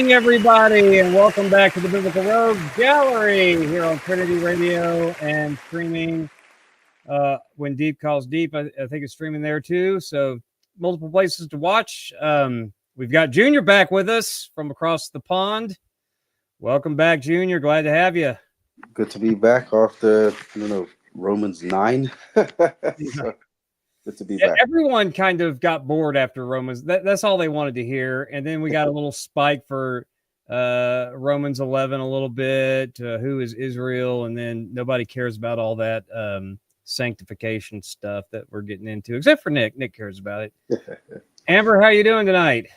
evening, everybody, and welcome back to the Biblical Rogue Gallery here on Trinity Radio and streaming. When Deep Calls Deep, I think it's streaming there too. So multiple places to watch. We've got Junior back with us from across the pond. Welcome back, Junior. Glad to have you. Good to be back after, Romans 9. So, good to be back. Everyone kind of got bored after Romans. That's all they wanted to hear. And then we got a little spike for Romans 11 a little bit. Who is Israel? And then nobody cares about all that sanctification stuff that we're getting into, except for Nick. Nick cares about it. Amber, how you doing tonight?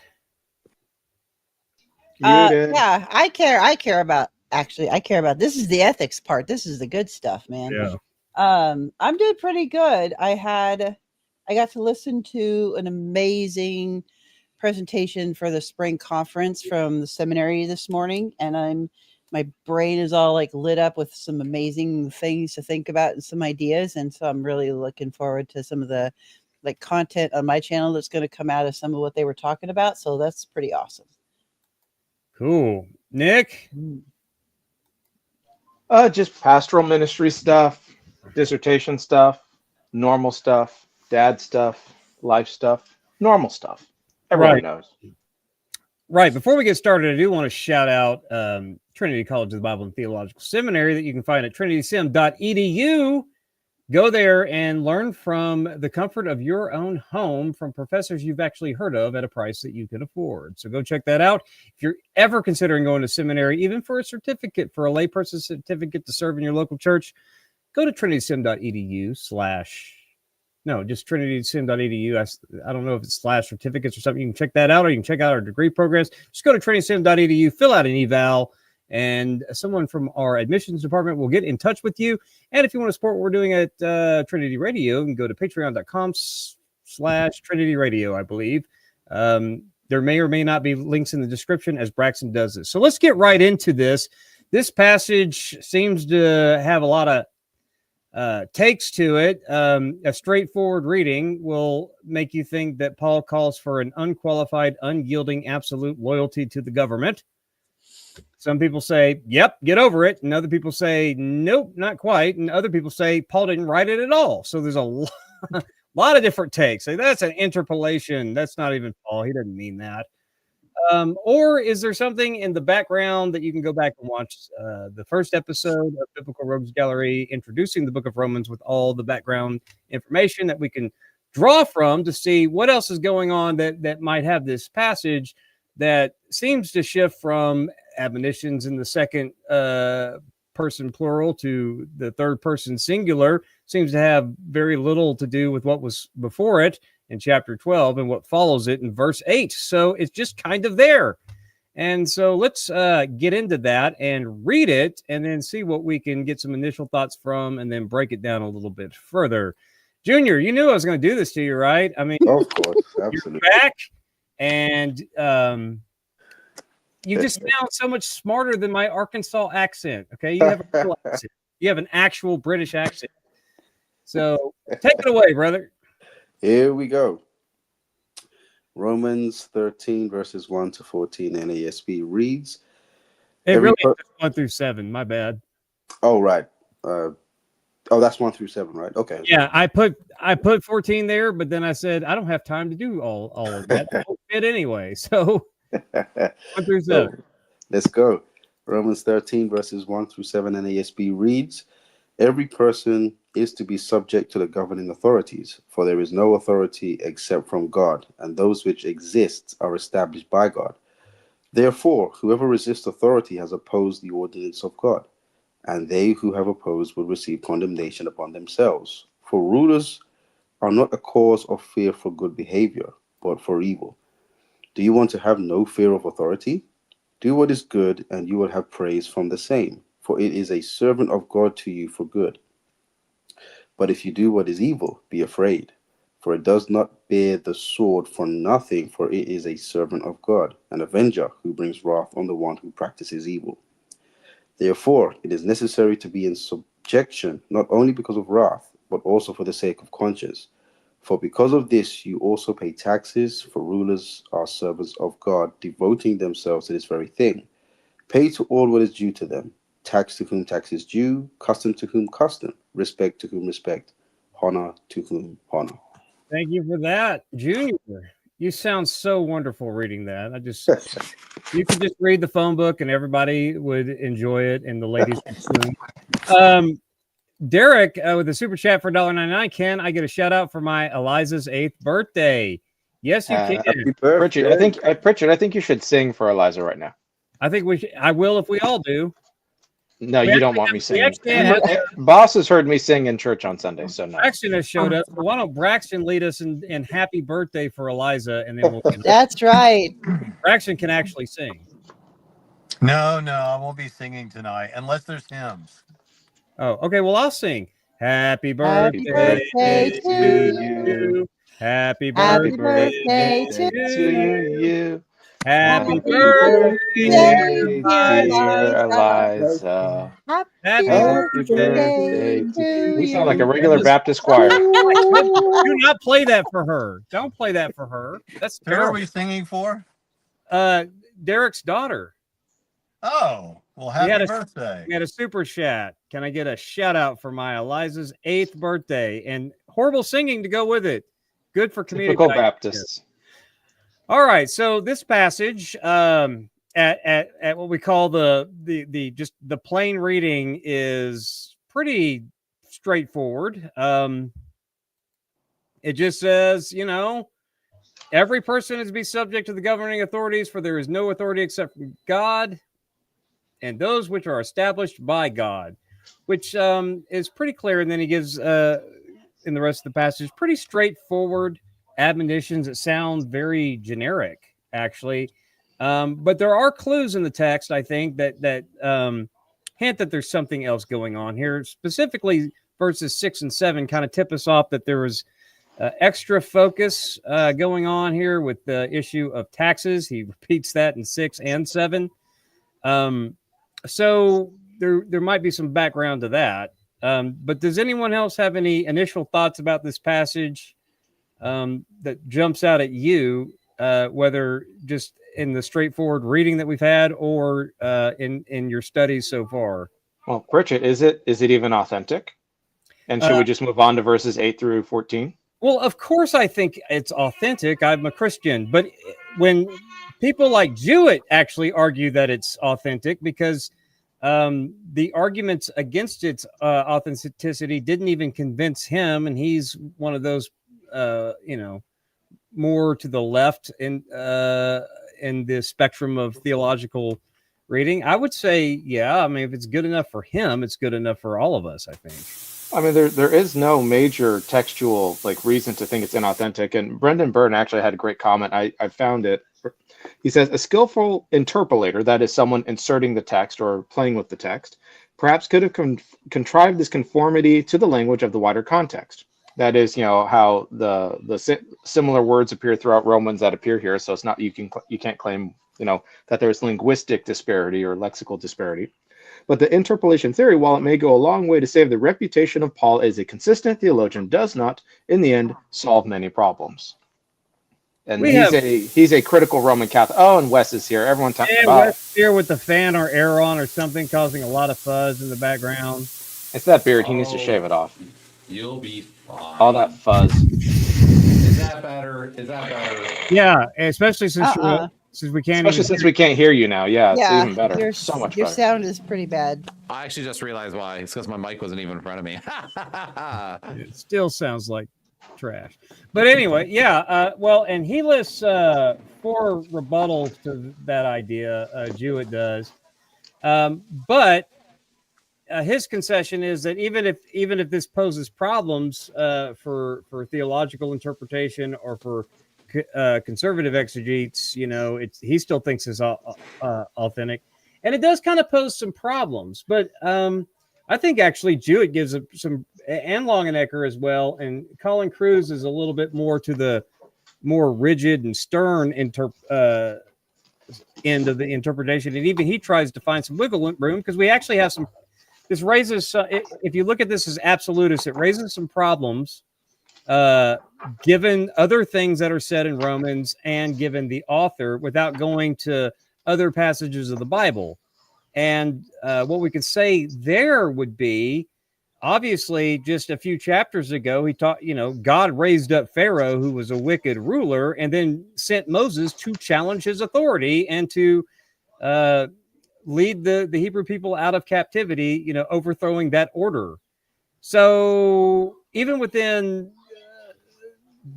Yeah, I care about this is the ethics part. This is the good stuff, man. Yeah. I'm doing pretty good. I got to listen to an amazing presentation for the spring conference from the seminary this morning, and my brain is all like lit up with some amazing things to think about and some ideas, and so I'm really looking forward to some of the content on my channel that's going to come out of some of what they were talking about. So that's pretty awesome. Cool. Nick? Just pastoral ministry stuff, dissertation stuff, normal stuff, dad stuff, life stuff, normal stuff. Everybody knows. Right. Before we get started, I do want to shout out Trinity College of the Bible and Theological Seminary that you can find at trinitysem.edu. Go there and learn from the comfort of your own home from professors you've actually heard of at a price that you can afford. So go check that out. If you're ever considering going to seminary, even for a certificate, for a layperson certificate to serve in your local church, go to trinitysem.edu just trinitysem.edu. I don't know if it's /certificates or something. You can check that out, or you can check out our degree programs. Just go to trinitysem.edu, fill out an eval, and someone from our admissions department will get in touch with you. And if you want to support what we're doing at Trinity Radio, you can go to patreon.com/Trinity Radio, I believe. There may or may not be links in the description as Braxton does this. So let's get right into this. This passage seems to have a lot of takes to it. A straightforward reading will make you think that Paul calls for an unqualified, unyielding, absolute loyalty to the government. Some people say, yep, get over it. And other people say, nope, not quite. And other people say, Paul didn't write it at all. So there's a lot of different takes. Say, that's an interpolation. That's not even Paul. He doesn't mean that. Or is there something in the background that you can go back and watch the first episode of Biblical Rogues Gallery, introducing the book of Romans with all the background information that we can draw from to see what else is going on that might have this passage that seems to shift from admonitions in the second person plural to the third person singular. Seems to have very little to do with what was before it in chapter 12 and what follows it in verse 8. So it's just kind of there. And so let's get into that and read it and then see what we can get some initial thoughts from and then break it down a little bit further. Junior, you knew I was going to do this to you, right? I mean, of course, absolutely. You're back, and you just sound so much smarter than my Arkansas accent. Okay, you have a real accent. You have an actual British accent. So take it away, brother. Here we go. Romans 13 verses 1 to 14 NASB reads. It really is 1 through 7. My bad. Oh, right. That's 1 through 7, right? Okay. Yeah, I put 14 there, but then I said I don't have time to do all of that. That won't fit anyway. So 1 through 7. So, let's go. Romans 13 verses 1 through 7 NASB reads, every person is to be subject to the governing authorities, for there is no authority except from God, and those which exist are established by God. Therefore, whoever resists authority has opposed the ordinance of God, and they who have opposed will receive condemnation upon themselves. For rulers are not a cause of fear for good behavior, but for evil. Do you want to have no fear of authority? Do what is good, and you will have praise from the same, for it is a servant of God to you for good. But if you do what is evil, be afraid, for it does not bear the sword for nothing, for it is a servant of God, an avenger who brings wrath on the one who practices evil. Therefore, it is necessary to be in subjection, not only because of wrath, but also for the sake of conscience. For because of this, you also pay taxes, for rulers are servants of God, devoting themselves to this very thing. Pay to all what is due to them. Tax to whom tax is due, custom to whom custom, respect to whom respect, honor to whom honor. Thank you for that, Junior. You sound so wonderful reading that. You could just read the phone book and everybody would enjoy it, and the ladies would swoon. Derek with the super chat for $1.99. Can I get a shout out for my Eliza's 8th birthday? Yes, you can. Happy birthday. Pritchard, I think you should sing for Eliza right now. I think I will if we all do. No, you don't want me singing. Have, Boss has heard me sing in church on Sunday, so no. Braxton has showed us. Why don't Braxton lead us in happy birthday for Eliza, and then we'll. That's right. Braxton can actually sing. No, I won't be singing tonight unless there's hymns. Oh, okay. Well, I'll sing. Happy birthday, to you. Happy birthday to you. Happy birthday, dear Eliza. Happy birthday to you. We sound like a regular Baptist choir. Do not play that for her. Don't play that for her. That's Who are terrible. we singing for? Derek's daughter. Oh, well, happy birthday. We had a super chat. Can I get a shout out for my Eliza's 8th birthday? And horrible singing to go with it. Good for community. Typical Baptists. All right. So this passage at what we call the plain reading is pretty straightforward. It just says, every person is to be subject to the governing authorities, for there is no authority except from God, and those which are established by God, which is pretty clear. And then he gives, in the rest of the passage, pretty straightforward admonitions that sound very generic, actually. But there are clues in the text, I think, that hint that there's something else going on here. Specifically, verses 6 and 7 kind of tip us off that there was extra focus going on here with the issue of taxes. He repeats that in 6 and 7. So there might be some background to that. But does anyone else have any initial thoughts about this passage that jumps out at you, whether just in the straightforward reading that we've had or in your studies so far? Well, Pritchett, is it even authentic? And should we just move on to verses 8 through 14? Well, of course, I think it's authentic. I'm a Christian. But when people like Jewett actually argue that it's authentic because the arguments against its authenticity didn't even convince him. And he's one of those, more to the left in the spectrum of theological reading. I would say, yeah, I mean, if it's good enough for him, it's good enough for all of us, I think. I mean, there is no major textual reason to think it's inauthentic. And Brendan Byrne actually had a great comment. I found it. He says, a skillful interpolator, that is someone inserting the text or playing with the text, perhaps could have contrived this conformity to the language of the wider context. That is, how the similar words appear throughout Romans that appear here. So it's not, you can't claim, that there's linguistic disparity or lexical disparity. But the interpolation theory, while it may go a long way to save the reputation of Paul as a consistent theologian, does not, in the end, solve many problems. And he's a critical Roman Catholic. Oh, and Wes is here. Everyone talks about Wes here with the fan or air on or something, causing a lot of fuzz in the background. It's that beard. He needs to shave it off. You'll be fine. All that fuzz. Is that better? Yeah, especially since we can't. Especially since we can't hear you now. Yeah, it's even better. So much better. Your sound is pretty bad. I actually just realized why. It's because my mic wasn't even in front of me. It still sounds like trash. But anyway, yeah. Well, and he lists 4 rebuttals to that idea. Jewett does. But his concession is that even if this poses problems for theological interpretation or for conservative exegetes, he still thinks it's authentic, and it does kind of pose some problems. But I think actually Jewett gives some, and Longenecker as well, and Colin Cruz is a little bit more to the more rigid and stern end of the interpretation, and even he tries to find some wiggle room because we actually have some. This raises, if you look at this as absolutist, it raises some problems given other things that are said in Romans and given the author without going to other passages of the Bible. And what we could say there would be, obviously, just a few chapters ago, he taught, God raised up Pharaoh, who was a wicked ruler, and then sent Moses to challenge his authority and to lead the Hebrew people out of captivity, overthrowing that order. So even within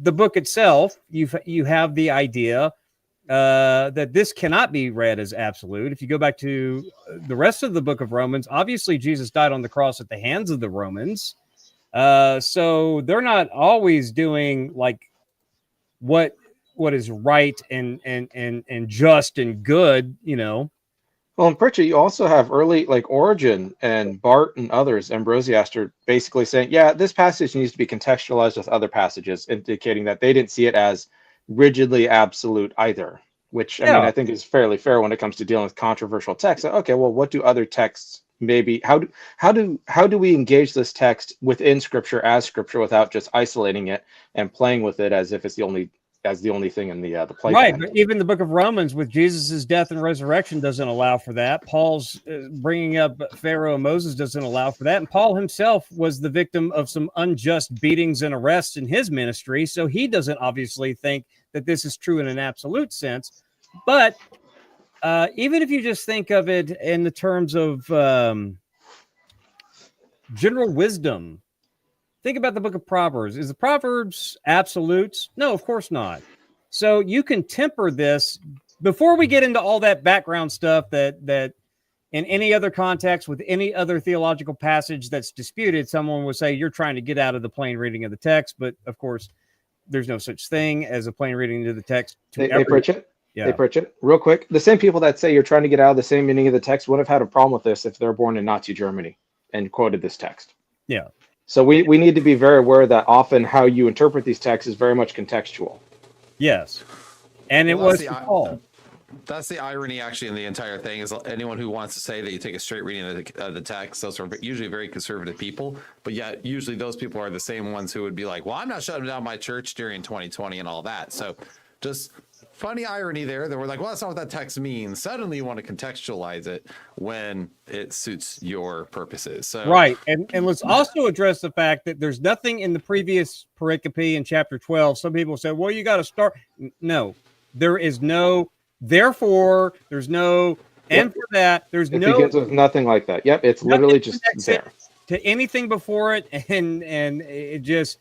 the book itself, you have the idea that this cannot be read as absolute. If you go back to the rest of the book of Romans, obviously Jesus died on the cross at the hands of the Romans. So they're not always doing like what is right and just and good, Well, in Pritchett, you also have early, like Origen and Bart and others, Ambrosiaster, basically saying, yeah, this passage needs to be contextualized with other passages, indicating that they didn't see it as rigidly absolute either, which, I mean, I think is fairly fair when it comes to dealing with controversial texts. Okay, well, what do other texts maybe, how do we engage this text within Scripture as Scripture without just isolating it and playing with it as if it's the only thing in the playpen? Right, but even the book of Romans with Jesus's death and resurrection doesn't allow for that. Paul's bringing up Pharaoh and Moses doesn't allow for that. And Paul himself was the victim of some unjust beatings and arrests in his ministry, so he doesn't obviously think that this is true in an absolute sense. But even if you just think of it in the terms of general wisdom, think about the book of Proverbs. Is the Proverbs absolutes? No, of course not. So you can temper this before we get into all that background stuff that in any other context with any other theological passage that's disputed, someone would say you're trying to get out of the plain reading of the text. But of course, there's no such thing as a plain reading of the text. Hey, Pritchett. Yeah. Hey, Pritchett, real quick. The same people that say you're trying to get out of the same meaning of the text would have had a problem with this if they're born in Nazi Germany and quoted this text. Yeah. So we need to be very aware that often how you interpret these texts is very much contextual. Yes. And it was Paul. That's the irony, actually, in the entire thing is anyone who wants to say that you take a straight reading of the text, those are usually very conservative people, but yet usually those people are the same ones who would be like, well, I'm not shutting down my church during 2020 and all that. So just funny irony there that we're like, well, that's not what that text means. Suddenly you want to contextualize it when it suits your purposes. So right. And let's also address the fact that there's nothing in the previous pericope in chapter 12. Some people say, well, you got to start. No, there is no, therefore, there's no, and for that, there's it no. It begins with nothing like that. Yep. It's literally just there. To anything before it. And it just,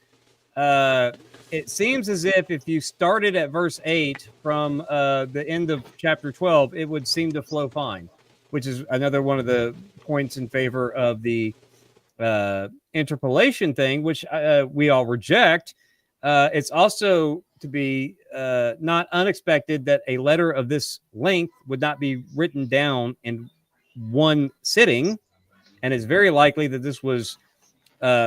it seems as if you started at verse 8 from the end of chapter 12, it would seem to flow fine, which is another one of the points in favor of the interpolation thing, which we all reject. It's also to be not unexpected that a letter of this length would not be written down in one sitting, and it's very likely that this was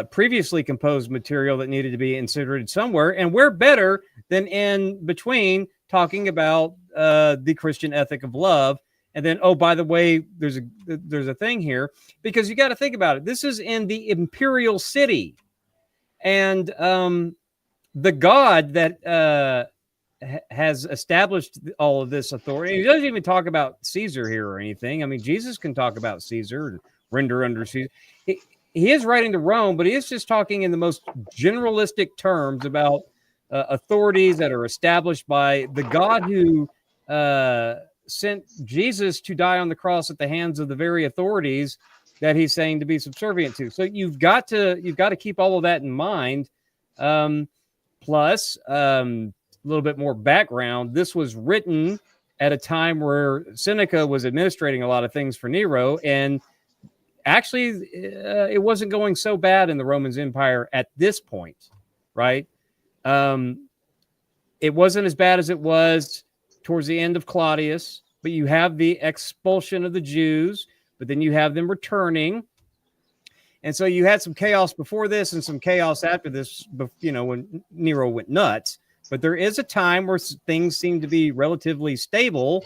previously composed material that needed to be inserted somewhere, and we're better than in between talking about the Christian ethic of love, and then, oh, by the way, there's a thing here, because you got to think about it. This is in the imperial city, and the God that has established all of this authority. He doesn't even talk about Caesar here or anything. I mean, Jesus can talk about Caesar and render under Caesar. He is writing to Rome, but he is just talking in the most generalistic terms about authorities that are established by the God who sent Jesus to die on the cross at the hands of the very authorities that he's saying to be subservient to. So you've got to keep all of that in mind. Plus, a little bit more background. This was written at a time where Seneca was administrating a lot of things for Nero, and actually, it wasn't going so bad in the Roman Empire at this point, right? It wasn't as bad as it was towards the end of Claudius, but you have the expulsion of the Jews, but then you have them returning. And so you had some chaos before this and some chaos after this, when Nero went nuts. But there is a time where things seem to be relatively stable.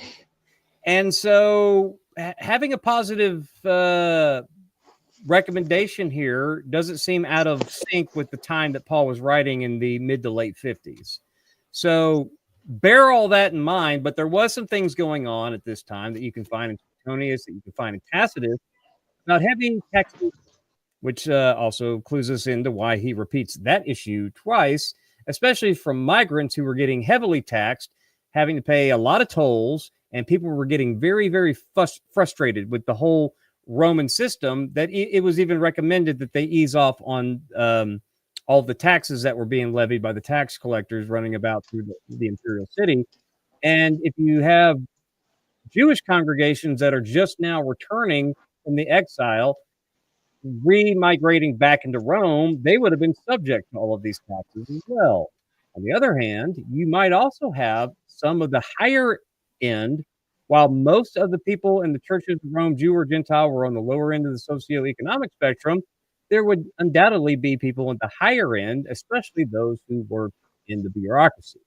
And so having a positive recommendation here doesn't seem out of sync with the time that Paul was writing in the mid to late 50s. So bear all that in mind, but there was some things going on at this time that you can find in Suetonius, that you can find in Tacitus, about heavy taxation, which also clues us into why he repeats that issue twice, especially from migrants who were getting heavily taxed, having to pay a lot of tolls, and people were getting very, very frustrated with the whole Roman system, that it was even recommended that they ease off on all the taxes that were being levied by the tax collectors running about through the imperial city. And if you have Jewish congregations that are just now returning from the exile, re-migrating back into Rome, they would have been subject to all of these taxes as well. On the other hand, you might also have some of the higher end, while most of the people in the churches of Rome, Jew or Gentile, were on the lower end of the socioeconomic spectrum. There would undoubtedly be people in the higher end, especially those who work in the bureaucracy.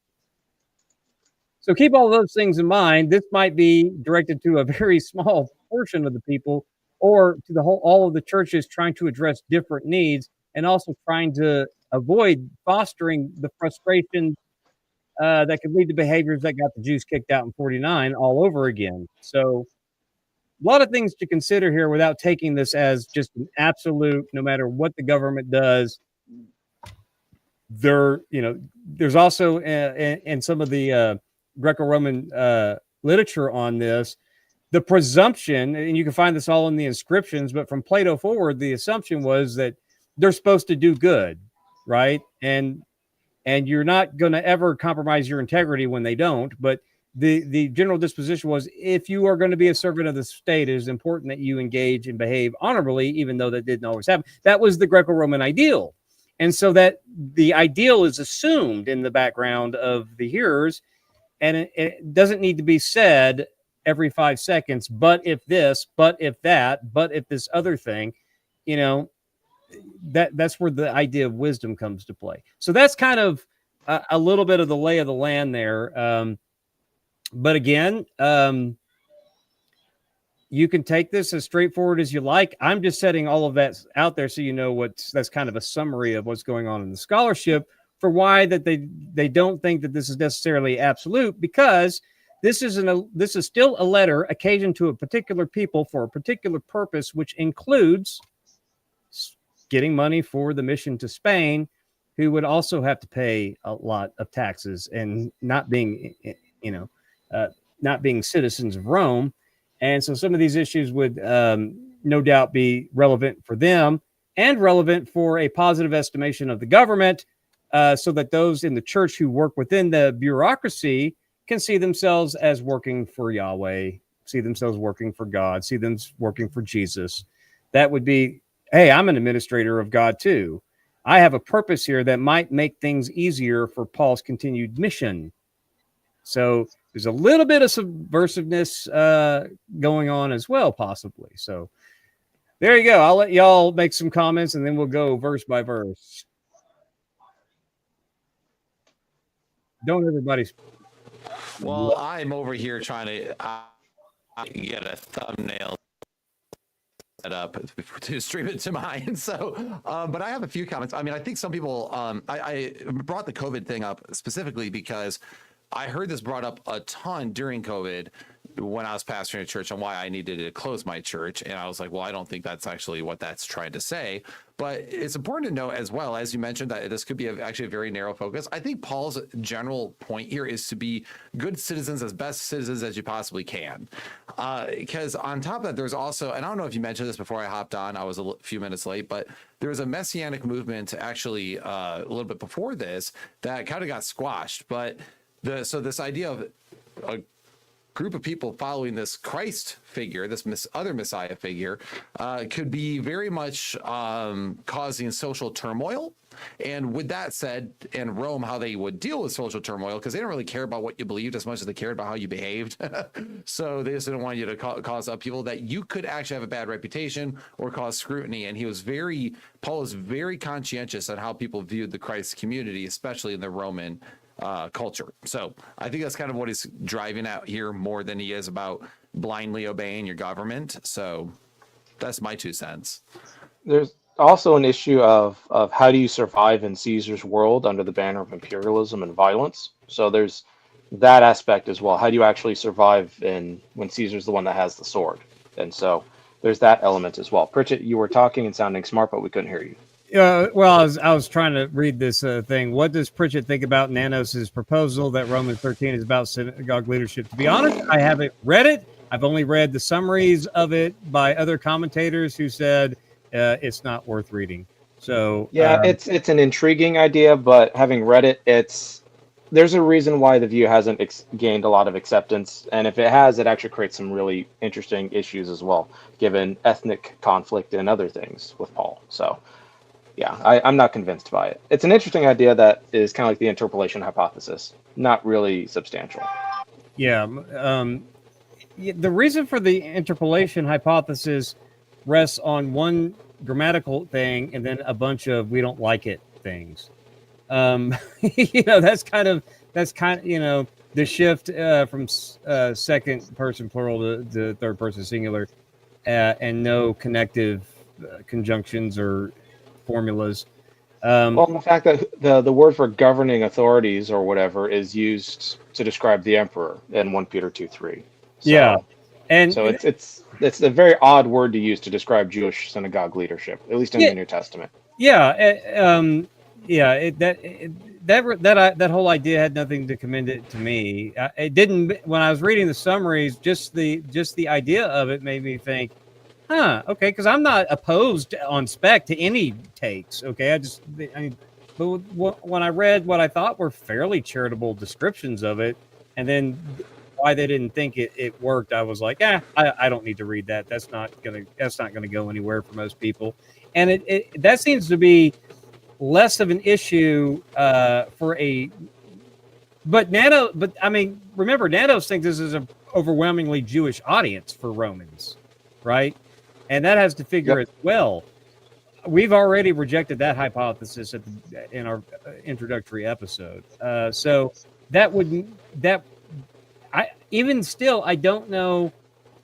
So keep all those things in mind. This might be directed to a very small portion of the people, or to the whole, all of the churches trying to address different needs, and also trying to avoid fostering the frustration that could lead to behaviors that got the Jews kicked out in 49 all over again. So a lot of things to consider here without taking this as just an absolute, no matter what the government does. There's also in some of the Greco-Roman literature on this, the presumption, and you can find this all in the inscriptions, but from Plato forward, the assumption was that they're supposed to do good, right? And you're not going to ever compromise your integrity when they don't. But the general disposition was, if you are going to be a servant of the state, it is important that you engage and behave honorably, even though that didn't always happen. That was the Greco-Roman ideal. And so that the ideal is assumed in the background of the hearers, and it doesn't need to be said every 5 seconds, but if this, but if that, but if this other thing, that's where the idea of wisdom comes to play. So that's kind of a little bit of the lay of the land there. But again, you can take this as straightforward as you like. I'm just setting all of that out there so you know that's kind of a summary of what's going on in the scholarship for why that they don't think that this is necessarily absolute, because this is still a letter occasioned to a particular people for a particular purpose, which includes getting money for the mission to Spain, who would also have to pay a lot of taxes and not being citizens of Rome. And so some of these issues would no doubt be relevant for them and relevant for a positive estimation of the government, so that those in the church who work within the bureaucracy can see themselves as working for Yahweh, see themselves working for God, see them working for Jesus. That would be, hey, I'm an administrator of God too. I have a purpose here that might make things easier for Paul's continued mission. So there's a little bit of subversiveness going on as well, possibly. So there you go. I'll let y'all make some comments, and then we'll go verse by verse. Don't everybody. Well, I'm over here trying to get a thumbnail set up to stream it to mine. So, but I have a few comments. I mean, I think some people, I brought the COVID thing up specifically because I heard this brought up a ton during COVID when I was pastoring a church on why I needed to close my church. And I was like, well, I don't think that's actually what that's trying to say. But it's important to know as well, as you mentioned, that this could be actually a very narrow focus. I think Paul's general point here is to be good citizens, as best citizens as you possibly can. Because on top of that, there's also, and I don't know if you mentioned this before I hopped on, I was a few minutes late, but there was a messianic movement actually a little bit before this that kind of got squashed. But so this idea of a group of people following this Christ figure, this other Messiah figure, could be very much causing social turmoil. And with that said, in Rome, how they would deal with social turmoil, because they didn't really care about what you believed as much as they cared about how you behaved. So they just didn't want you to cause upheaval, that you could actually have a bad reputation or cause scrutiny. And Paul was very conscientious on how people viewed the Christ community, especially in the Roman culture. So I think that's kind of what he's driving out here more than he is about blindly obeying your government. So that's my 2 cents. There's also an issue of how do you survive in Caesar's world under the banner of imperialism and violence. So there's that aspect as well. How do you actually survive in when Caesar's the one that has the sword? And so there's that element as well. Pritchett, you were talking and sounding smart, but we couldn't hear you. Well, I was trying to read this thing. What does Pritchett think about Nanos's proposal that Romans 13 is about synagogue leadership? To be honest, I haven't read it. I've only read the summaries of it by other commentators who said it's not worth reading. So Yeah, it's an intriguing idea, but having read it, there's a reason why the view hasn't gained a lot of acceptance, and if it has, it actually creates some really interesting issues as well, given ethnic conflict and other things with Paul. So, yeah, I'm not convinced by it. It's an interesting idea that is kind of like the interpolation hypothesis, not really substantial. yeah, the reason for the interpolation hypothesis rests on one grammatical thing and then a bunch of we don't like it things. That's kind of the shift from second person plural to third person singular, and no connective conjunctions or formulas. Well, the fact that the word for governing authorities or whatever is used to describe the emperor in 1 Peter 2:3. So, yeah, and so it's a very odd word to use to describe Jewish synagogue leadership, at least in the New Testament. That whole idea had nothing to commend it to me. It didn't. When I was reading the summaries, just the idea of it made me think, okay, because I'm not opposed on spec to any takes. Okay, but when I read what I thought were fairly charitable descriptions of it, and then why they didn't think it worked, I was like, I don't need to read that. That's not gonna go anywhere for most people. And that seems to be less of an issue for a. But I mean, remember, Nanos thinks this is an overwhelmingly Jewish audience for Romans, right? And that has to figure as well. We've already rejected that hypothesis in our introductory episode. So even still, I don't know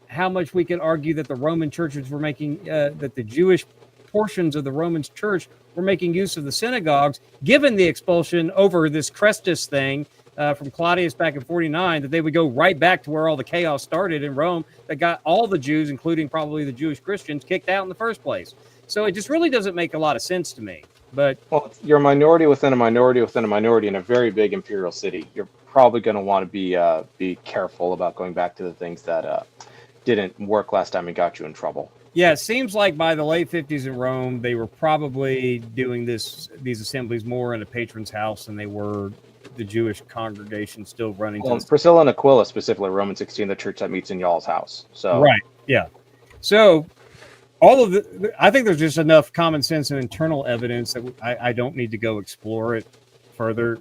how much we can argue that the Roman churches were making that the Jewish portions of the Roman church were making use of the synagogues, given the expulsion over this Crestus thing from Claudius back in 49, that they would go right back to where all the chaos started in Rome that got all the Jews, including probably the Jewish Christians, kicked out in the first place. So it just really doesn't make a lot of sense to me. But you're a minority within a minority within a minority in a very big imperial city. You're probably going to want to be careful about going back to the things that didn't work last time and got you in trouble. Yeah, it seems like by the late 50s in Rome, they were probably doing these assemblies more in a patron's house than they were the Jewish congregation still running. Well, Priscilla and Aquila, specifically, Romans 16, the church that meets in y'all's house. So right, yeah. So all of I think there's just enough common sense and internal evidence that I don't need to go explore it further.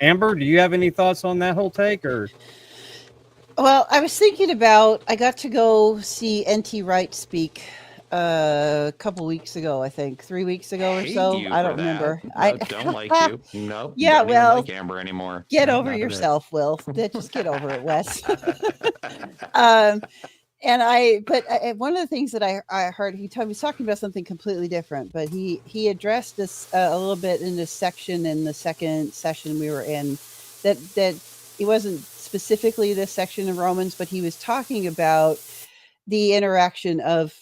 Amber, do you have any thoughts on that whole take, or? Well, I was thinking about, I got to go see N.T. Wright speak a couple weeks ago, I think 3 weeks ago or so. I don't remember. I don't like you. Nope. Yeah, don't like Amber anymore. Get over yourself, Will. Just get over it, Wes. But one of the things that I heard, he was talking about something completely different, but he addressed this a little bit in this section in the second session we were in, that it wasn't specifically this section of Romans, but he was talking about the interaction of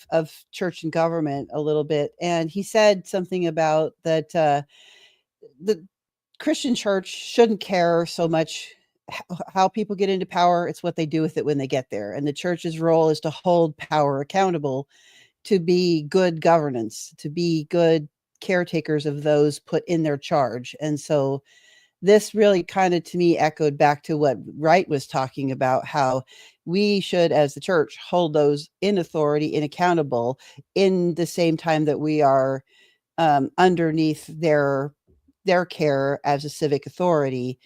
church and government a little bit. And he said something about that the Christian church shouldn't care so much how people get into power. It's what they do with it when they get there. And the church's role is to hold power accountable, to be good governance, to be good caretakers of those put in their charge. And so this really kind of, to me, echoed back to what Wright was talking about, how we should, as the church, hold those in authority and accountable in the same time that we are underneath their care as a civic authority.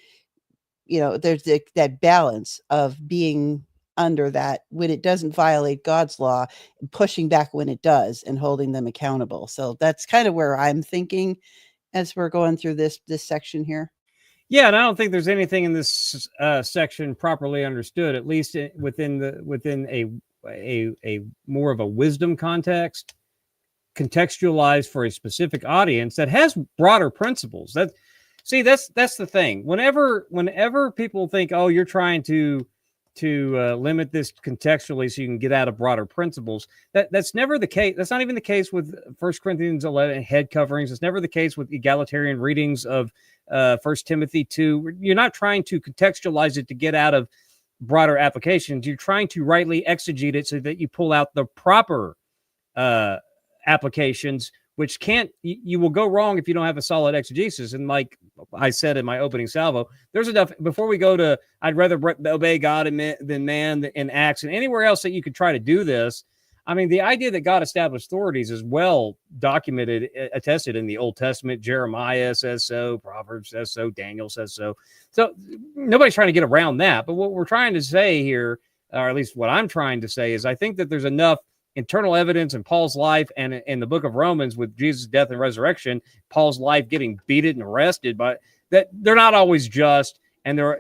There's that balance of being under that when it doesn't violate God's law, and pushing back when it does, and holding them accountable. So that's kind of where I'm thinking as we're going through this section here. Yeah, and I don't think there's anything in this section properly understood, at least within a more of a wisdom context. contextualized for a specific audience that has broader principles. That's the thing. Whenever people think, oh, you're trying to limit this contextually so you can get out of broader principles, that's never the case. That's not even the case with 1 Corinthians 11 head coverings. It's never the case with egalitarian readings of 1 Timothy 2. You're not trying to contextualize it to get out of broader applications. You're trying to rightly exegete it so that you pull out the proper applications, which you will go wrong if you don't have a solid exegesis. And like I said in my opening salvo, there's enough before we go to I'd rather obey God than man in Acts and anywhere else that you could try to do this. I mean, the idea that God established authorities is well documented, attested in the Old Testament. Jeremiah says so, Proverbs says so, Daniel says so. So nobody's trying to get around that. But what we're trying to say here, or at least what I'm trying to say, is I think that there's enough internal evidence in Paul's life and in the book of Romans with Jesus' death and resurrection, Paul's life getting beaten and arrested, but that they're not always just, and they're,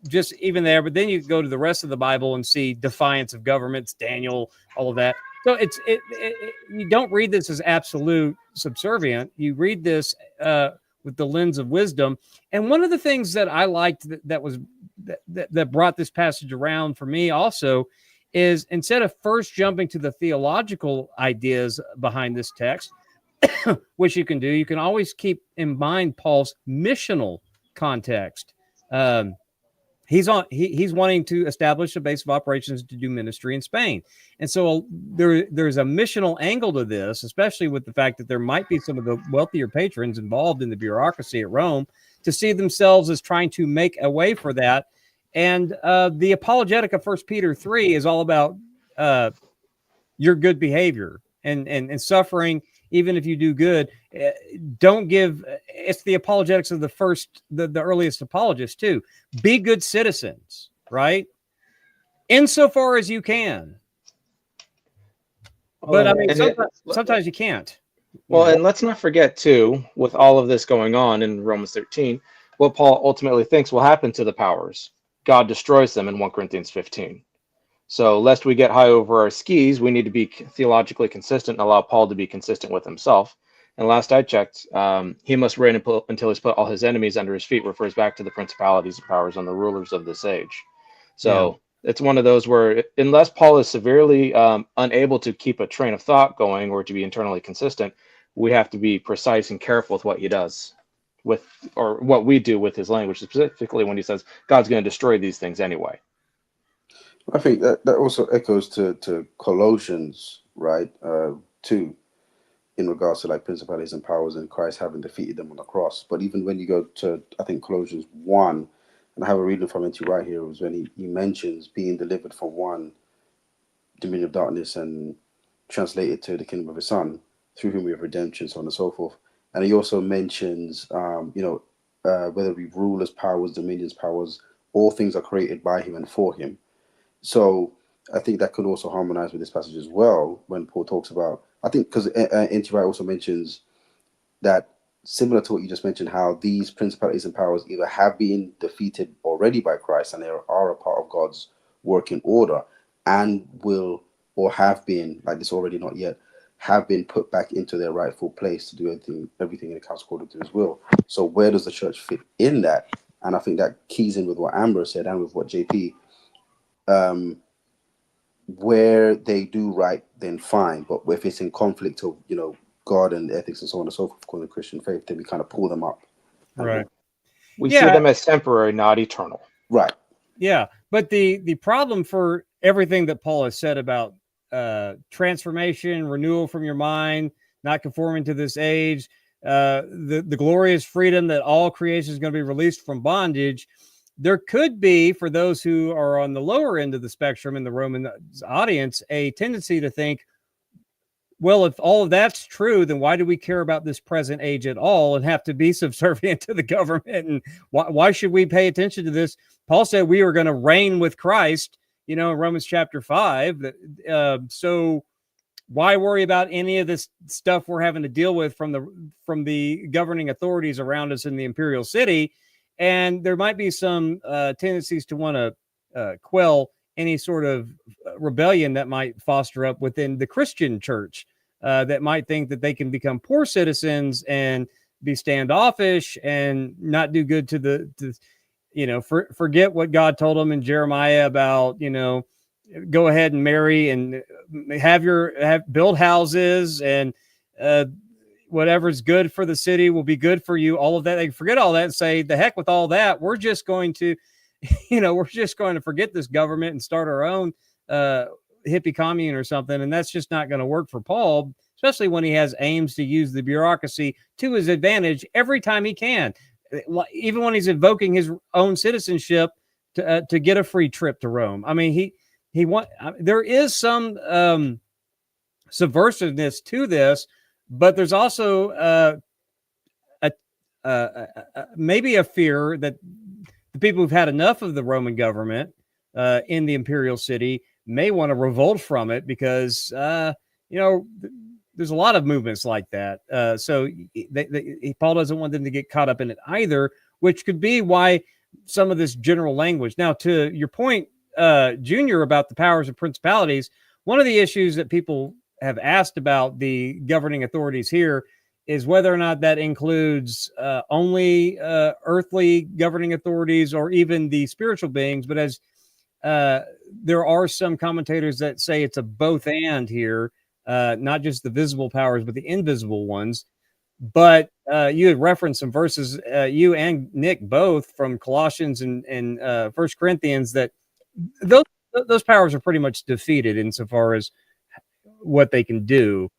just even there. But then you go to the rest of the Bible and see defiance of governments, Daniel, all of that. So you don't read this as absolute subservient. You read this with the lens of wisdom. And one of the things that I liked that brought this passage around for me also is instead of first jumping to the theological ideas behind this text, which you can do, you can always keep in mind Paul's missional context. He's wanting to establish a base of operations to do ministry in Spain. And so there's a missional angle to this, especially with the fact that there might be some of the wealthier patrons involved in the bureaucracy at Rome to see themselves as trying to make a way for that. And the apologetic of 1 Peter 3 is all about your good behavior and suffering, even if you do good. Don't give. It's the apologetics of the earliest apologists too. Be good citizens, right? Insofar as you can. But I mean, sometimes you can't. Well, and let's not forget too, with all of this going on in Romans 13, what Paul ultimately thinks will happen to the powers. God destroys them in 1 Corinthians 15. So lest we get high over our skis, we need to be theologically consistent and allow Paul to be consistent with himself. And last I checked, he must reign until he's put all his enemies under his feet, refers back to the principalities and powers and the rulers of this age. So it's one of those where unless Paul is severely unable to keep a train of thought going or to be internally consistent, we have to be precise and careful with what he does. Or what we do with his language, specifically when he says God's going to destroy these things anyway. I think that also echoes to Colossians, right? Too, in regards to like principalities and powers and Christ having defeated them on the cross. But even when you go to, I think, Colossians 1, and I have a reading from it right here, was when he mentions being delivered from one dominion of darkness and translated to the kingdom of his son, through whom we have redemption, so on and so forth. And he also mentions, whether we rulers, powers, dominions, powers, all things are created by him and for him. So I think that could also harmonize with this passage as well, when Paul talks about, I think, because N.T. Wright also mentions that, similar to what you just mentioned, how these principalities and powers either have been defeated already by Christ and they are a part of God's working order, and will, or have been, like this already not yet, have been put back into their rightful place to do everything in accordance according to his will. So where does the church fit in that? And I think that keys in with what Amber said and with what JP, where they do right, then fine. But if it's in conflict of, God and ethics and so on and so forth, according to Christian faith, then we kind of pull them up. Right. We see them as temporary, not eternal. Right. Yeah. But the problem for everything that Paul has said about transformation, renewal from your mind, not conforming to this age, the glorious freedom that all creation is going to be released from bondage. There could be, for those who are on the lower end of the spectrum in the Roman audience, a tendency to think, well, if all of that's true, then why do we care about this present age at all and have to be subservient to the government? And why should we pay attention to this? Paul said we are going to reign with Christ, in Romans chapter 5. So why worry about any of this stuff we're having to deal with from the governing authorities around us in the imperial city? And there might be some tendencies to want to quell any sort of rebellion that might foster up within the Christian church that might think that they can become poor citizens and be standoffish and not do good to forget what God told them in Jeremiah about, go ahead and marry and build houses and whatever's good for the city will be good for you. All of that. They forget all that and say, the heck with all that. We're just going to, we're just going to forget this government and start our own hippie commune or something. And that's just not going to work for Paul, especially when he has aims to use the bureaucracy to his advantage every time he can, even when he's invoking his own citizenship to get a free trip to Rome. I mean, there is some subversiveness to this, but there's also maybe a fear that the people who've had enough of the Roman government in the imperial city may want to revolt from it because, there's a lot of movements like that. So Paul doesn't want them to get caught up in it either, which could be why some of this general language. Now, to your point, Junior, about the powers and principalities, one of the issues that people have asked about the governing authorities here is whether or not that includes only earthly governing authorities or even the spiritual beings. But as there are some commentators that say it's a both and here, not just the visible powers, but the invisible ones. But you had referenced some verses, you and Nick both, from Colossians and 1 Corinthians, that those powers are pretty much defeated insofar as what they can do.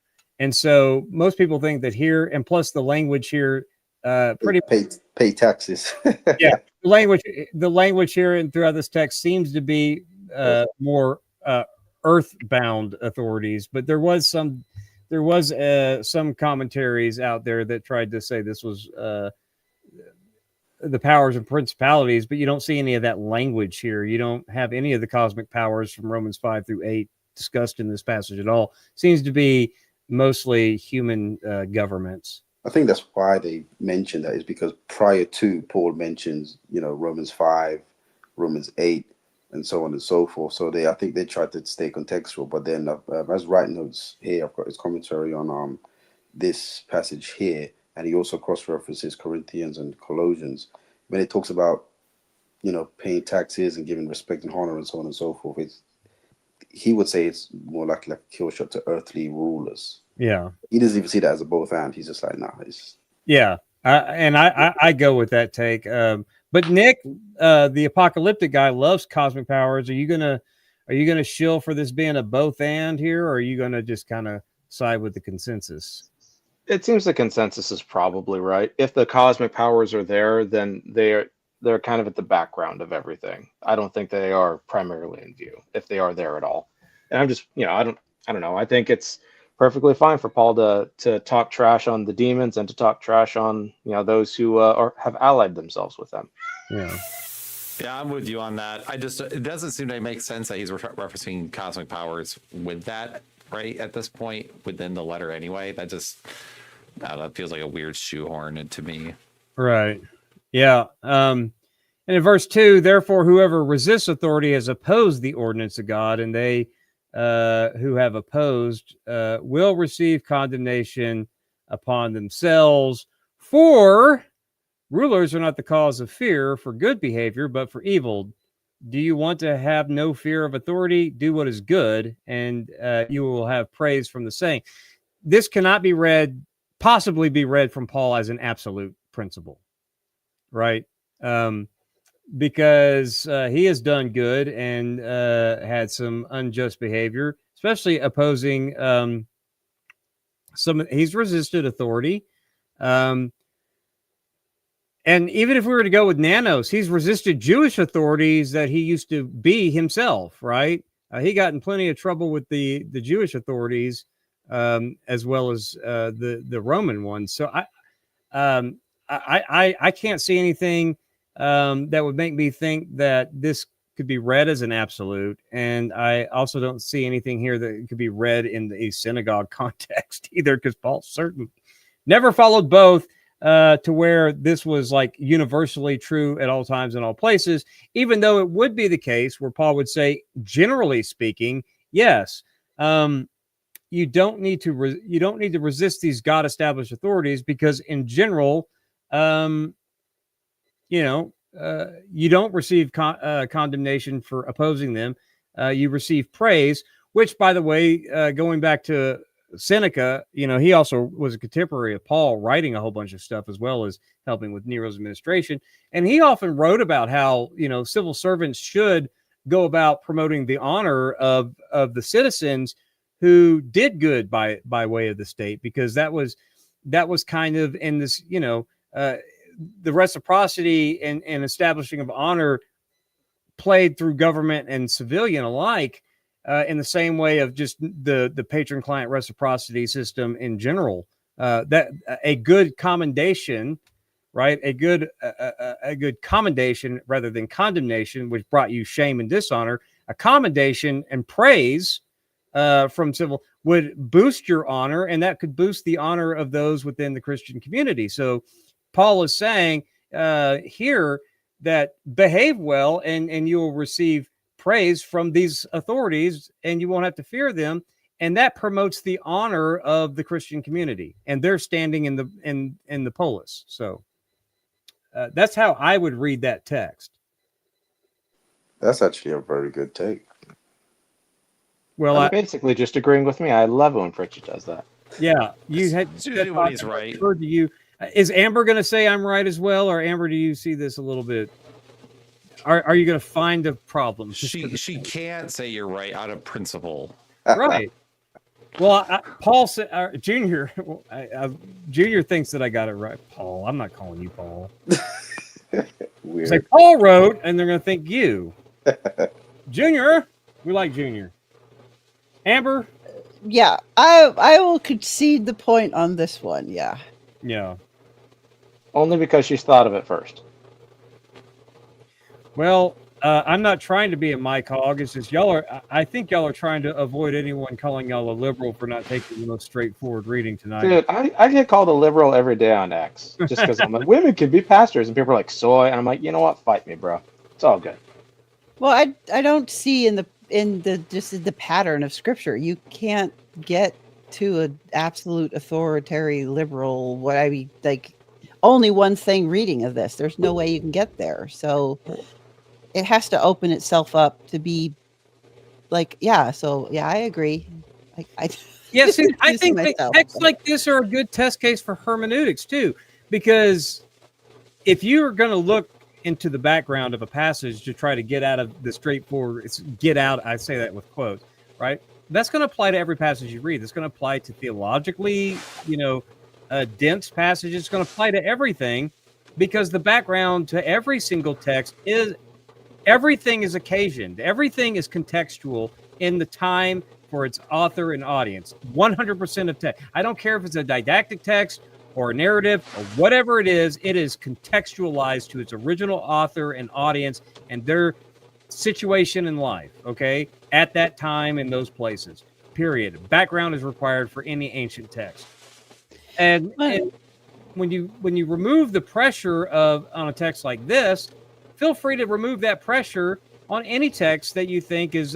And so most people think that here, and plus the language here, pay taxes. Yeah, the language here and throughout this text seems to be more earthbound authorities. But there was some commentaries out there that tried to say this was the powers and principalities, but you don't see any of that language here. You don't have any of the cosmic powers from Romans 5 through 8 discussed in this passage at all. Seems to be mostly human governments. I think that's why they mentioned that, is because prior to, Paul mentions, Romans 5, Romans 8, and so on and so forth. So I think they tried to stay contextual. But then as writing notes here, I've got his commentary on this passage here, and he also cross-references Corinthians and Colossians when it talks about, paying taxes and giving respect and honor and so on and so forth. He would say it's more like a kill shot to earthly rulers. Yeah, he doesn't even see that as a both and. He's just like, nah. I go with that take. But Nick, the apocalyptic guy, loves cosmic powers. Are you gonna shill for this being a both and here, or are you gonna just kind of side with the consensus? It seems the consensus is probably right. If the cosmic powers are there, then they're kind of at the background of everything. I don't think they are primarily in view, if they are there at all. And I'm just, I don't know. I think it's perfectly fine for Paul to talk trash on the demons and to talk trash on, those who have allied themselves with them. Yeah, I'm with you on that. It doesn't seem to make sense that he's referencing cosmic powers with that right at this point within the letter anyway. That just, that feels like a weird shoehorn to me. Right. Yeah. And in verse 2, therefore, whoever resists authority has opposed the ordinance of God, and they who have opposed will receive condemnation upon themselves. For rulers are not the cause of fear for good behavior, but for evil. Do you want to have no fear of authority? Do what is good, and you will have praise from the saying. This cannot possibly be read from Paul as an absolute principle, right? Because he has done good and had some unjust behavior, especially opposing he's resisted authority. And even if we were to go with Nanos, he's resisted Jewish authorities that he used to be himself, right? He got in plenty of trouble with the Jewish authorities as well as the Roman ones. So I can't see anything that would make me think that this could be read as an absolute. And I also don't see anything here that could be read in a synagogue context either, because Paul certainly never followed both to where this was like universally true at all times and all places, even though it would be the case where Paul would say, generally speaking, yes. you don't need to resist these God established authorities, because in general, you don't receive condemnation for opposing them. You receive praise, which, by the way, going back to Seneca, he also was a contemporary of Paul, writing a whole bunch of stuff as well as helping with Nero's administration. And he often wrote about how, civil servants should go about promoting the honor of the citizens who did good by way of the state, because that was kind of in this, the reciprocity and establishing of honor played through government and civilian alike, in the same way of just the patron-client reciprocity system in general. That a good commendation, right? A good commendation rather than condemnation, which brought you shame and dishonor. A commendation and praise from civil would boost your honor, and that could boost the honor of those within the Christian community. So Paul is saying here that behave well, and you will receive praise from these authorities, and you won't have to fear them. And that promotes the honor of the Christian community and their standing in the polis. So that's how I would read that text. That's actually a very good take. Well, Basically just agreeing with me. I love when Pritchett does that. Yeah, It's usually when he's right. Do you? Is Amber going to say I'm right as well, or Amber, do you see this a little bit? Are you going to find a problem? She can't say you're right out of principle. Right. Well, Paul said, Junior. Junior thinks that I got it right. Paul, I'm not calling you Paul. Weird. It's like Paul wrote, and they're going to think you. Junior, we like Junior. Amber. Yeah, I will concede the point on this one. Yeah. Yeah. Only because she's thought of it first. Well, I'm not trying to be a Mike Hogg. It's just I think y'all are trying to avoid anyone calling y'all a liberal for not taking the most straightforward reading tonight. Dude, I get called a liberal every day on X just because I'm like, women can be pastors, and people are like, soy, and I'm like, you know what? Fight me, bro. It's all good. Well, I don't see in the pattern of Scripture, you can't get to an absolute authoritarian liberal. Only one thing reading of this. There's no way you can get there. So it has to open itself up to be like, yeah. So yeah, I agree. Yeah, see, I think texts like this are a good test case for hermeneutics too, because if you're going to look into the background of a passage to try to get out of the straightforward, I say that with quotes, right? That's going to apply to every passage you read. That's going to apply to theologically, dense passages. It's going to apply to everything, because the background to every single text is everything is occasioned. Everything is contextual in the time for its author and audience. 100% of text. I don't care if it's a didactic text or a narrative or whatever it is contextualized to its original author and audience and their situation in life, okay, at that time in those places, period. Background is required for any ancient text. And when you remove the pressure on a text like this, feel free to remove that pressure on any text that you think is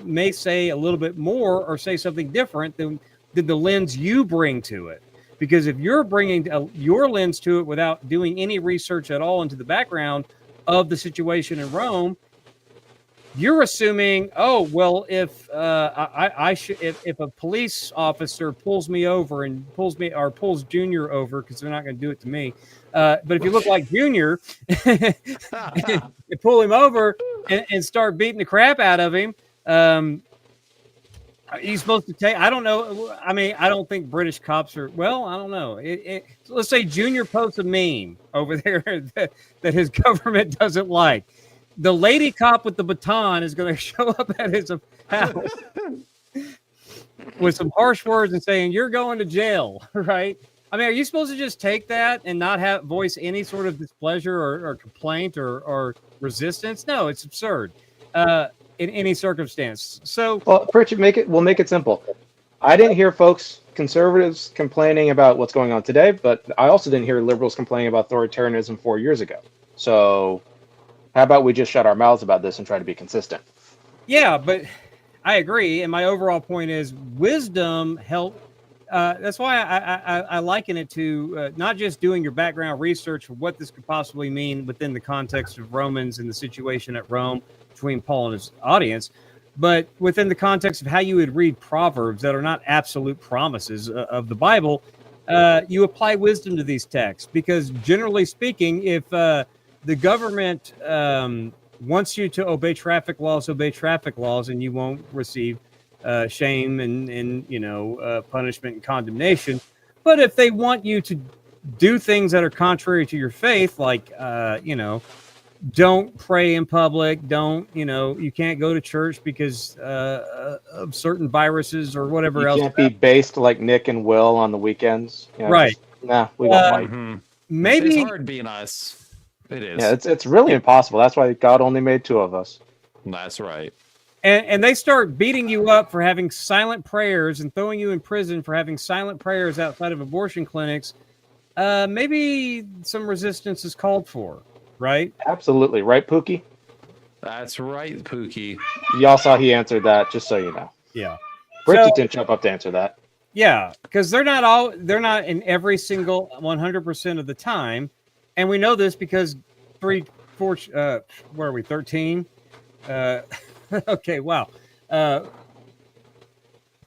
may say a little bit more or say something different than the lens you bring to it. Because if you're bringing your lens to it without doing any research at all into the background of the situation in Rome, you're assuming, oh, well, if if a police officer pulls me over and pulls Junior over, because they're not going to do it to me, but if you look like Junior, you pull him over and start beating the crap out of him, are you supposed to take? I don't know. I mean, I don't think British cops are. Well, I don't know. Let's say Junior posts a meme over there that his government doesn't like. The lady cop with the baton is going to show up at his house with some harsh words and saying, "You're going to jail," right? I mean, are you supposed to just take that and not voice any sort of displeasure or complaint or resistance? No, it's absurd in any circumstance. So, well, Pritchett, we'll make it simple. I didn't hear conservatives complaining about what's going on today, but I also didn't hear liberals complaining about authoritarianism 4 years ago. So how about we just shut our mouths about this and try to be consistent? Yeah, but I agree. And my overall point is wisdom help. That's why I liken it to not just doing your background research for what this could possibly mean within the context of Romans and the situation at Rome between Paul and his audience, but within the context of how you would read Proverbs that are not absolute promises of the Bible. You apply wisdom to these texts because, generally speaking, if the government wants you to obey traffic laws, and you won't receive shame and punishment and condemnation. But if they want you to do things that are contrary to your faith, like don't pray in public, you can't go to church because of certain viruses or whatever You else. can't be based like Nick and Will on the weekends. Right. Nah, we won't fight. Mhm. Maybe It's hard being us. It is. Yeah, it's really impossible. That's why God only made two of us. That's right. and they start beating you up for having silent prayers and throwing you in prison for having silent prayers outside of abortion clinics. Maybe some resistance is called for, right? Absolutely. Right, Pookie? That's right, Pookie. Y'all saw he answered that, just so you know. Yeah. Bridget didn't jump up to answer that. Yeah, because they're not in every single 100% of the time. And we know this because 3, 4, where are we, 13? Okay, wow.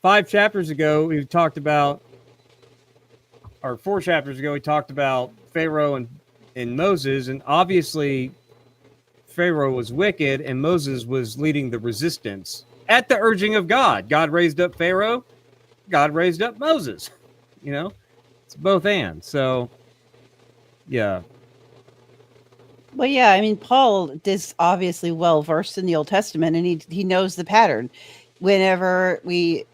5 chapters ago, we talked about, or 4 chapters ago, we talked about Pharaoh and Moses. And obviously, Pharaoh was wicked and Moses was leading the resistance at the urging of God. God raised up Pharaoh. God raised up Moses. It's both and. So, yeah. Well, yeah, I mean, Paul is obviously well versed in the Old Testament, and he knows the pattern. Whenever we,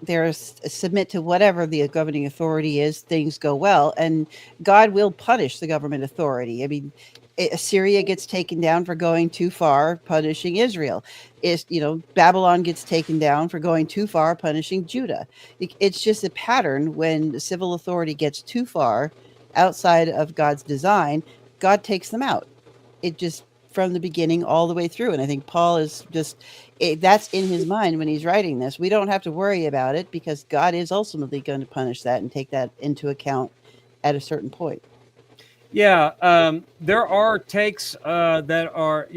there's submit to whatever the governing authority is, things go well, and God will punish the government authority. I mean, Assyria gets taken down for going too far, punishing Israel. Babylon gets taken down for going too far, punishing Judah. It's just a pattern. When the civil authority gets too far outside of God's design, God takes them out. It just from the beginning all the way through. And I think Paul is that's in his mind when he's writing this. We don't have to worry about it because God is ultimately going to punish that and take that into account at a certain point. Yeah, there are takes that are,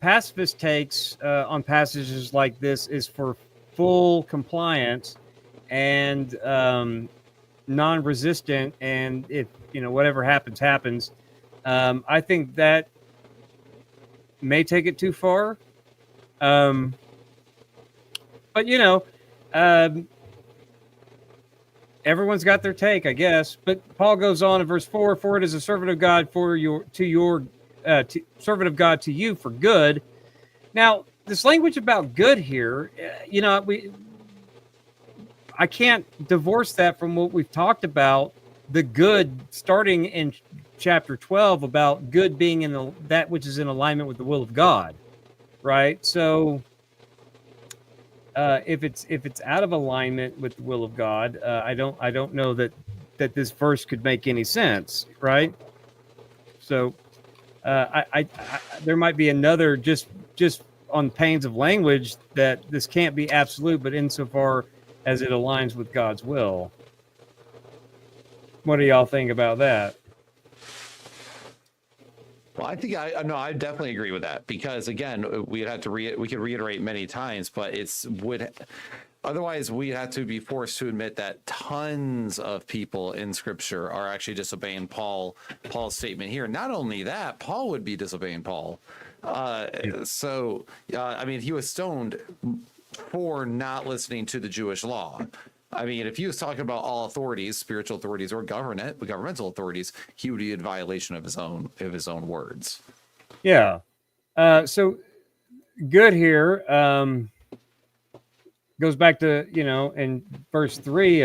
pacifist takes on passages like this is for full compliance and non-resistant. And if, whatever happens. I think that may take it too far. But, everyone's got their take, I guess. But Paul goes on in verse 4, "For it is a servant of God servant of God to you for good." Now, this language about good here, I can't divorce that from what we've talked about. The good starting in chapter 12 about good being in that which is in alignment with the will of God, right? So if it's out of alignment with the will of God, I don't know that this verse could make any sense, right? So I there might be another just on pains of language that this can't be absolute, but insofar as it aligns with God's will. What do y'all think about that? Well, I think I definitely agree with that because again, we could reiterate many times, but otherwise we'd have to be forced to admit that tons of people in Scripture are actually disobeying Paul's statement here. Not only that, Paul would be disobeying Paul. So he was stoned for not listening to the Jewish law. I mean, if he was talking about all authorities, spiritual authorities or governmental authorities, he would be in violation of his own words. Yeah. So good here goes back to, in verse 3,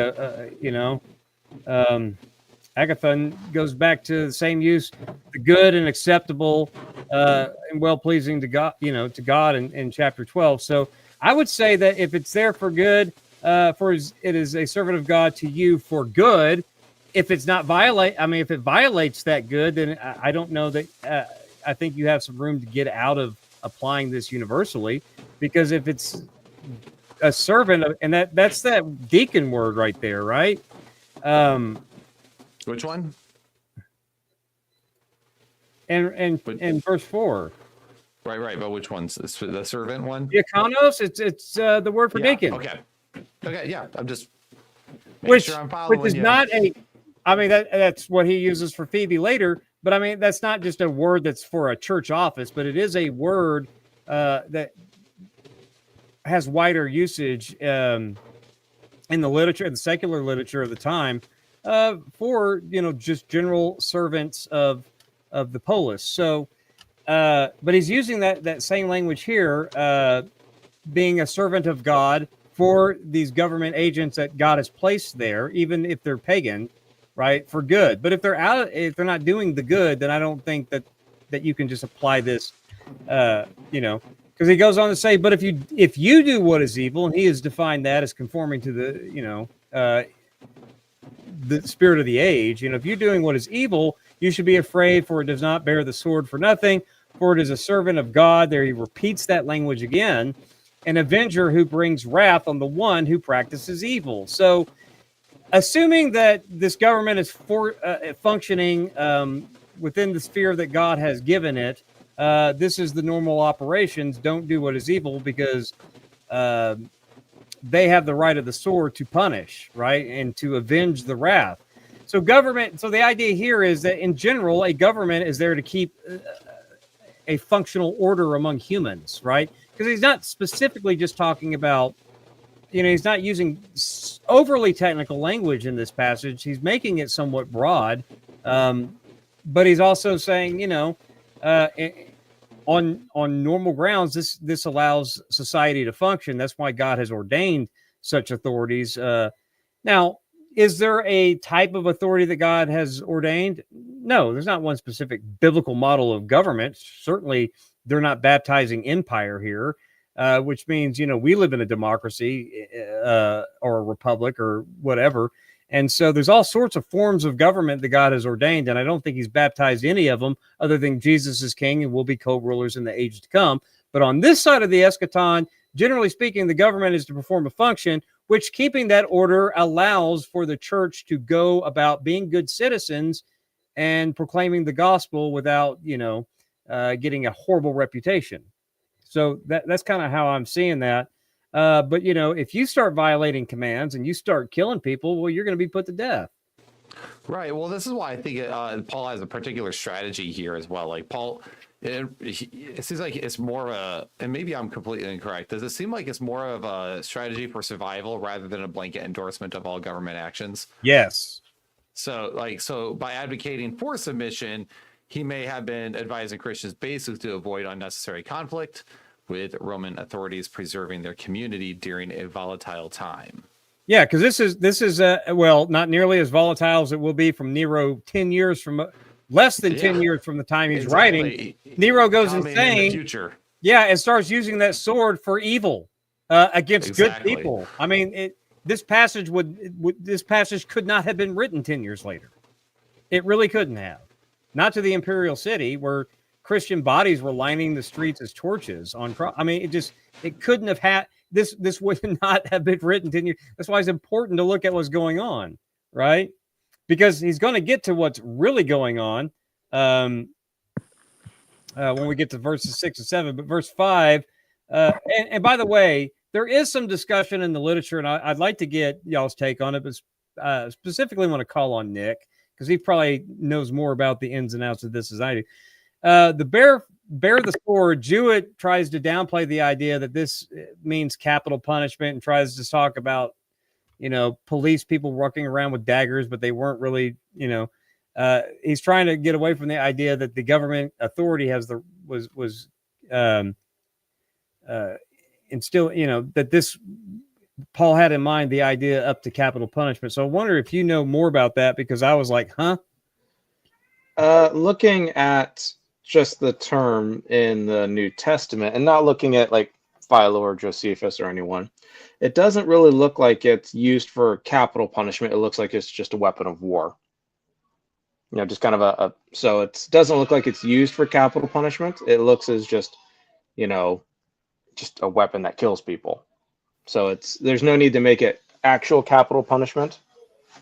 Agathon goes back to the same use, the good and acceptable and well-pleasing to God, to God in chapter 12. So I would say that if it's there for good, it is a servant of God to you for good. If it's not if it violates that good, then I don't know that. I think you have some room to get out of applying this universally, because if it's a servant, and that's that deacon word right there, right? Which one? And verse 4. Right. But which one's the servant one? Diakonos, it's the word for Yeah. deacon. Okay. Yeah. I'm just making Which, sure I'm following which is you. not a, I mean, that's what he uses for Phoebe later, but I mean, that's not just a word that's for a church office, but it is a word that has wider usage in the literature, the secular literature of the time, for, just general servants of the polis. So, but he's using that same language here, being a servant of God for these government agents that God has placed there, even if they're pagan, right, for good. But if they're not doing the good, then I don't think that you can just apply this, because he goes on to say, but if you do what is evil, and he has defined that as conforming to the spirit of the age, if you're doing what is evil, you should be afraid, for it does not bear the sword for nothing, for it is a servant of God. There he repeats that language again. An avenger who brings wrath on the one who practices evil. So, assuming that this government is functioning within the sphere that God has given it, this is the normal operations. Don't do what is evil, because they have the right of the sword to punish, right, and to avenge the wrath. So, the idea here is that in general, a government is there to keep a functional order among humans, right? Because he's not specifically just talking about, he's not using overly technical language in this passage. He's making it somewhat broad, but he's also saying, on normal grounds, this allows society to function. That's why God has ordained such authorities. Now, is there a type of authority that God has ordained? No, there's not one specific biblical model of government. Certainly, they're not baptizing empire here, which means, we live in a democracy or a republic or whatever. And so there's all sorts of forms of government that God has ordained. And I don't think he's baptized any of them other than Jesus is king and will be co-rulers in the age to come. But on this side of the eschaton, generally speaking, the government is to perform a function, which, keeping that order, allows for the church to go about being good citizens and proclaiming the gospel without, getting a horrible reputation. So that's kind of how I'm seeing that. But, if you start violating commands and you start killing people, well, you're going to be put to death. Right. Well, this is why I think Paul has a particular strategy here as well. Like Paul, it seems like it's more of a, and maybe I'm completely incorrect. Does it seem like it's more of a strategy for survival rather than a blanket endorsement of all government actions? Yes. So by advocating for submission, he may have been advising Christians basically to avoid unnecessary conflict with Roman authorities, preserving their community during a volatile time. Yeah, because this is not nearly as volatile as it will be from Nero 10 years from less than 10 years from the time he's writing. Nero goes insane. In the future. Yeah, and starts using that sword for evil against good people. I mean, this passage could not have been written 10 years later. It really couldn't have. Not to the imperial city where Christian bodies were lining the streets as torches on. I mean, it couldn't have had. This would not have been written 10 years. That's why it's important to look at what's going on, right? Because he's going to get to what's really going on when we get to verses 6 and 7. But verse 5, and by the way, there is some discussion in the literature, and I'd like to get y'all's take on it, but specifically want to call on Nick, because he probably knows more about the ins and outs of this as I do. The bear the sword, Jewett tries to downplay the idea that this means capital punishment and tries to talk about, police people walking around with daggers, but they weren't really, he's trying to get away from the idea that the government authority was instilled, that this Paul had in mind the idea up to capital punishment. So I wonder if you know more about that, because I was like, huh? Looking at just the term in the New Testament and not looking at like Philo or Josephus or anyone, it doesn't really look like it's used for capital punishment. It looks like it's just a weapon of war. Just kind of so it doesn't look like it's used for capital punishment. It looks as just a weapon that kills people. So there's no need to make it actual capital punishment.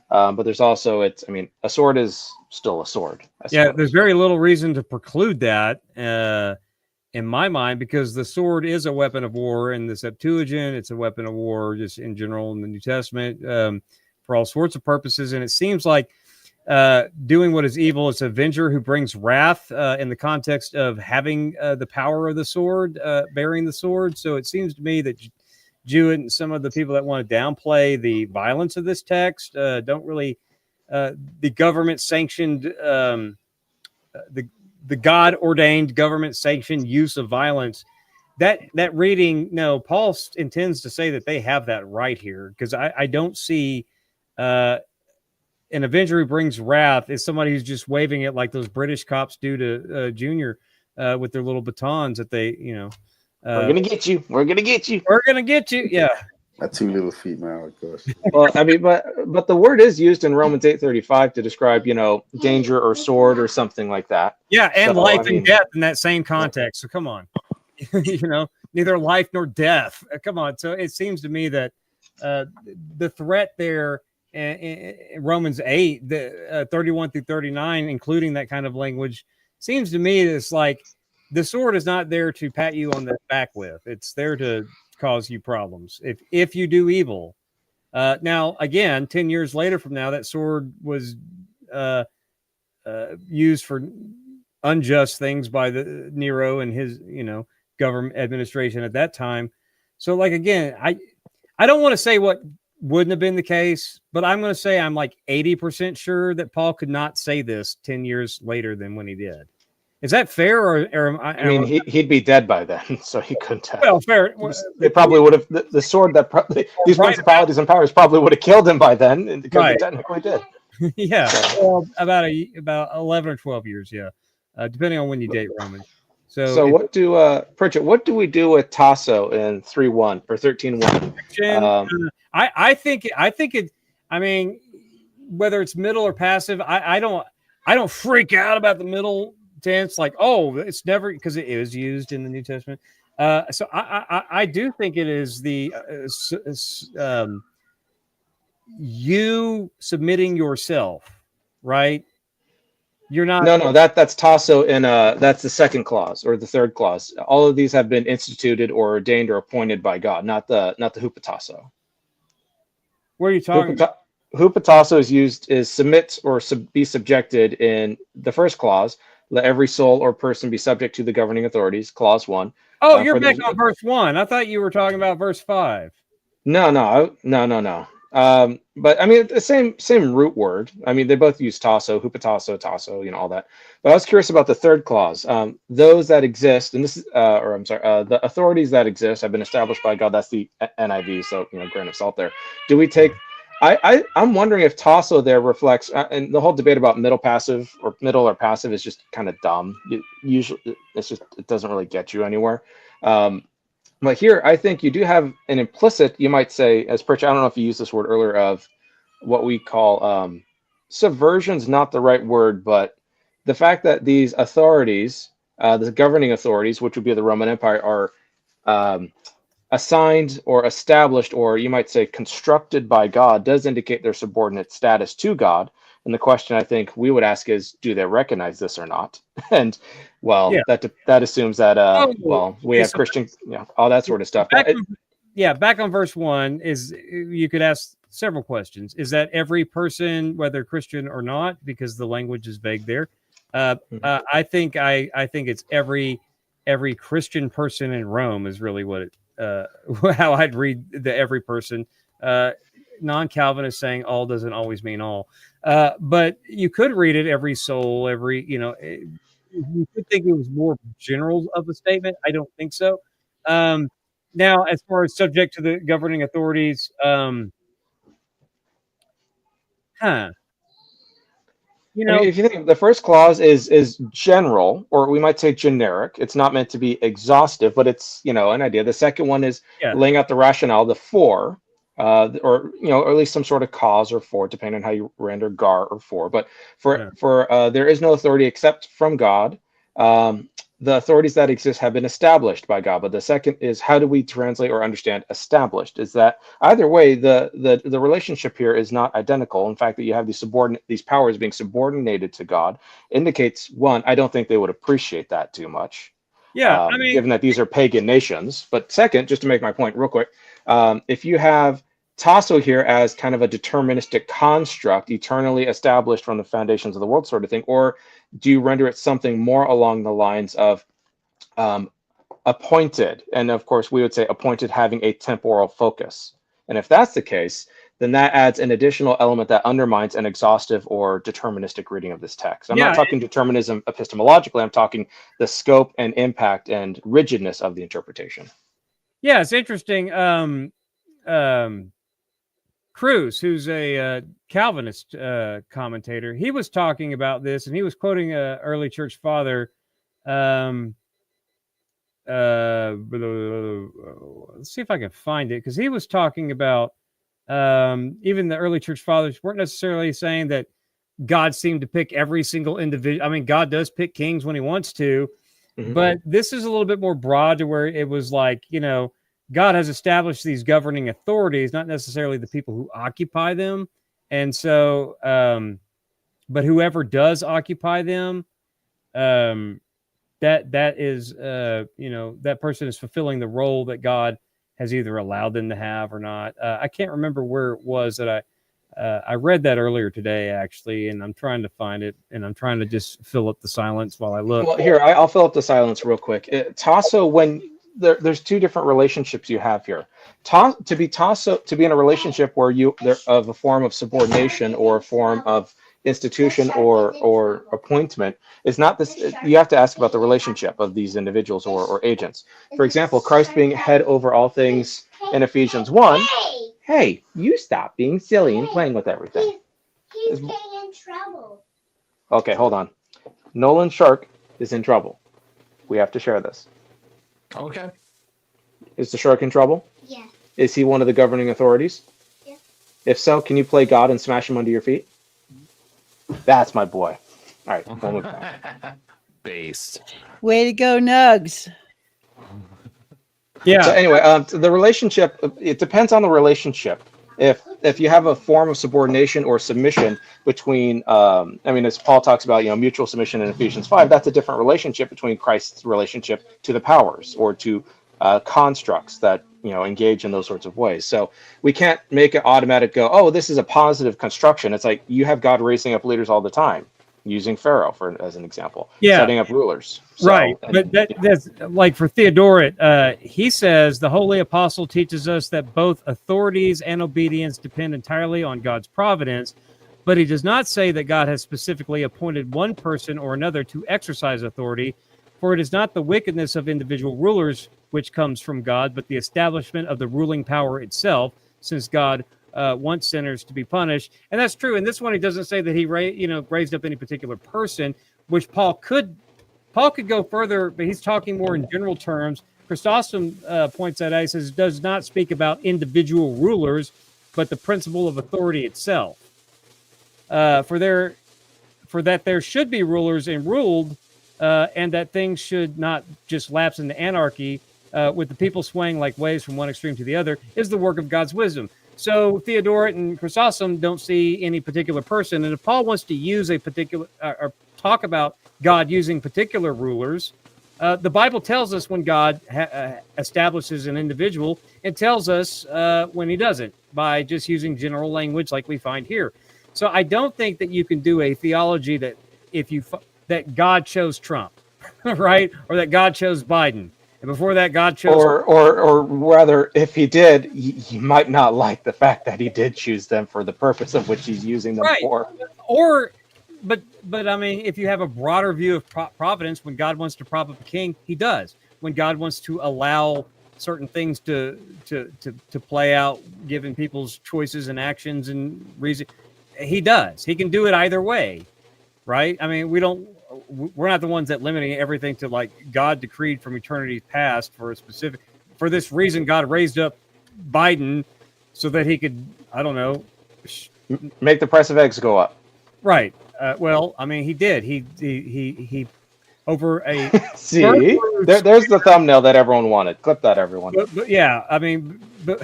But there's also a sword is still a sword. Yeah, there's very little reason to preclude that in my mind, because the sword is a weapon of war in the Septuagint. It's a weapon of war just in general in the New Testament for all sorts of purposes. And it seems like doing what is evil is an avenger who brings wrath in the context of having the power of the sword, bearing the sword. So it seems to me that Jewett and some of the people that want to downplay the violence of this text don't really the government sanctioned the God ordained government sanctioned use of violence. That reading, no, Paul intends to say that they have that right here, because I don't see an avenger who brings wrath is somebody who's just waving it like those British cops do to Junior with their little batons that they, we're gonna get you. We're gonna get you. We're gonna get you. Yeah. My 2 little feet, man. Of course. Well, but the word is used in Romans 8:35 to describe, danger or sword or something like that. Yeah, and So, life and death in that same context. So come on, neither life nor death. Come on. So it seems to me that the threat there in Romans 8, the 31 through 39, including that kind of language, seems to me it's like the sword is not there to pat you on the back with. It's there to cause you problems if you do evil. Now, again, 10 years later from now, that sword was used for unjust things by the Nero and his, government administration at that time. So, like, again, I don't want to say what wouldn't have been the case, but I'm going to say I'm like 80% sure that Paul could not say this 10 years later than when he did. Is that fair? Or he'd be dead by then, so he couldn't have. Well, fair. They probably would have the sword that these principalities and powers probably would have killed him by then, because they technically did. Yeah, well, about 11 or 12 years, yeah, depending on when you date Romans. So what do Pritchett? What do we do with Tasso in 3:1 or 13:1? I think it. I mean, whether it's middle or passive, I don't freak out about the middle tense, like, oh, it's never, because it is used in the New Testament. So I do think it is the you submitting yourself, right? You're not. No, that's Tasso in that's the second clause or the third clause. All of these have been instituted or ordained or appointed by God, not the hupatasso. What are you talking about? Hupatasso is submit or be subjected in the first clause. Let every soul or person be subject to the governing authorities, clause 1. Oh, you're back on verse 1. I thought you were talking about verse 5. No. But I mean, the same root word. I mean, they both use tasso, hupatasso, tasso, all that. But I was curious about the third clause. Those that exist, and this is, the authorities that exist have been established by God. That's the NIV, so grain of salt there. Do we take? I'm wondering if tasso there reflects, and the whole debate about middle or passive is just kind of dumb. Usually, it doesn't really get you anywhere. But here, I think you do have an implicit, you might say, as Pritchett, I don't know if you used this word earlier, of what we call subversion's not the right word, but the fact that these authorities, the governing authorities, which would be the Roman Empire, are assigned or established, or you might say constructed by God, does indicate their subordinate status to God. And the question I think we would ask is, do they recognize this or not? And that assumes that we have Christian, all that sort of stuff. Back on verse 1 is you could ask several questions. Is that every person, whether Christian or not, because the language is vague there? I think it's every Christian person in Rome is really what how I'd read the every person. Non-Calvinist saying all doesn't always mean all, but you could read it every soul, you could think it was more general of a statement. I don't think so. Now, as far as subject to the governing authorities, if you think the first clause is general, or we might say generic. It's not meant to be exhaustive, but it's an idea. The second one is laying out the rationale, the for, or at least some sort of cause or for, depending on how you render gar or for. But for there is no authority except from God. the authorities that exist have been established by God. But the second is, how do we translate or understand established? Is that either way, the relationship here is not identical. In fact, that you have these powers being subordinated to God indicates, one, I don't think they would appreciate that too much. Yeah, I mean, Given that these are pagan nations. But second, just to make my point real quick, if you have Tasso here as kind of a deterministic construct, eternally established from the foundations of the world sort of thing, or do you render it something more along the lines of appointed? And of course, we would say appointed having a temporal focus. And if that's the case, then that adds an additional element that undermines an exhaustive or deterministic reading of this text. I'm Yeah. not talking determinism epistemologically. I'm talking the scope and impact and rigidness of the interpretation. yeah, it's interesting. Cruz, who's a Calvinist commentator, he was talking about this, and he was quoting an early church father. Let's see if I can find it, because he was talking about even the early church fathers weren't necessarily saying that God seemed to pick every single individual. I mean, God does pick kings when he wants to, but this is a little bit more broad, to where it was like, God has established these governing authorities, not necessarily the people who occupy them. And so, but whoever does occupy them, that is, that person is fulfilling the role that God has either allowed them to have or not. I can't remember where it was that I read that earlier today, actually, and I'm trying to find it, and I'm trying to just fill up the silence while I look. Well, here, I'll fill up the silence real quick. Tasso, when there's two different relationships you have here. To be in a relationship where there of a form of subordination or a form of institution or appointment is not this. You have to ask about the relationship of these individuals or agents. For example, Christ being head over all things in Ephesians 1. Hey, you stop being silly and playing with everything. He's getting in trouble. Okay, hold on. Nolan Shark is in trouble. We have to share this. Okay. Is the shark in trouble? Yeah. Is he one of the governing authorities? Yeah. If so, can you play God and smash him under your feet? That's my boy. All right, we'll move on. Based. Way to go, Nugs. Yeah. So anyway, the relationship, it depends on the relationship. If you have a form of subordination or submission between, as Paul talks about, mutual submission in Ephesians 5, that's a different relationship between Christ's relationship to the powers or to constructs that, engage in those sorts of ways. So we can't make it automatic go, oh, this is a positive construction. It's like you have God raising up leaders all the time, using Pharaoh as an example, setting up rulers. So, right. But that's like for Theodoret, he says the Holy Apostle teaches us that both authorities and obedience depend entirely on God's providence, but he does not say that God has specifically appointed one person or another to exercise authority, for it is not the wickedness of individual rulers which comes from God, but the establishment of the ruling power itself, since God wants sinners to be punished. And that's true. In this one, he doesn't say that he raised up any particular person, which Paul could go further, but he's talking more in general terms. Chrysostom points that out. He says it does not speak about individual rulers, but the principle of authority itself. For that there should be rulers and ruled, and that things should not just lapse into anarchy, with the people swaying like waves from one extreme to the other, is the work of God's wisdom. So Theodoret and Chrysostom don't see any particular person. And if Paul wants to use a particular, or talk about God using particular rulers, the Bible tells us when God establishes an individual, it tells us when he doesn't, by just using general language like we find here. So I don't think that you can do a theology that that God chose Trump, right? Or that God chose Biden. And before that, God chose... Or rather, if he did, you might not like the fact that he did choose them for the purpose of which he's using them for. But I mean, if you have a broader view of providence, when God wants to prop up a king, he does. When God wants to allow certain things to play out, given people's choices and actions and reason, he does. He can do it either way, right? I mean, we're not the ones that limiting everything to like God decreed from eternity past for this reason. God raised up Biden so that he could, I don't know, make the price of eggs go up. Right. Well, I mean, he did. He over a See, burglary. there's the thumbnail that everyone wanted. Clip that, everyone. But yeah, I mean, but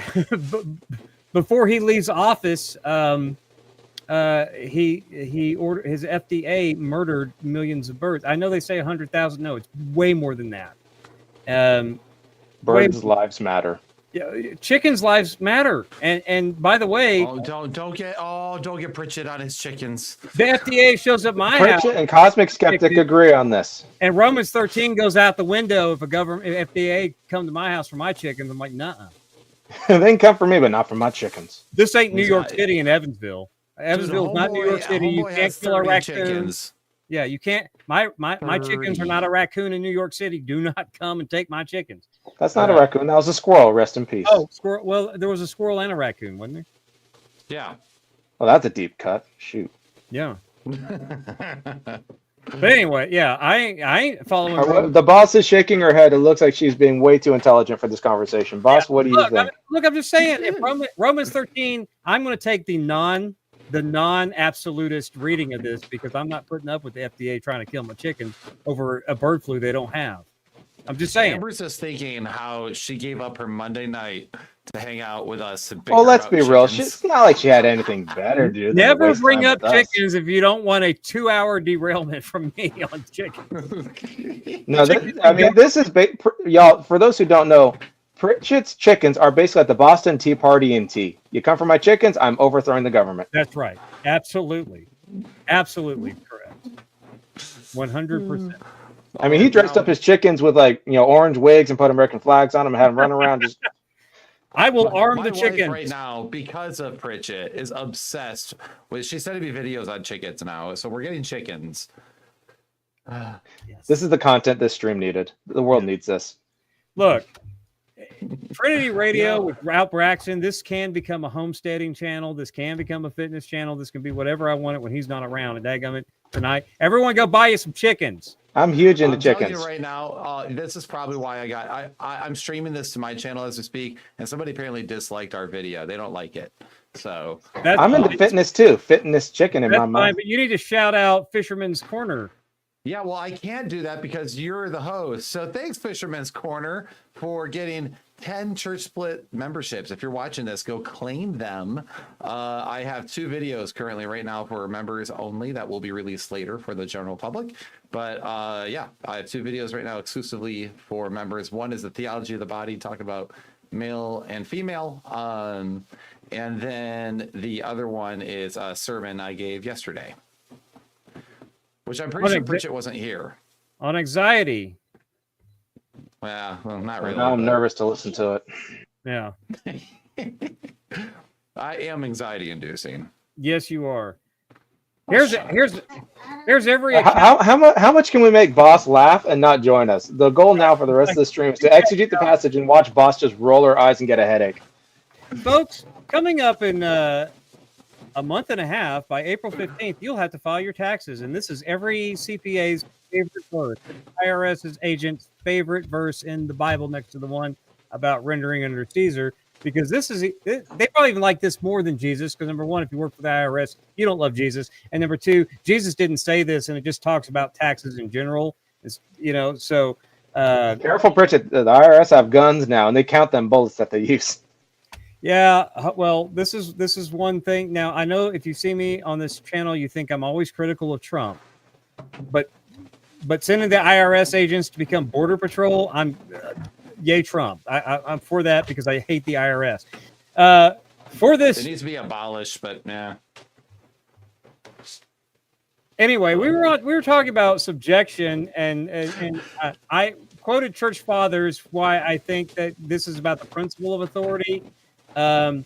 before he leaves office, he ordered his FDA murdered millions of birds. I know they say 100,000. No, it's way more than that. Birds' lives matter. Yeah, chickens' lives matter. And by the way, don't get Pritchett on his chickens. the FDA shows up my house, Pritchett and Cosmic Skeptic agree on this. and Romans 13 goes out the window if if FDA come to my house for my chickens. I'm like, nuh-uh. They can come for me, but not for my chickens. This ain't New York City and Evansville. Evansville is not New York City. You Homeboy can't has kill a 30 raccoon. chickens. Yeah, you can't. My chickens are not a raccoon in New York City. Do not come and take my chickens. That's not a raccoon. That was a squirrel. Rest in peace. Oh, squirrel. Well, there was a squirrel and a raccoon, wasn't there? Yeah. Well, that's a deep cut. Shoot. Yeah. But anyway, yeah, I ain't following. The boss is shaking her head. It looks like she's being way too intelligent for this conversation. Boss, what do you think? I'm just saying. If Romans 13, I'm going to take the non-absolutist reading of this because I'm not putting up with the FDA trying to kill my chickens over a bird flu they don't have. I'm just saying. Amber's just thinking how she gave up her Monday night to hang out with us. Well, let's be real. It's not like she had anything better to do. Never bring up chickens if you don't want a 2-hour derailment from me on chickens. No, I mean, this is y'all. For those who don't know, Pritchett's chickens are basically like the Boston Tea Party in tea. You come for my chickens, I'm overthrowing the government. That's right. Absolutely correct. 100%. I mean, he dressed up his chickens with orange wigs and put American flags on them and had them run around. Just I will arm my the chickens right now because of Pritchett is obsessed with. She's sending me videos on chickens now, so we're getting chickens. Yes. This is the content this stream needed. The world needs this. Look, Trinity Radio with Ralph Braxton. This can become a homesteading channel. This can become a fitness channel. This can be whatever I want it when he's not around. And dadgummit, tonight, everyone go buy you some chickens. I'm huge into I'm chickens. telling you right now, this is probably why I'm streaming this to my channel as we speak, and somebody apparently disliked our video. They don't like it. So I'm into fitness too. Fitness chicken in my mind. But you need to shout out Fisherman's Corner. Yeah, well, I can't do that because you're the host. So thanks, Fisherman's Corner, for getting 10 church split memberships. If you're watching this, go claim them. I have 2 videos currently right now for members only that will be released later for the general public. But yeah, I have 2 videos right now exclusively for members. One is the theology of the body, talking about male and female. And then the other one is a sermon I gave yesterday, which I'm pretty sure Pritchett wasn't here. On anxiety. Yeah, well, not really. Now I'm nervous to listen to it. Yeah. I am anxiety inducing. Yes, you are. Here's every how much can we make Boss laugh and not join us? The goal now for the rest of the stream is to exegete the passage and watch Boss just roll her eyes and get a headache. Folks, coming up in a month and a half, by April 15th, you'll have to file your taxes. And this is every CPA's favorite verse, IRS's agent's favorite verse in the Bible next to the one about rendering under Caesar. Because they probably even like this more than Jesus. Because number one, if you work for the IRS, you don't love Jesus. And number two, Jesus didn't say this, and it just talks about taxes in general. So Careful, Pritchett. The IRS have guns now, and they count them bullets that they use. Yeah, well, this is one thing. Now, I know if you see me on this channel, you think I'm always critical of Trump, but sending the IRS agents to become Border Patrol, I'm yay Trump. I'm for that because I hate the IRS. For this, it needs to be abolished, but yeah. Anyway, we were talking about subjection, and I quoted church fathers why I think that this is about the principle of authority. But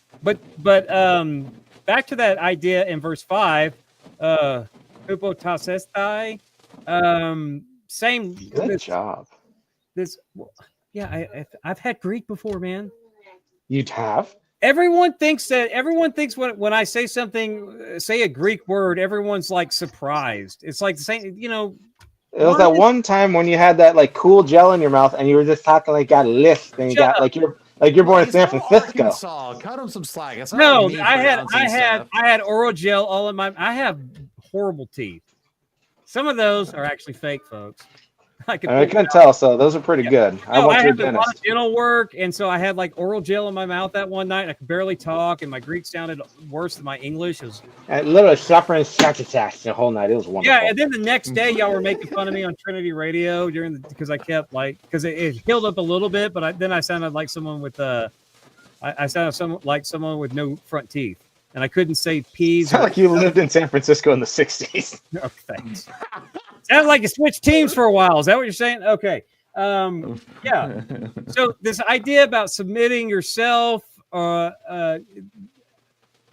back to that idea in verse 5, hypotasestai, same. Good job. I've had Greek before, man. You'd have? Everyone thinks when I say something, say a Greek word, everyone's like surprised. It's like the same, It was that one time when you had that like cool gel in your mouth and you were just talking like got a lisp and you got like you're born in San Francisco. Cut him some slack. No, I had oral gel all in my. I have horrible teeth. Some of those are actually fake, folks. I could. I pull couldn't tell, so those are pretty Yeah. good. I No, went I to a had a lot of dentist. dental work, and so I had like oral gel in my mouth that one night. And I could barely talk, and my Greek sounded worse than my English. It was And literally suffering succotash the whole night. It was wonderful. yeah. And then the next day, y'all were making fun of me on Trinity Radio because I kept because it healed up a little bit, but then I sounded like someone with I sounded like someone with no front teeth, and I couldn't say peas. Sound like you lived in San Francisco in the 60s. Oh, thanks. Sounds like you switched teams for a while. Is that what you're saying? Okay. Yeah. So this idea about submitting yourself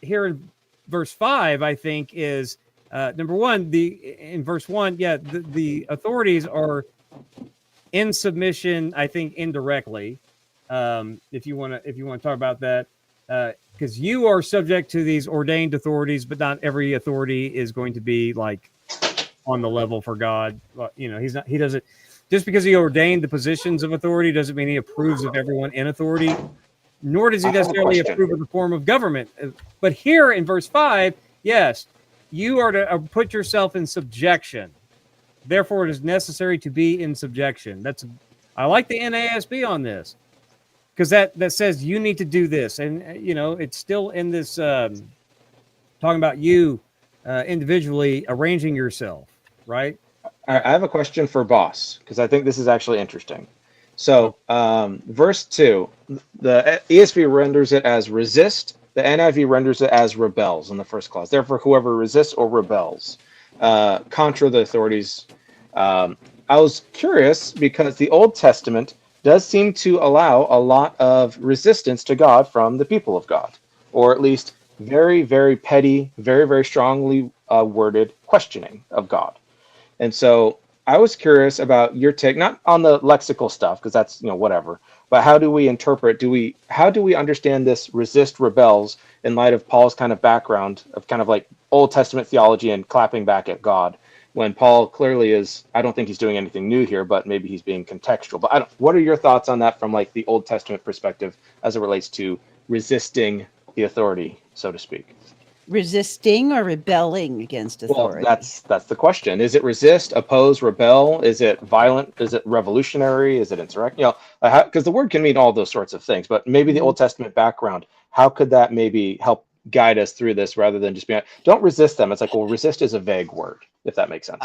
here in verse 5, I think, is number one. In verse 1, the authorities are in submission. I think indirectly. If you want to talk about that, because you are subject to these ordained authorities, but not every authority is going to be like on the level for God. He doesn't, just because he ordained the positions of authority doesn't mean he approves of everyone in authority, nor does he I have a necessarily question. approve of the form of government. But here in verse 5, yes, you are to put yourself in subjection. Therefore, it is necessary to be in subjection. I like the NASB on this, because that says you need to do this. And, it's still in this talking about you individually arranging yourself, right? All right, I have a question for Boss, because I think this is actually interesting. So, verse 2, the ESV renders it as resist, the NIV renders it as rebels in the first clause. Therefore, whoever resists or rebels contra the authorities. I was curious because the Old Testament does seem to allow a lot of resistance to God from the people of God, or at least very, very petty, very, very strongly worded questioning of God. And so I was curious about your take, not on the lexical stuff, because that's, whatever, but how do we interpret, how do we understand this resist rebels in light of Paul's kind of background of kind of like Old Testament theology and clapping back at God, when Paul clearly is, I don't think he's doing anything new here, but maybe he's being contextual. But what are your thoughts on that from like the Old Testament perspective as it relates to resisting the authority, so to speak? Resisting or rebelling against authority? Well, that's the question. Is it resist, oppose, rebel? Is it violent? Is it revolutionary? Is it insurrect? Because the word can mean all those sorts of things. But maybe the Old Testament background, how could that maybe help guide us through this rather than just being, don't resist them? It's like, well, resist is a vague word, if that makes sense.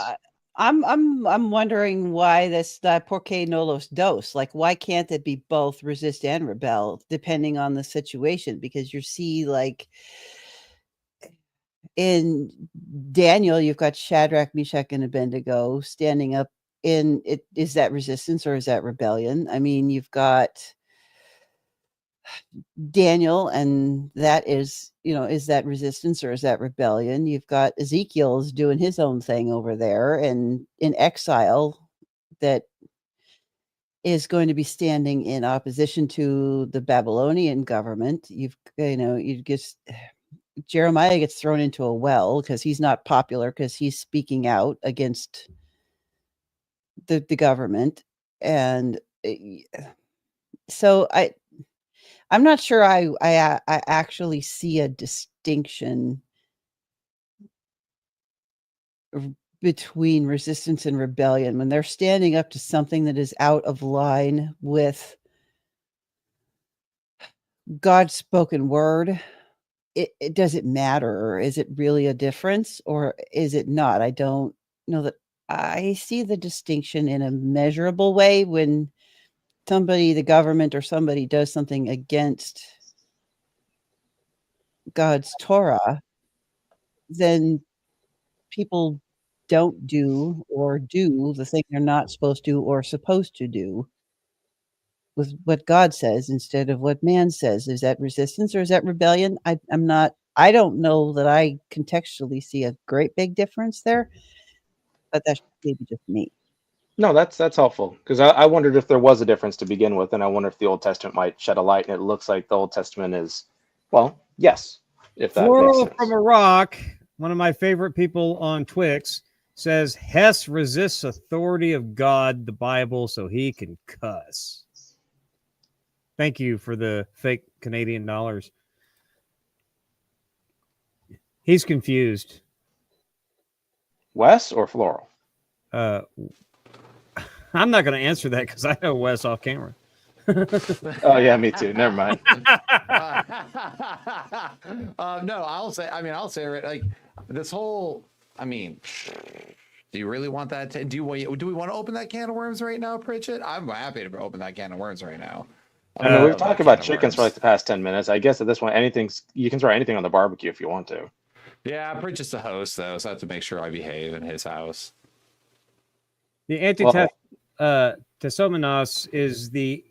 I'm wondering why this porque no los dos. Like, why can't it be both resist and rebel depending on the situation? Because you see, like in Daniel, you've got Shadrach, Meshach, and Abednego standing up. In it, is that resistance or is that rebellion? I mean, you've got Daniel, and that is, is that resistance or is that rebellion? You've got Ezekiel's doing his own thing over there and in exile that is going to be standing in opposition to the Babylonian government. You just Jeremiah gets thrown into a well because he's not popular because he's speaking out against the government. And so I'm not sure I actually see a distinction between resistance and rebellion when they're standing up to something that is out of line with God's spoken word. It does it matter? Is it really a difference or is it not? I don't know that I see the distinction in a measurable way when somebody, the government or somebody, does something against God's Torah, then people don't do or do the thing they're not supposed to or supposed to do with what God says instead of what man says. Is that resistance or is that rebellion? I don't know that I contextually see a great big difference there, but that's maybe just me. No, that's helpful, because I wondered if there was a difference to begin with, and I wonder if the Old Testament might shed a light, and it looks like the Old Testament is, well, yes, if that makes Floral sense. from Iraq, one of my favorite people on Twix, says Hess resists authority of God, the Bible, so he can cuss. Thank you for the fake Canadian dollars. He's confused. Wes or Floral? I'm not going to answer that because I know Wes off camera. Oh yeah, me too. Never mind. No, I'll say. I mean, I'll say it like this whole. I mean, do you really want that? Do we want to open that can of worms right now, Pritchett? I'm happy to open that can of worms right now. I mean, we've Love talked that about can of chickens for worms. like the past 10 minutes. I guess at this point, you can throw anything on the barbecue if you want to. Yeah, Pritchett's the host though, so I have to make sure I behave in his house. The anti-tesomenos is the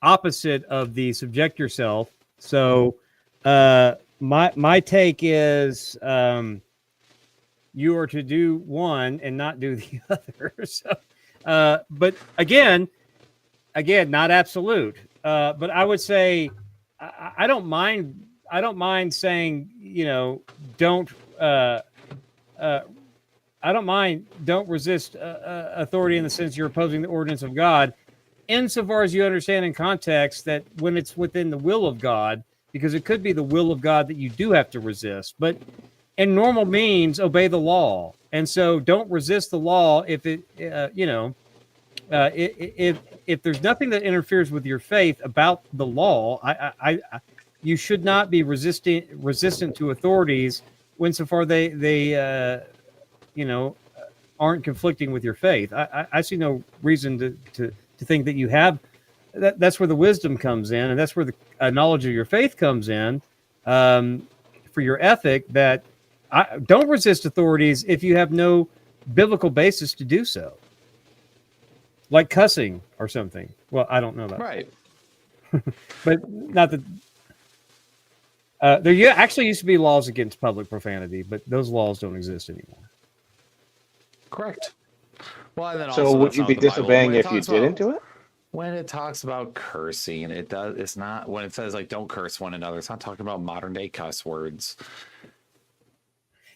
opposite of the subject yourself. So my take is you are to do one and not do the other. So, but again, not absolute. But I would say I don't mind. I don't mind saying, don't. I don't mind. Don't resist authority in the sense you're opposing the ordinance of God, insofar as you understand in context that when it's within the will of God, because it could be the will of God that you do have to resist. But in normal means, obey the law, and so don't resist the law if it, if there's nothing that interferes with your faith about the law, you should not be resistant to authorities when so far they aren't conflicting with your faith. I see no reason to think that you have. That's where the wisdom comes in, and that's where the knowledge of your faith comes in for your ethic. That don't resist authorities if you have no biblical basis to do so, like cussing or something. Well, I don't know that, Right? but not that. There actually used to be laws against public profanity, but those laws don't exist anymore. Correct. Well, and then So also would that's you not be what the Bible- disobeying when it if you talks about- didn't do it? When it talks about cursing, it does. It's not when it says like don't curse one another. It's not talking about modern day cuss words.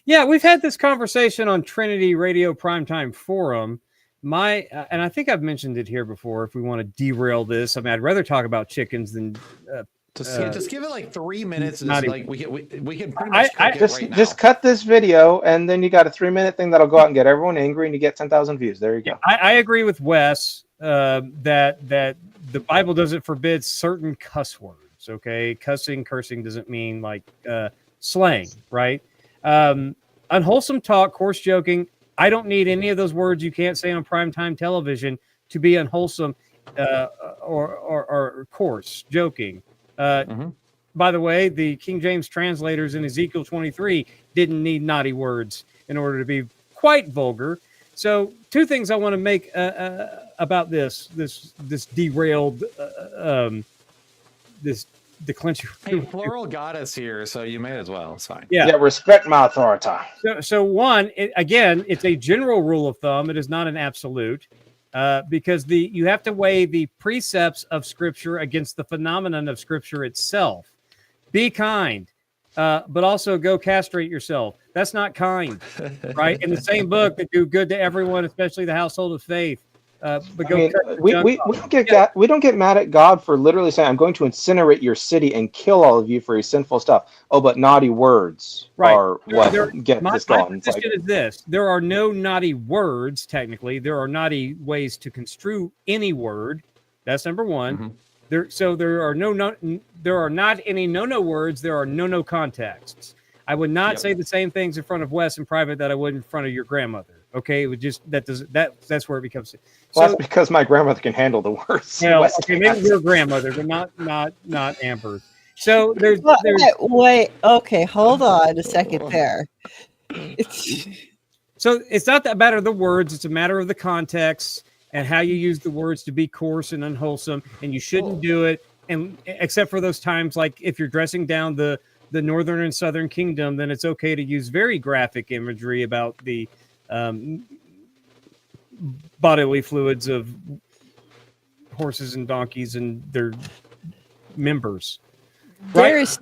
Yeah, we've had this conversation on Trinity Radio Primetime Forum. And I think I've mentioned it here before. If we want to derail this, I mean, I'd rather talk about chickens than. Just give it like 3 minutes. And not just, even- like we can pretty much cook it right now. Just cut this video, and then you got a 3-minute thing that'll go out and get everyone angry, and you get 10,000 views. There you go. I agree with Wes that the Bible doesn't forbid certain cuss words. Okay, cursing doesn't mean like slang, right? Unwholesome talk, coarse joking. I don't need any of those words you can't say on primetime television to be unwholesome or coarse joking. By the way, the King James translators in Ezekiel 23 didn't need naughty words in order to be quite vulgar. So, two things I want to make about this derailed this declension. Hey, Floral got us here, so you may as well. It's fine. Yeah. Respect my authority. So one, again, it's a general rule of thumb. It is not an absolute. Because you have to weigh the precepts of Scripture against the phenomenon of Scripture itself. Be kind, but also go castrate yourself. That's not kind, right? In the same book, that do good to everyone, especially the household of faith. But I mean, we don't get mad at God for literally saying, "I'm going to incinerate your city and kill all of you for your sinful stuff." Oh, but naughty words are what get this going. My position is this: there are no naughty words. Technically, there are naughty ways to construe any word. That's number one. There are not any no words. There are no contexts. I would not say the same things in front of Wes in private that I would in front of your grandmother. Okay, it would just that's where it becomes. Well, that's because my grandmother can handle the words. Well, okay, maybe your grandmother, but not Amber. So there's wait. Okay, hold on a second there. So it's not that matter of the words; it's a matter of the context and how you use the words to be coarse and unwholesome, and you shouldn't do it. And except for those times, like if you're dressing down the northern and southern kingdom, then it's okay to use very graphic imagery about the bodily fluids of horses and donkeys and their members. There is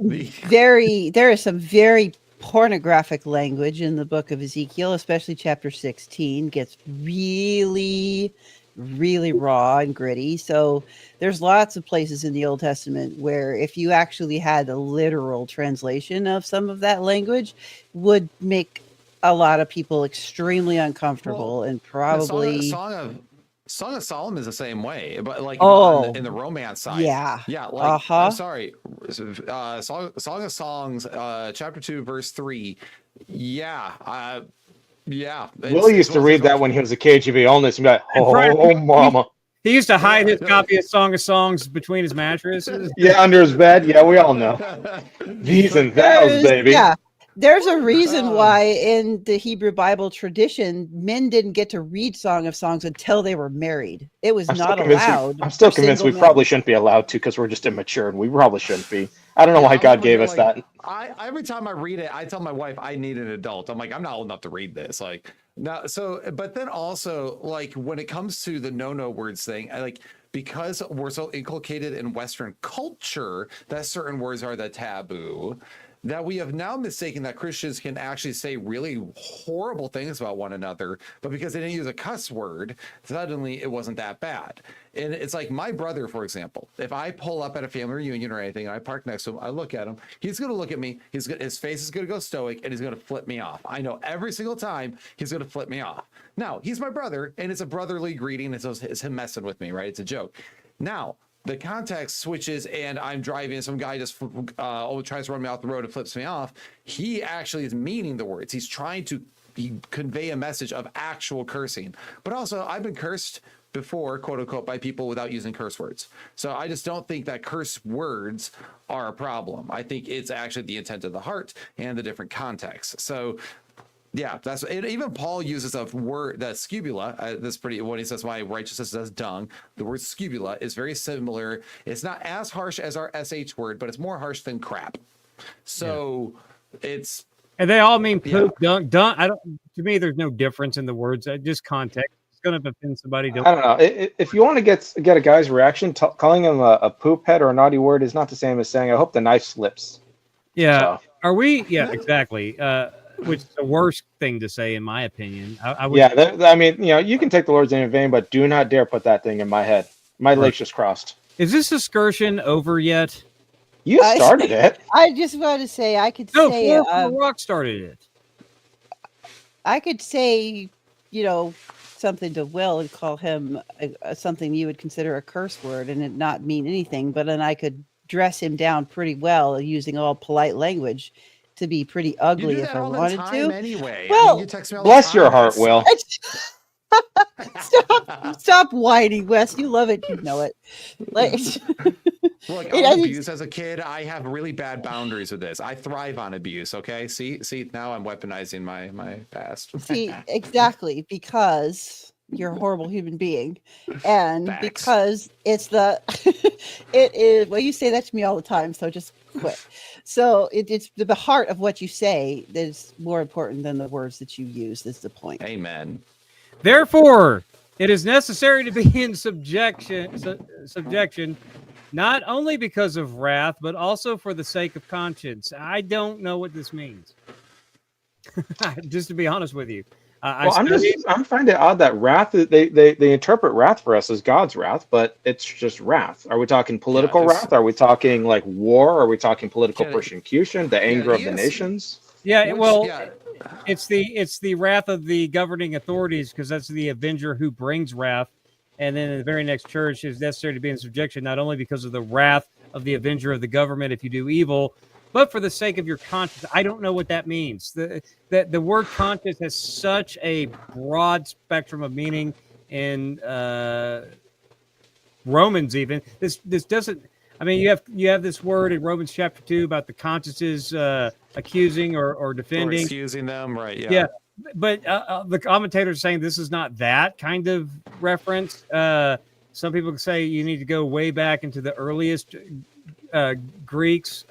some very pornographic language in the book of Ezekiel, especially chapter 16. Gets really raw and gritty. So there's lots of places in the Old Testament where if you actually had a literal translation of some of that language, would make a lot of people extremely uncomfortable and probably Song of Solomon is the same way, but like in the romance side, yeah. like Uh-huh. I'm sorry, Song of Songs, chapter 2, verse 3. Yeah, Will used to read that when he was a KGB onus and be like, "Oh, mama." He used to hide his copy of Song of Songs between his mattresses. Yeah, under his bed. Yeah, we all know. These and thous, baby. Yeah. There's a reason why in the Hebrew Bible tradition, men didn't get to read Song of Songs until they were married. It was not allowed. I'm still for convinced we single probably men. shouldn't be allowed to because we're just immature and we probably shouldn't be. I don't know why I God remember gave being us like, that. every time I read it, I tell my wife I need an adult. I'm like, I'm not old enough to read this. Like, no. So, but then also, like, when it comes to the no words thing, I like, because we're so inculcated in Western culture that certain words are the taboo, that we have now mistaken that Christians can actually say really horrible things about one another, but because they didn't use a cuss word, suddenly it wasn't that bad. And it's like my brother, for example, if I pull up at a family reunion or anything and I park next to him, I look at him, he's going to look at me, his face is going to go stoic, and he's going to flip me off. I know every single time he's going to flip me off. Now, he's my brother, and it's a brotherly greeting. It's him messing with me, right? It's a joke. Now, the context switches and I'm driving, some guy just tries to run me off the road and flips me off. He actually is meaning the words. He's trying to convey a message of actual cursing. But also, I've been cursed before, quote unquote, by people without using curse words. So I just don't think that curse words are a problem. I think it's actually the intent of the heart and the different contexts. So yeah, that's it. Even Paul uses a word, that scubula. That's pretty. When he says my righteousness is dung, the word scubula is very similar. It's not as harsh as our sh word, but it's more harsh than crap. So it's, And they all mean poop, dunk. I don't. To me, there's no difference in the words. Just context. It's going to offend somebody. I don't know. If you want to get a guy's reaction, calling him a poop head or a naughty word is not the same as saying, "I hope the knife slips." Yeah. So. Are we? Yeah, exactly. Which is the worst thing to say, in my opinion. I would, Yeah, I mean, you can take the Lord's name in vain, but do not dare put that thing in my head. My legs just crossed. Is this excursion over yet? You started it. I just want to say I could say Rock started it. I could say, something to Will and call him something you would consider a curse word and it not mean anything, but then I could dress him down pretty well using all polite langue to be pretty ugly if I wanted to. Anyway, well, I mean, you text me all the Bless time, your heart, Will. Stop whining, Wes. You love it. You know it. Like, look, I was abused as a kid. I have really bad boundaries with this. I thrive on abuse. Okay, see, now I'm weaponizing my past. See, exactly, because you're a horrible human being, and Facts. because it's it is. Well, you say that to me all the time, so just quit. So it's the heart of what you say that is more important than the words that you use. Is the point? Amen. Therefore, it is necessary to be in subjection, not only because of wrath, but also for the sake of conscience. I don't know what this means. Just to be honest with you. I'm finding it odd that wrath, they interpret wrath for us as God's wrath, but it's just wrath. Are we talking political wrath? Are we talking like war? Are we talking political persecution, the anger of the nations? It's the wrath of the governing authorities, because that's the avenger who brings wrath. And then in the very next church, is necessary to be in subjection, not only because of the wrath of the avenger of the government if you do evil, but for the sake of your conscience. I don't know what that means. The word conscience has such a broad spectrum of meaning in Romans. Even this doesn't. I mean, you have this word in Romans chapter 2 about the consciences accusing or defending, or excusing them, right? Yeah. But the commentators are saying this is not that kind of reference. Some people say you need to go way back into the earliest Greeks,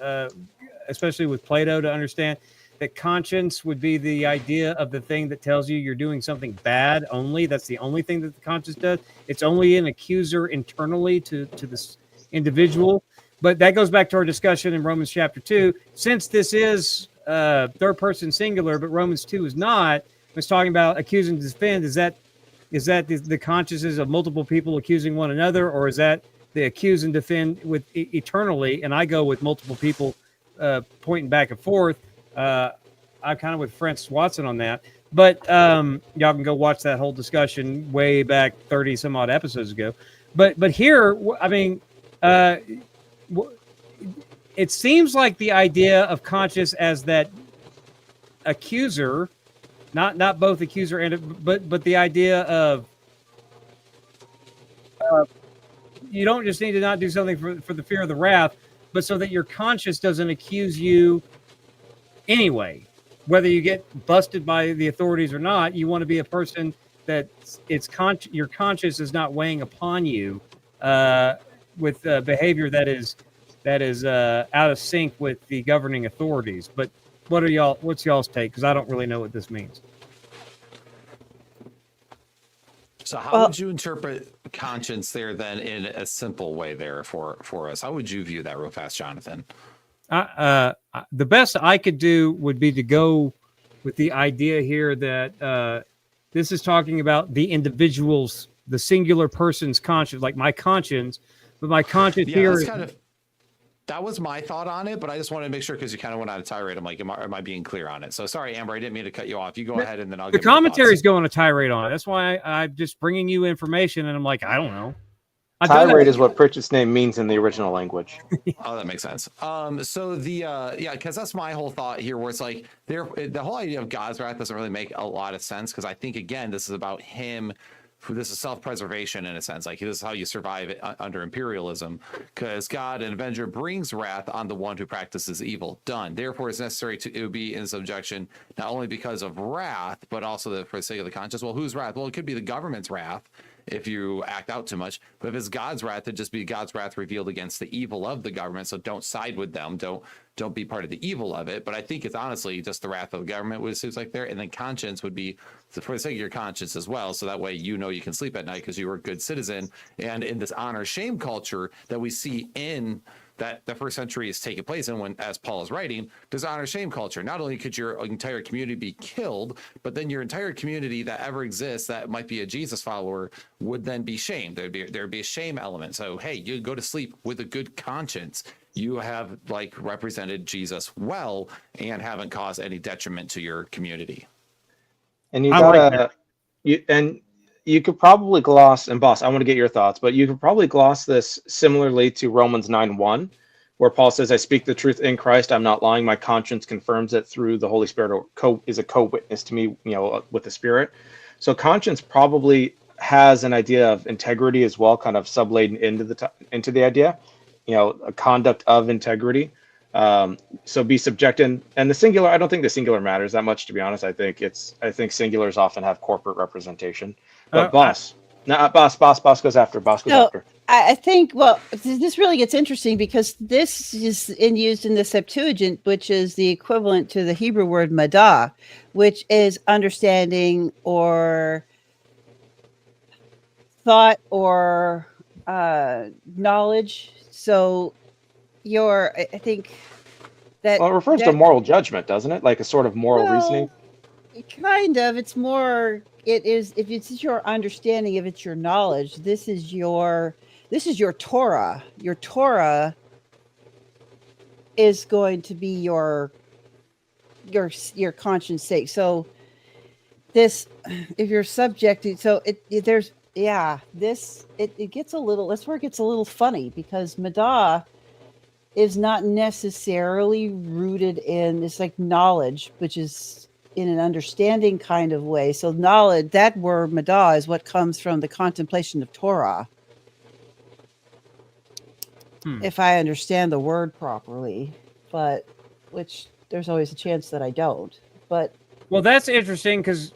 especially with Plato, to understand that conscience would be the idea of the thing that tells you you're doing something bad only. That's the only thing that the conscience does. It's only an accuser internally to this individual. But that goes back to our discussion in Romans chapter 2. Since this is third person singular, but Romans 2 is not, it's talking about accuse and defend. Is that the consciences of multiple people accusing one another, or is that the accuse and defend with eternally? And I go with multiple people pointing back and forth. I'm kind of with Francis Watson on that. But y'all can go watch that whole discussion way back 30 some odd episodes ago. But here, I mean, it seems like the idea of conscience as that accuser, not both accuser and but the idea of you don't just need to not do something for the fear of the wrath, but so that your conscience doesn't accuse you anyway. Whether you get busted by the authorities or not, you want to be a person that your conscience is not weighing upon you with behavior that is out of sync with the governing authorities. But what's y'all's take? Because I don't really know what this means. So how would you interpret conscience there then in a simple way there for us? How would you view that real fast, Jonathan? The best I could do would be to go with the idea here that this is talking about the individual's, the singular person's conscience, like my conscience, but my conscience here is that was my thought on it, but I just wanted to make sure because you kind of went on a tirade. I'm like, am I being clear on it? So sorry, Amber, I didn't mean to cut you off. You go ahead and then I'll. The commentary's going a tirade on it. That's why I'm just bringing you information, and I'm like, I don't know. Tirade is what Pritchett's name means in the original language. Oh, that makes sense. So because that's my whole thought here, where it's like the whole idea of God's wrath doesn't really make a lot of sense because I think again this is about him. This is self-preservation in a sense. Like this is how you survive under imperialism, because God, an avenger, brings wrath on the one who practices evil. Done. Therefore, it's necessary to be in subjection not only because of wrath, but also for the sake of the conscience. Well, whose wrath? Well, it could be the government's wrath if you act out too much. But if it's God's wrath, it'd just be God's wrath revealed against the evil of the government. So don't side with them. Don't be part of the evil of it. But I think it's honestly just the wrath of the government, what it seems like there. And then conscience would be for the sake of your conscience as well. So that way, you can sleep at night because you were a good citizen. And in this honor shame culture that we see in that the first century is taking place in, when, as Paul is writing, there's honor shame culture. Not only could your entire community be killed, but then your entire community that ever exists that might be a Jesus follower would then be shamed. There'd be a shame element. So hey, you go to sleep with a good conscience. You have represented Jesus well and haven't caused any detriment to your community. And you could probably gloss, and boss, I want to get your thoughts, but you could probably gloss this similarly to Romans 9:1, where Paul says, I speak the truth in Christ. I'm not lying. My conscience confirms it through the Holy Spirit, or is a co-witness to me, with the Spirit. So conscience probably has an idea of integrity as well, kind of subladen into the idea, a conduct of integrity. So be subjected, and the singular, I don't think the singular matters that much, to be honest. I think singulars often have corporate representation. But boss goes after. I think, this really gets interesting because this is used in the Septuagint, which is the equivalent to the Hebrew word madah, which is understanding or thought or knowledge. So I think that... Well, it refers to moral judgment, doesn't it? Like a sort of moral reasoning? Kind of. It's more... It is, if it's your understanding, if it's your knowledge, this is your Torah. Your Torah is going to be your conscience sake. So this, if you're subjected, so it gets a little, that's where it gets a little funny, because Madah is not necessarily rooted in, it's like knowledge, which is in an understanding kind of way. So knowledge, that word madah, is what comes from the contemplation of Torah. If I understand the word properly, but which there's always a chance that I don't. But well, that's interesting because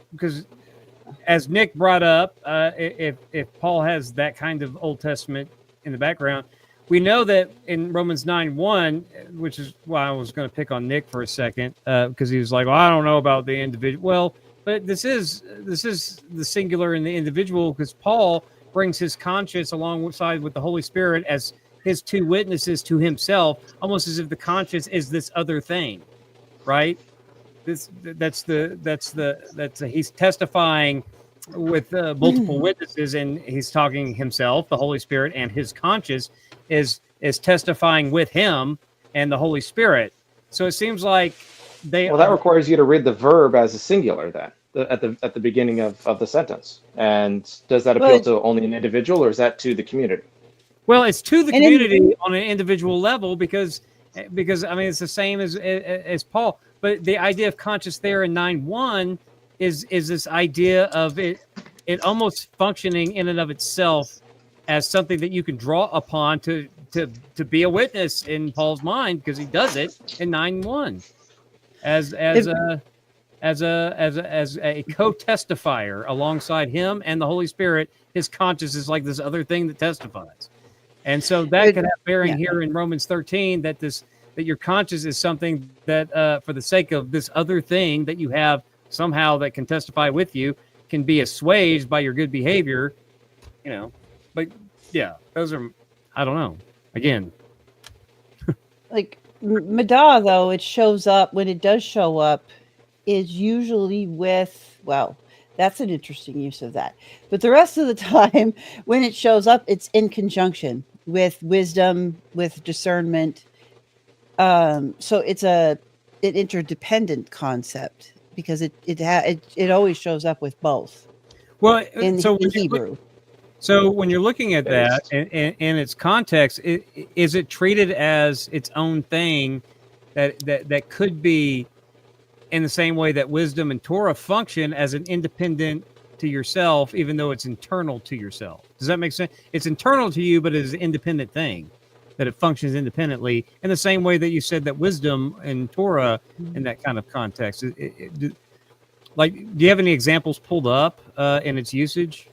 as Nick brought up, if Paul has that kind of Old Testament in the background, we know that in Romans 9:1, which is why I was going to pick on Nick for a second, because he was like, well, I don't know about the individual. Well, but this is the singular and the individual, because Paul brings his conscience alongside with the Holy Spirit as his two witnesses to himself, almost as if the conscience is this other thing, right? He's testifying with multiple witnesses, and he's talking himself, the Holy Spirit, and his conscience is testifying with him and the Holy Spirit. So it seems like that requires you to read the verb as a singular then. at the beginning of the sentence. And does that appeal But- to only an individual, or is that to the community? Well, it's to the And in- community on an individual level because I mean it's the same as Paul, but the idea of conscious there in 9:1 is this idea of it almost functioning in and of itself as something that you can draw upon to be a witness in Paul's mind, because he does it in 9:1 as a co-testifier alongside him and the Holy Spirit. His conscience is like this other thing that testifies. And so that could have bearing here in Romans 13, that your conscience is something that for the sake of this other thing that you have somehow that can testify with you, can be assuaged by your good behavior, But yeah, those are, I don't know. Again, like Madah, though, it shows up when it does show up, is usually with, well, that's an interesting use of that. But the rest of the time, when it shows up, it's in conjunction with wisdom, with discernment. So it's an interdependent concept, because it always shows up with both. well, In Hebrew. So when you're looking at that in its context, is it treated as its own thing that could be in the same way that wisdom and Torah function as an independent to yourself, even though it's internal to yourself? Does that make sense? It's internal to you, but it is an independent thing, that it functions independently in the same way that you said that wisdom and Torah in that kind of context. Do you have any examples pulled up in its usage?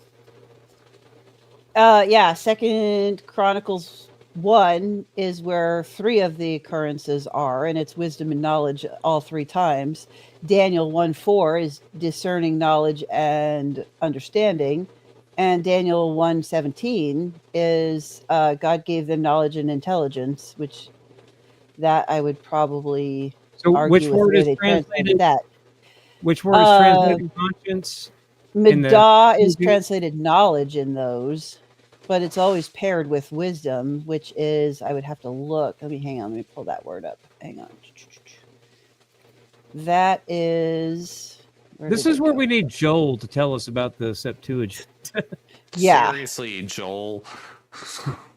Yeah, Second Chronicles 1 is where 3 of the occurrences are, and it's wisdom and knowledge all 3 times. Daniel 1:4 is discerning knowledge and understanding, and Daniel 1:17 is God gave them knowledge and intelligence, which that I would probably argue which with word where is they translated? that. Which word is translated conscience? Madah is translated knowledge in those, but it's always paired with wisdom, which is, I would have to look. Let me pull that word up. Hang on. That is. This is where we need Joel to tell us about the Septuagint. Yeah. Seriously, Joel.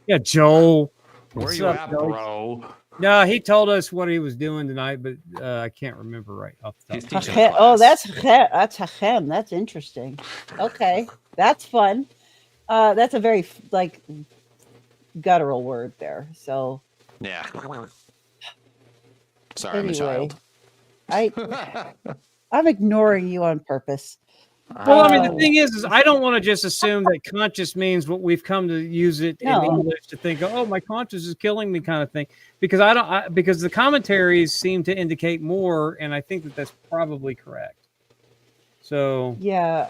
Yeah, Joel. Where What's you up, at, Joel? bro? No, he told us what he was doing tonight, but I can't remember right off the top. He's teaching a Oh, class. that's Hachem. That's interesting. Okay, that's fun. That's a very guttural word there. So Yeah. Sorry, anyway, I'm a child. I'm ignoring you on purpose. Well, I mean, the thing is I don't want to just assume that conscious means what we've come to use it in English to think, oh, my conscience is killing me kind of thing. Because because the commentaries seem to indicate more, and I think that that's probably correct. So yeah,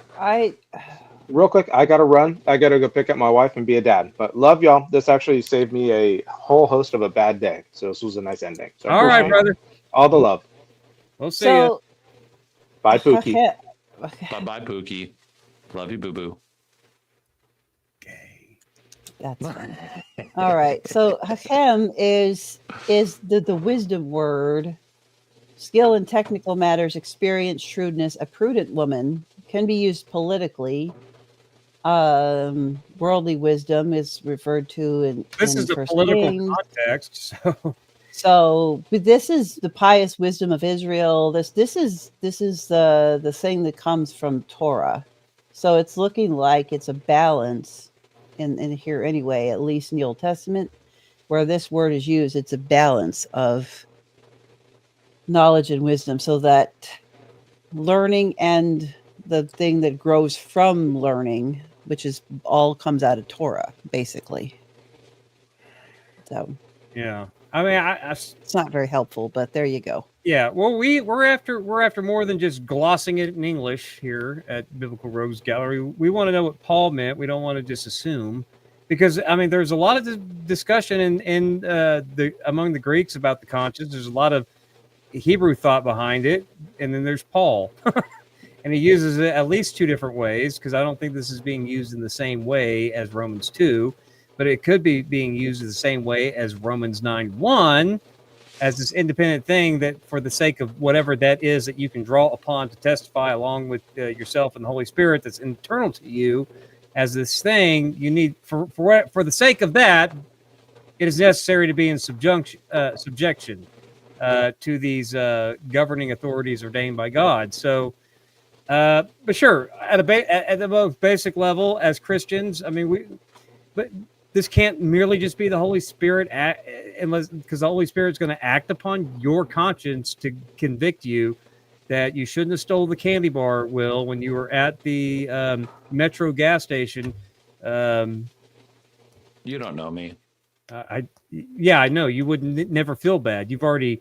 Real quick, I gotta run. I gotta go pick up my wife and be a dad. But love y'all. This actually saved me a whole host of a bad day. So this was a nice ending. So all right, brother. All the love. We'll see you. Bye, Pookie. Bye-bye, Pookie. Love you, boo-boo. That's fun. All right. So Hachem is the wisdom word, skill in technical matters, experience, shrewdness, a prudent woman, can be used politically. Worldly wisdom is referred to in the First political Kings. context. But this is the pious wisdom of Israel. This is the thing that comes from Torah. So it's looking like it's a balance in here anyway, at least in the Old Testament, where this word is used. It's a balance of knowledge and wisdom, so that learning and the thing that grows from learning, which is all comes out of Torah, basically. So yeah. I mean, it's not very helpful, but there you go. Yeah, well, we're after more than just glossing it in English here at Biblical Rogues Gallery. We want to know what Paul meant. We don't want to just assume, because I mean, there's a lot of discussion in among the Greeks about the conscience. There's a lot of Hebrew thought behind it, and then there's Paul, and he uses it at least 2 different ways, because I don't think this is being used in the same way as Romans 2. But it could be being used the same way as Romans 9:1, as this independent thing that for the sake of whatever that is that you can draw upon to testify along with yourself and the Holy Spirit that's internal to you as this thing, you need for the sake of that, it is necessary to be in subjection to these governing authorities ordained by God. So, but sure, at the most basic level, as Christians, I mean, but this can't merely just be the Holy Spirit, unless because the Holy Spirit is going to act upon your conscience to convict you that you shouldn't have stole the candy bar, Will, when you were at the Metro gas station. You don't know me. I know you wouldn't never feel bad. You've already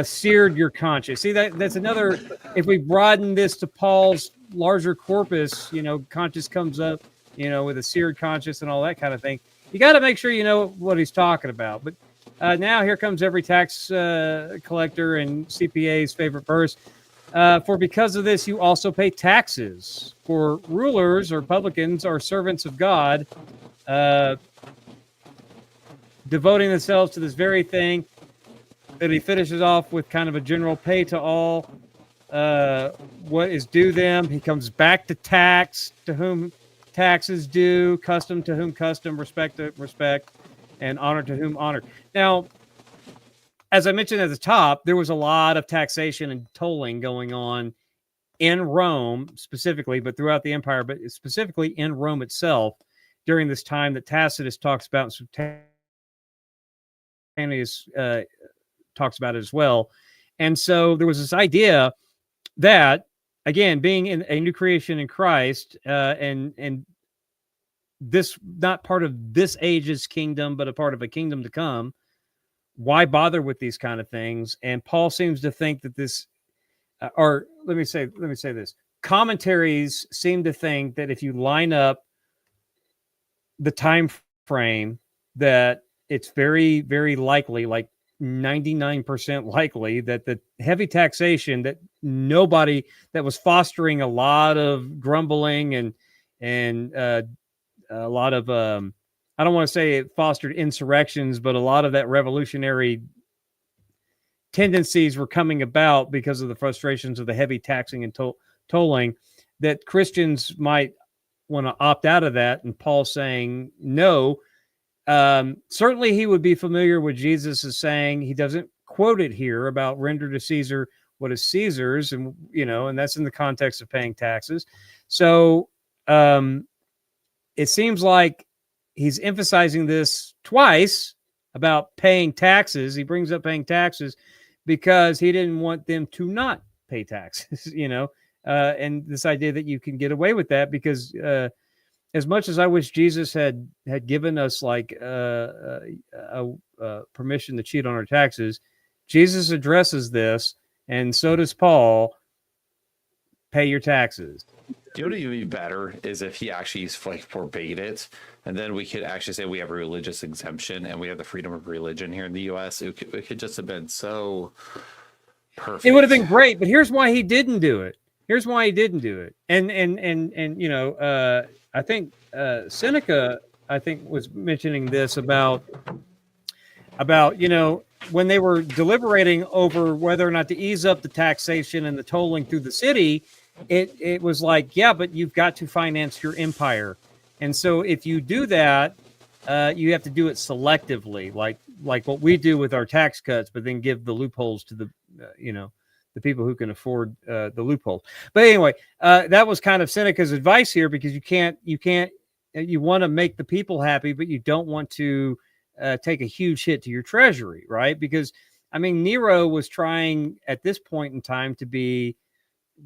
seared your conscience. See, that's another. If we broaden this to Paul's larger corpus, conscience comes up, with a seared conscience and all that kind of thing. You got to make sure you know what he's talking about. But now here comes every tax collector and CPA's favorite verse. For because of this, you also pay taxes. For rulers or publicans are servants of God, devoting themselves to this very thing. And he finishes off with kind of a general pay to all what is due them. He comes back to tax, to whom tax is due, custom to whom custom, respect to respect, and honor to whom honor. Now, as I mentioned at the top, there was a lot of taxation and tolling going on in Rome specifically, but throughout the empire, but specifically in Rome itself during this time that Tacitus talks about, and Suetonius talks about it as well. And so there was this idea that, again, being in a new creation in Christ, and this not part of this age's kingdom, but a part of a kingdom to come, why bother with these kind of things? And Paul seems to think that this, or let me say this: commentaries seem to think that if you line up the time frame, that it's very, very likely, like 99% likely, that the heavy taxation that was fostering a lot of grumbling and a lot of I don't want to say it fostered insurrections, but a lot of that revolutionary tendencies were coming about because of the frustrations of the heavy taxing and tolling, that Christians might want to opt out of that. And Paul saying no. Certainly he would be familiar with Jesus is saying, he doesn't quote it here about render to Caesar what is Caesar's, and and that's in the context of paying taxes. So it seems like he's emphasizing this twice about paying taxes. He brings up paying taxes because he didn't want them to not pay taxes, and this idea that you can get away with that because as much as I wish Jesus had given us like permission to cheat on our taxes, Jesus addresses this, and so does Paul. Pay your taxes. Do you know what would be better is if he actually forbade it, and then we could actually say we have a religious exemption and we have the freedom of religion here in the U.S. It could just have been so perfect. It would have been great, but here's why he didn't do it. And I think Seneca, was mentioning this about when they were deliberating over whether or not to ease up the taxation and the tolling through the city. It was like, yeah, but you've got to finance your empire, and so if you do that, you have to do it selectively, like what we do with our tax cuts, but then give the loopholes to the the people who can afford the loopholes. But anyway, that was kind of Seneca's advice here, because you want to make the people happy, but you don't want to take a huge hit to your treasury, right? Because I mean, Nero was trying at this point in time to be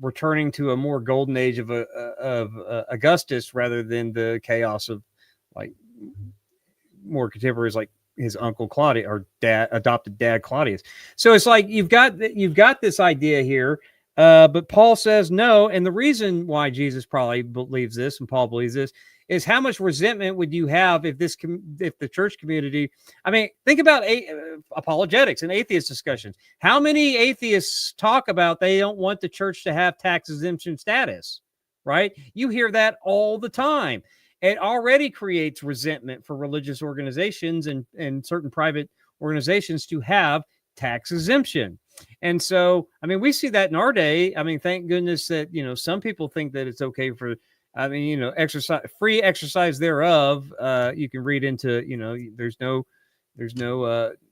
returning to a more golden age of Augustus rather than the chaos of like more contemporaries like his uncle Claudius or adopted dad Claudius. So it's like you've got this idea here, but Paul says no, and the reason why Jesus probably believes this and Paul believes this is how much resentment would you have if the church community, I mean, think about apologetics and atheist discussions. How many atheists talk about they don't want the church to have tax exemption status, right? You hear that all the time. it already creates resentment for religious organizations and certain private organizations to have tax exemption. And so, I mean, we see that in our day. I mean, thank goodness that, some people think that it's okay for, exercise, free exercise thereof. You can read into, there's no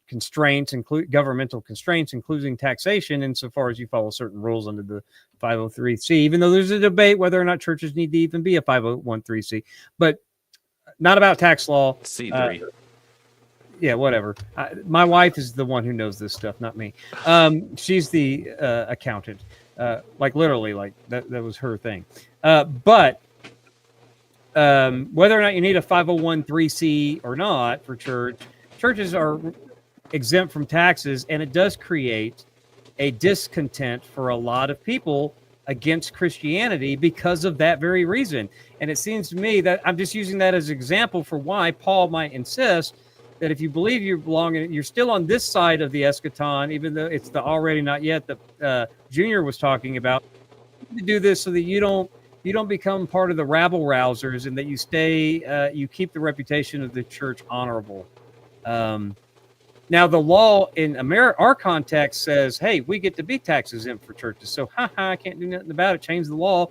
constraints, governmental constraints, including taxation, insofar as you follow certain rules under the 503c, even though there's a debate whether or not churches need to even be a 501c, but not about tax law. C3. Yeah, whatever. My wife is the one who knows this stuff, not me. She's the accountant. Like literally, like that was her thing. But whether or not you need a 501c or not for churches are exempt from taxes, and it does create a discontent for a lot of people against Christianity because of that very reason. And it seems to me that I'm just using that as an example for why Paul might insist that if you believe you belong in it, you're still on this side of the eschaton, even though it's the already not yet that Junior was talking about. You do this so that you don't become part of the rabble rousers, and that you stay, you keep the reputation of the church honorable. Now, the law in our context says, hey, we get to be tax exempt for churches. So, I can't do nothing about it. Change the law,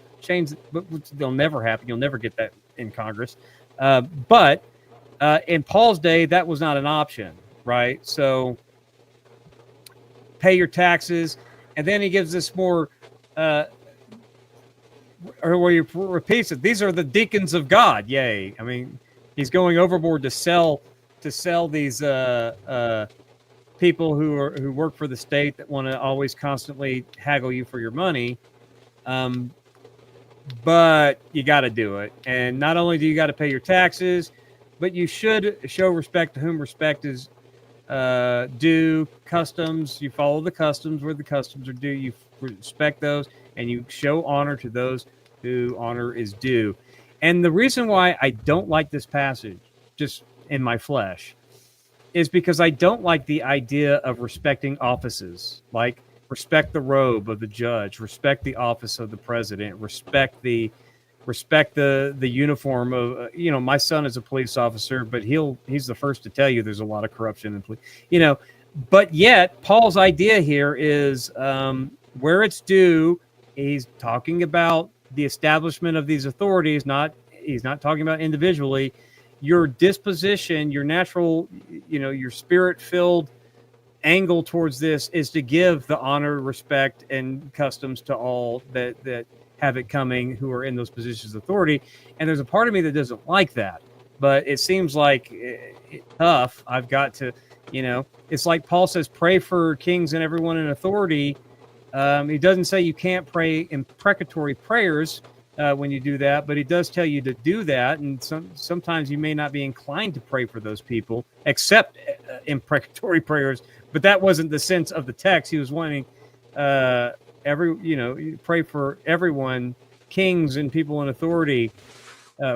but they'll never happen. You'll never get that in Congress. But in Paul's day, that was not an option, right? So, pay your taxes. And then he gives this more, or where he repeats it, these are the deacons of God. Yay. I mean, he's going overboard to sell these people who work for the state that want to always constantly haggle you for your money. But you got to do it. And not only do you got to pay your taxes, but you should show respect to whom respect is due. Customs, you follow the customs where the customs are due. You respect those, and you show honor to those who honor is due. And the reason why I don't like this passage, just in my flesh, is because I don't like the idea of respecting offices, like respect the robe of the judge, respect the office of the president, respect the uniform of, my son is a police officer, but he's the first to tell you there's a lot of corruption in police, but yet Paul's idea here is where it's due. He's talking about the establishment of these authorities, he's not talking about individually. Your disposition, your natural, your spirit-filled angle towards this is to give the honor, respect, and customs to all that have it coming, who are in those positions of authority. And there's a part of me that doesn't like that, but it seems like it's tough. I've got to, it's like Paul says, pray for kings and everyone in authority. He doesn't say you can't pray imprecatory prayers when you do that, but he does tell you to do that. And sometimes you may not be inclined to pray for those people, except imprecatory prayers. But that wasn't the sense of the text. He was wanting pray for everyone, kings and people in authority,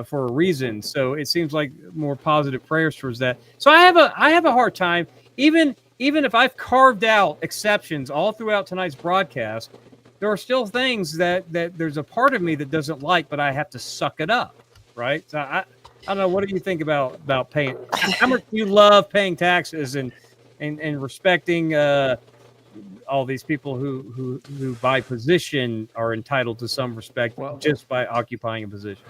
for a reason. So it seems like more positive prayers towards that. So I have a hard time, even if I've carved out exceptions all throughout tonight's broadcast. There are still things that there's a part of me that doesn't like, but I have to suck it up, right? So I don't know. What do you think about paying? How much do you love paying taxes and respecting all these people who by position are entitled to some respect just by occupying a position?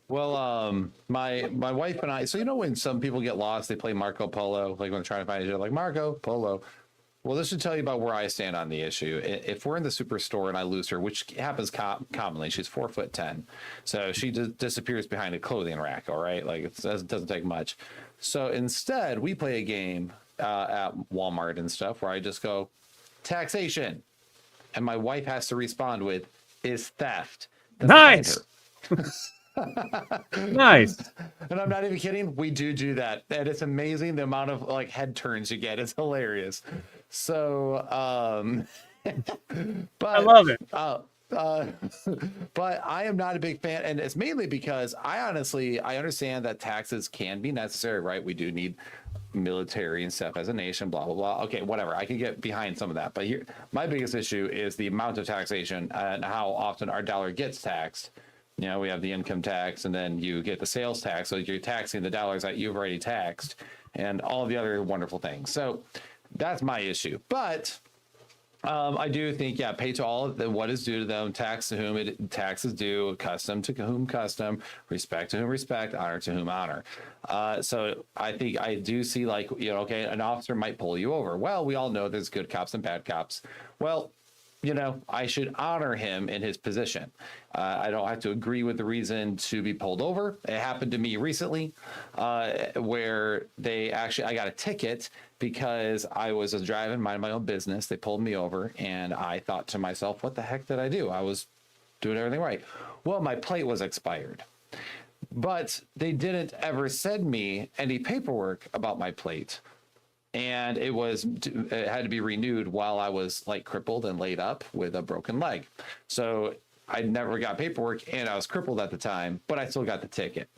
Well, my wife and I, so when some people get lost, they play Marco Polo, like when they're trying to find each other, like Marco Polo. Well, this should tell you about where I stand on the issue. If we're in the superstore and I lose her, which happens commonly, she's 4'10", so she disappears behind a clothing rack. All right, like it doesn't take much. So instead, we play a game at Walmart and stuff where I just go, taxation, and my wife has to respond with, is theft. Nice. Nice. And I'm not even kidding. We do that, and it's amazing the amount of head turns you get. It's hilarious. So, but I love it. But I am not a big fan, and it's mainly because I understand that taxes can be necessary, right? We do need military and stuff as a nation, blah blah blah. Okay, whatever. I can get behind some of that, but here, my biggest issue is the amount of taxation and how often our dollar gets taxed You know, we have the income tax, and then you get the sales tax. So you're taxing the dollars that you've already taxed, and all the other wonderful things. So that's my issue. But I do think, yeah, pay to all what is due to them, tax to whom tax is due, custom to whom custom, respect to whom respect, honor to whom honor. So I think I do see, like, you know, okay, an officer might pull you over. Well, we all know there's good cops and bad cops. Well, you know, I should honor him in his position. I don't have to agree with the reason to be pulled over. It happened to me recently where I got a ticket because I was driving, minding my own business. They pulled me over, and I thought to myself, what the heck did I do? I was doing everything right. Well, my plate was expired, but they didn't ever send me any paperwork about my plate. And it had to be renewed while I was like crippled and laid up with a broken leg. So I never got paperwork, and I was crippled at the time, but I still got the ticket,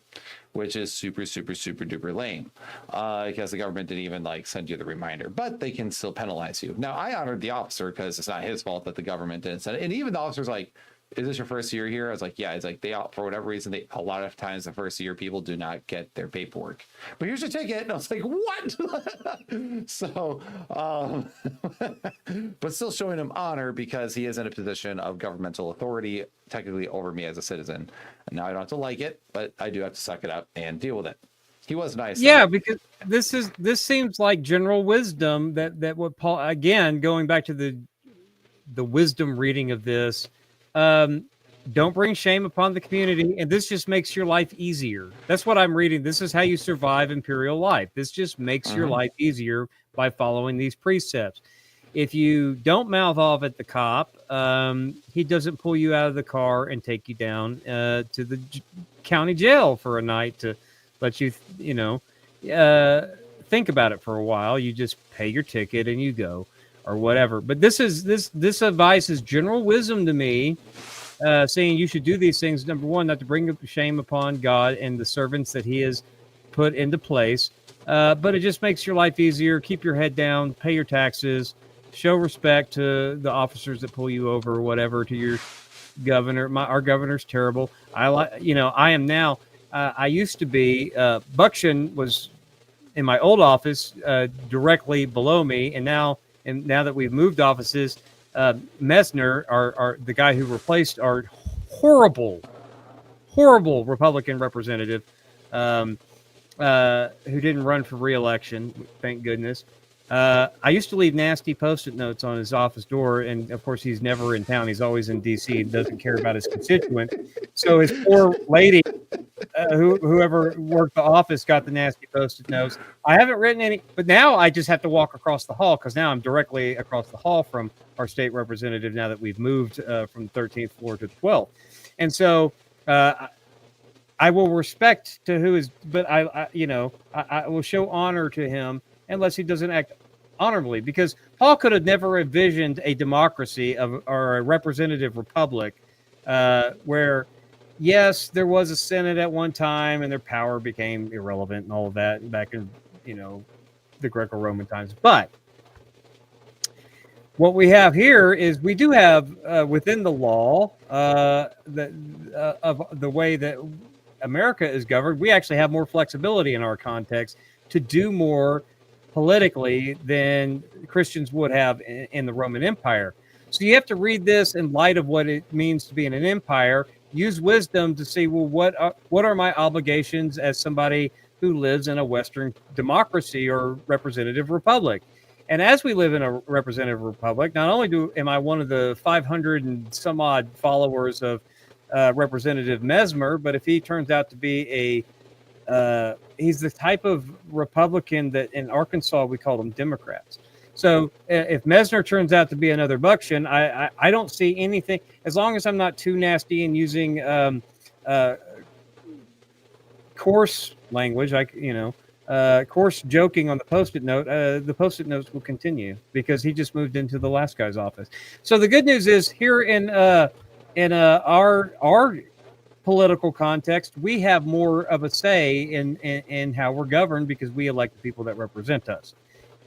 which is super, super, super duper lame because the government didn't even like send you the reminder, but they can still penalize you. Now, I honored the officer because it's not his fault that the government didn't send it. And even the officer's like, is this your first year here? I was like, yeah. It's like for whatever reason, a lot of times the first year people do not get their paperwork. But here's your ticket. And I was like, what? So, but still showing him honor because he is in a position of governmental authority, technically over me as a citizen. And now I don't have to like it, but I do have to suck it up and deal with it. He was nice. Yeah, because this seems like general wisdom that what Paul, again, going back to the wisdom reading of this. Don't bring shame upon the community, and this just makes your life easier. That's what I'm reading. This is how you survive imperial life. This just makes your life easier by following these precepts. If you don't mouth off at the cop, he doesn't pull you out of the car and take you down to the county jail for a night to let you, think about it for a while. You just pay your ticket and you go. Or whatever, but this advice is general wisdom to me, saying you should do these things. Number one, not to bring shame upon God and the servants that He has put into place, but it just makes your life easier. Keep your head down, pay your taxes, show respect to the officers that pull you over, or whatever. To your governor, our governor's terrible. I am now. I used to be. Buckshin was in my old office, directly below me, and now that we've moved offices, Messner, our the guy who replaced our horrible Republican representative, who didn't run for re-election, thank goodness. I used to leave nasty Post-it notes on his office door, and of course he's never in town. He's always in D.C. and doesn't care about his constituent. So his poor lady, whoever worked the office, got the nasty Post-it notes. I haven't written any, but now I just have to walk across the hall because now I'm directly across the hall from our state representative now that we've moved from the 13th floor to the 12th. And so I will respect to who is, but I will show honor to him unless he doesn't act honorably, because Paul could have never envisioned a democracy or a representative republic where, yes, there was a Senate at one time and their power became irrelevant and all of that back in, the Greco-Roman times. But what we have here is we do have within the law of the way that America is governed, we actually have more flexibility in our context to do more politically than Christians would have in the Roman Empire. So you have to read this in light of what it means to be in an empire. Use wisdom to see, well, what are my obligations as somebody who lives in a Western democracy or representative republic? And as we live in a representative republic, not only am I one of the 500 and some odd followers of Representative Mesmer, but if he turns out to be he's the type of Republican that in Arkansas we call them Democrats. So if Mesner turns out to be another Buckshin, I don't see anything, as long as I'm not too nasty and using coarse language, coarse joking on the Post-it note, the Post-it notes will continue because he just moved into the last guy's office. So the good news is here in our political context, we have more of a say in how we're governed because we elect the people that represent us.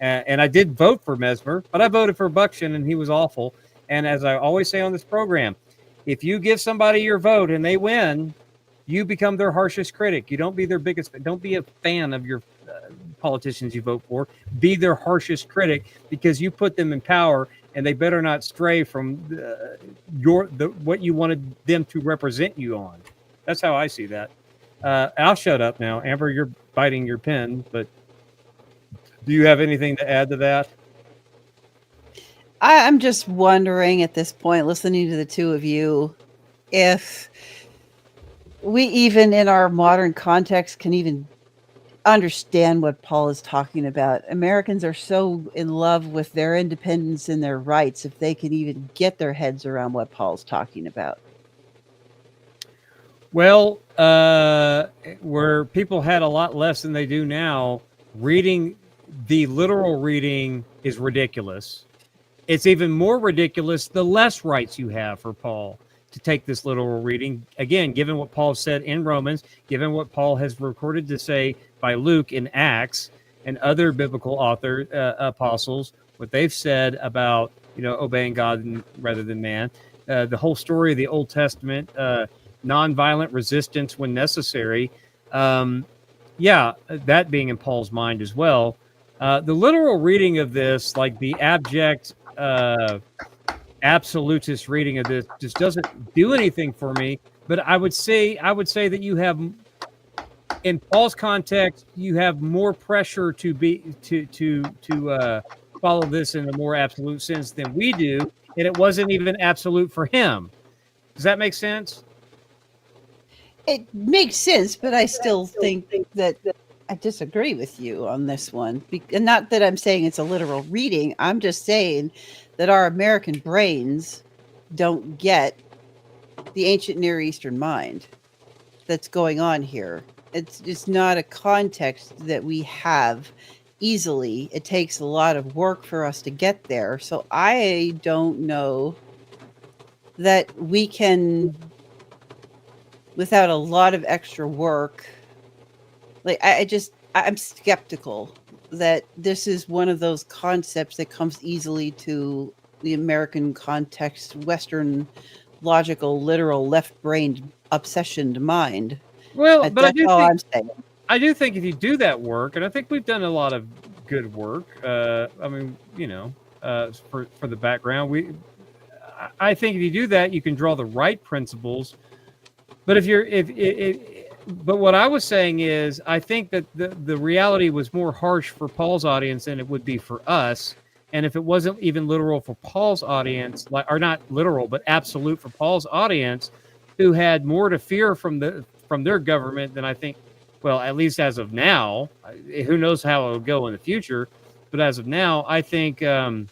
And I did vote for Mesmer, but I voted for Buckshin, and he was awful. And as I always say on this program, If you give somebody your vote and they win, you become their harshest critic. You don't be their biggest. Don't be a fan of your politicians you vote for. Be their harshest critic because you put them in power, and they better not stray from what you wanted them to represent you on. That's how I see that. I'll shut up now. Amber, you're biting your pen, but do you have anything to add to that? I'm just wondering at this point, listening to the two of you, if we even in our modern context can even understand what Paul is talking about. Americans are so in love with their independence and their rights, if they can even get their heads around what Paul's talking about. Well, where people had a lot less than they do now, reading the literal reading is ridiculous. It's even more ridiculous the less rights you have for Paul to take this literal reading. Again, given what Paul said in Romans, given what Paul has recorded to say by Luke in Acts and other biblical apostles, what they've said about obeying God rather than man, the whole story of the Old Testament, nonviolent resistance when necessary. That being in Paul's mind as well. The literal reading of this, like the abject absolutist reading of this, just doesn't do anything for me. But I would say that you have, in Paul's context, you have more pressure to follow this in a more absolute sense than we do, and it wasn't even absolute for him. Does that make sense? It makes sense, but I still think that I disagree with you on this one. And not that I'm saying it's a literal reading. I'm just saying that our American brains don't get the ancient Near Eastern mind that's going on here. It's not a context that we have easily. It takes a lot of work for us to get there. So I don't know that we can, without a lot of extra work, like I'm skeptical that this is one of those concepts that comes easily to the American context, Western logical, literal, left-brained, obsessioned mind. Well, but that's all I'm saying. I do think if you do that work, and I think we've done a lot of good work. For the background, I think if you do that, you can draw the right principles. But but what I was saying is, I think that the reality was more harsh for Paul's audience than it would be for us. And if it wasn't even literal for Paul's audience, or not literal, but absolute for Paul's audience, who had more to fear from their government than I think, well, at least as of now, who knows how it'll go in the future. But as of now, I think in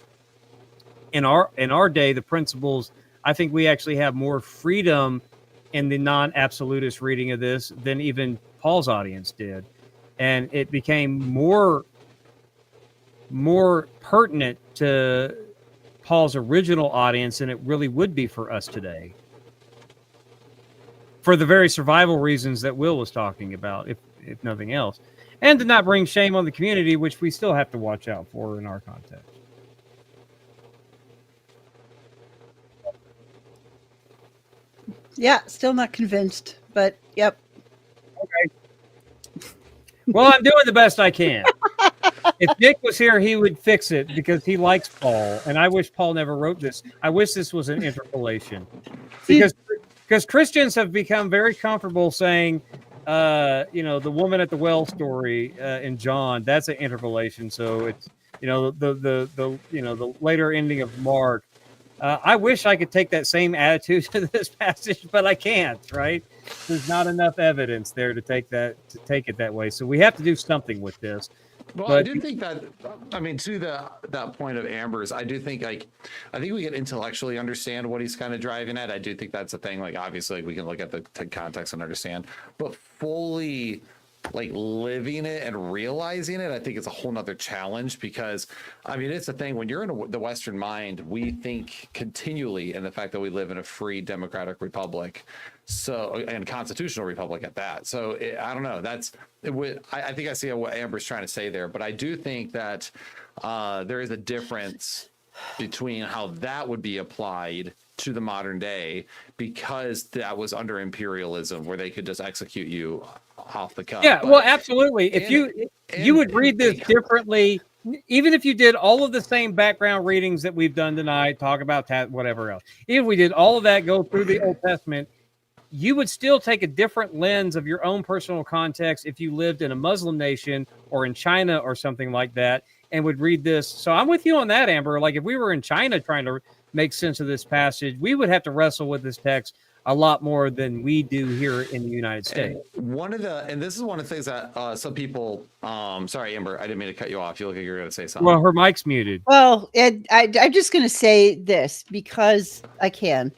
our day, the principles, I think we actually have more freedom in the non-absolutist reading of this than even Paul's audience did. And it became more pertinent to Paul's original audience than it really would be for us today. For the very survival reasons that Will was talking about, if nothing else. And to not bring shame on the community, which we still have to watch out for in our context. Yeah, still not convinced, but yep. Okay. Well, I'm doing the best I can. If Nick was here, he would fix it because he likes Paul, and I wish Paul never wrote this. I wish this was an interpolation, because Christians have become very comfortable saying, the woman at the well story in John, that's an interpolation. So it's the later ending of Mark. I wish I could take that same attitude to this passage, but I can't. Right? There's not enough evidence there to take it that way. So we have to do something with this. Well, but I do think that, to that point of Amber's, I do think I think we can intellectually understand what he's kind of driving at. I do think that's a thing. Like, obviously, we can look at the context and understand, but fully living it and realizing it, I think it's a whole nother challenge, because it's a thing when you're in the Western mind, we think continually in the fact that we live in a free democratic republic, and constitutional republic at that. So I don't know. I think I see what Amber's trying to say there, but I do think that there is a difference between how that would be applied to the modern day because that was under imperialism where they could just execute you off the cuff. Yeah, But well, absolutely. If you and- would read this differently, even if you did all of the same background readings that we've done tonight, talk about whatever else. If we did all of that, go through the Old Testament, you would still take a different lens of your own personal context if you lived in a Muslim nation or in China or something like that and would read this. So I'm with you on that, Amber. Like if we were in China trying to make sense of this passage, we would have to wrestle with this text a lot more than we do here in the United States. And this is one of the things that some people, sorry, Amber, I didn't mean to cut you off. You look like you're going to say something. Well, her mic's muted. Well, I'm just going to say this because I can.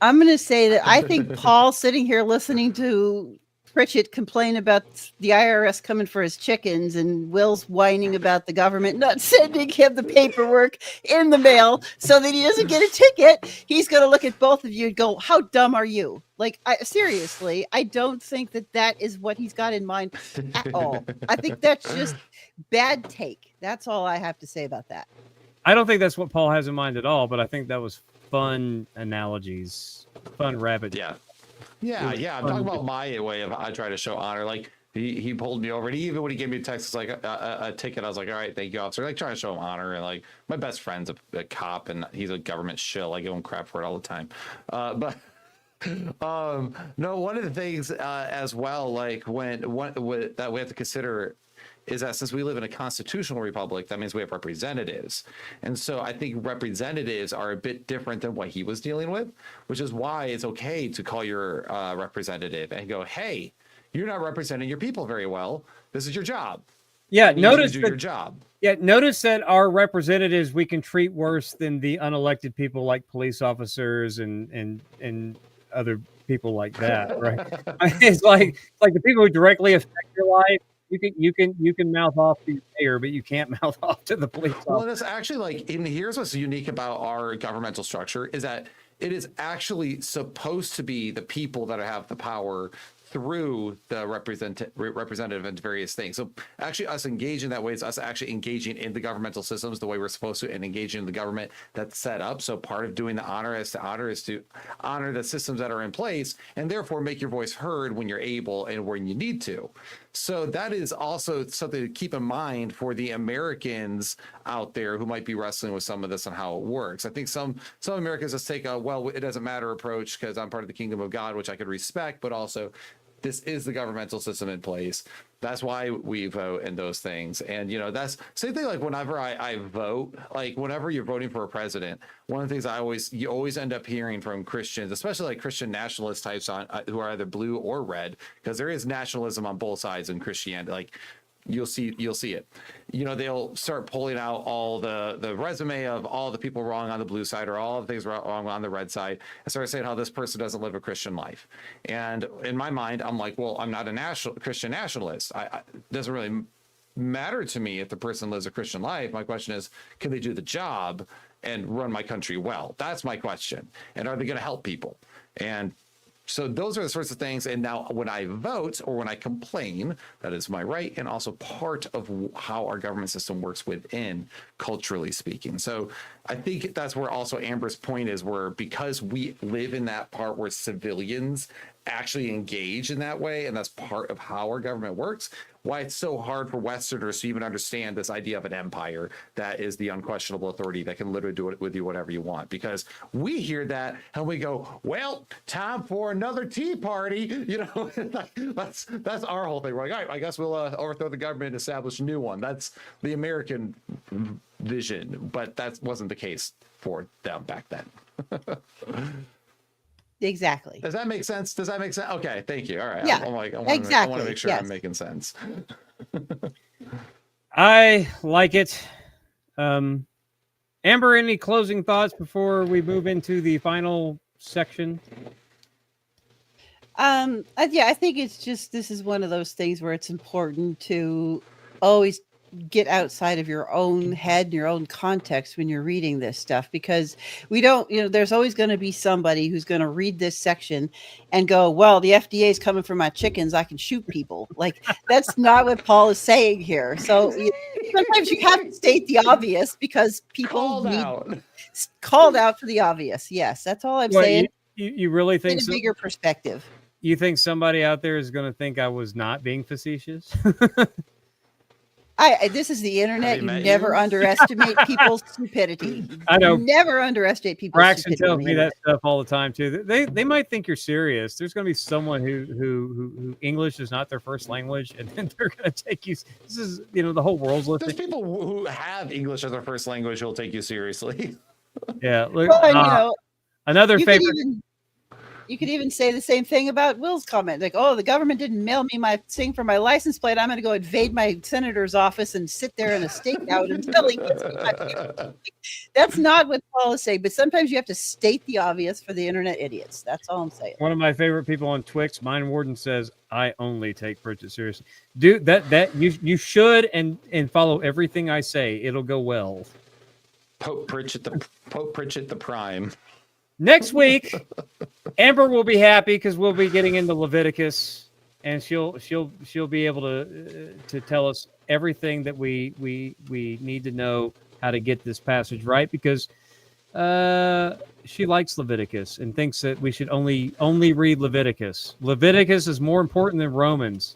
I'm going to say that I think Paul sitting here listening to Pritchett complain about the IRS coming for his chickens and Will's whining about the government not sending him the paperwork in the mail so that he doesn't get a ticket. He's going to look at both of you and go, how dumb are you? Like, seriously, I don't think that is what he's got in mind at all. I think that's just bad take. That's all I have to say about that. I don't think that's what Paul has in mind at all, but I think that was fun analogies, fun rabbit. Yeah. I'm talking about my way of I try to show honor. Like he pulled me over, and even when he gave me a text, it's like a ticket. I was like, all right, thank you, officer. Like trying to show him honor, and like my best friend's a cop, and he's a government shill. I give him crap for it all the time. But no, one of the things as well, like that we have to consider is that since we live in a constitutional republic, that means we have representatives. And so I think representatives are a bit different than what he was dealing with, which is why it's okay to call your representative and go, hey, you're not representing your people very well. This is your job. Yeah, notice your job. Yeah, notice that our representatives we can treat worse than the unelected people like police officers and other people like that, right? It's like the people who directly affect your life. You can mouth off to your mayor, but you can't mouth off to the police officer. Well, that's actually like, here's what's unique about our governmental structure is that it is actually supposed to be the people that have the power through the representative and various things. So actually us engaging that way is us actually engaging in the governmental systems the way we're supposed to and engaging in the government that's set up. So part of doing the honor is to honor the systems that are in place and therefore make your voice heard when you're able and when you need to. So that is also something to keep in mind for the Americans out there who might be wrestling with some of this and how it works. I think some Americans just take a, well, it doesn't matter approach because I'm part of the kingdom of God, which I could respect, but also this is the governmental system in place. That's why we vote and those things. And, that's same thing. Like whenever I vote, like whenever you're voting for a president, one of the things you always end up hearing from Christians, especially like Christian nationalist types who are either blue or red, because there is nationalism on both sides in Christianity. Like you'll see it. They'll start pulling out all the resume of all the people wrong on the blue side or all the things wrong on the red side and start saying how this person doesn't live a Christian life. And in my mind, I'm like, well, I'm not a Christian nationalist. It doesn't really matter to me if the person lives a Christian life. My question is, can they do the job and run my country well? That's my question. And are they going to help people? And so those are the sorts of things. And now when I vote or when I complain, that is my right and also part of how our government system works within, culturally speaking. So I think that's where also Amber's point is, where because we live in that part where civilians actually engage in that way, and that's part of how our government works, why it's so hard for Westerners to even understand this idea of an empire that is the unquestionable authority that can literally do it with you whatever you want. Because we hear that and we go, well, time for another tea party. That's our whole thing. We're like, all right, I guess we'll overthrow the government and establish a new one. That's the American vision, but that wasn't the case for them back then. Exactly. Does that make sense? Okay, thank you. All right. Yeah, I want exactly. to make sure Yes. I'm making sense. I like it. Amber, any closing thoughts before we move into the final section? I think it's just, this is one of those things where it's important to always get outside of your own head and your own context when you're reading this stuff, because we don't, there's always going to be somebody who's going to read this section and go, well, the FDA is coming for my chickens, I can shoot people. Like, that's not what Paul is saying here. So sometimes you have to state the obvious because people Called need out. called out for the obvious. Yes, that's all I'm What, saying. you really In think a so? bigger perspective. You think somebody out there is going to think I was not being facetious? This is the internet. you You met never you? underestimate people's stupidity. I know. Never underestimate people's Braxton stupidity. on tells the me internet. that stuff all the time too. They might think you're serious. There's going to be someone who English is not their first language, and then they're going to take you. This is the whole world's There's listening. people who have English as their first language who'll take you seriously. Yeah, look, Well, and, another you favorite. you could even say the same thing about Will's comment. Like, oh, the government didn't mail me my thing for my license plate. I'm going to go invade my senator's office and sit there in a stakeout until he gets me my paper. That's not what Paul is saying. But sometimes you have to state the obvious for the internet idiots. That's all I'm saying. One of my favorite people on Twix, Mine Warden, says, "I only take Pritchett seriously." Dude, that you should and follow everything I say. It'll go well. Pope Pritchett the Prime. Next week, Amber will be happy because we'll be getting into Leviticus, and she'll be able to tell us everything that we need to know how to get this passage right, because she likes Leviticus and thinks that we should only read Leviticus. Leviticus is more important than Romans.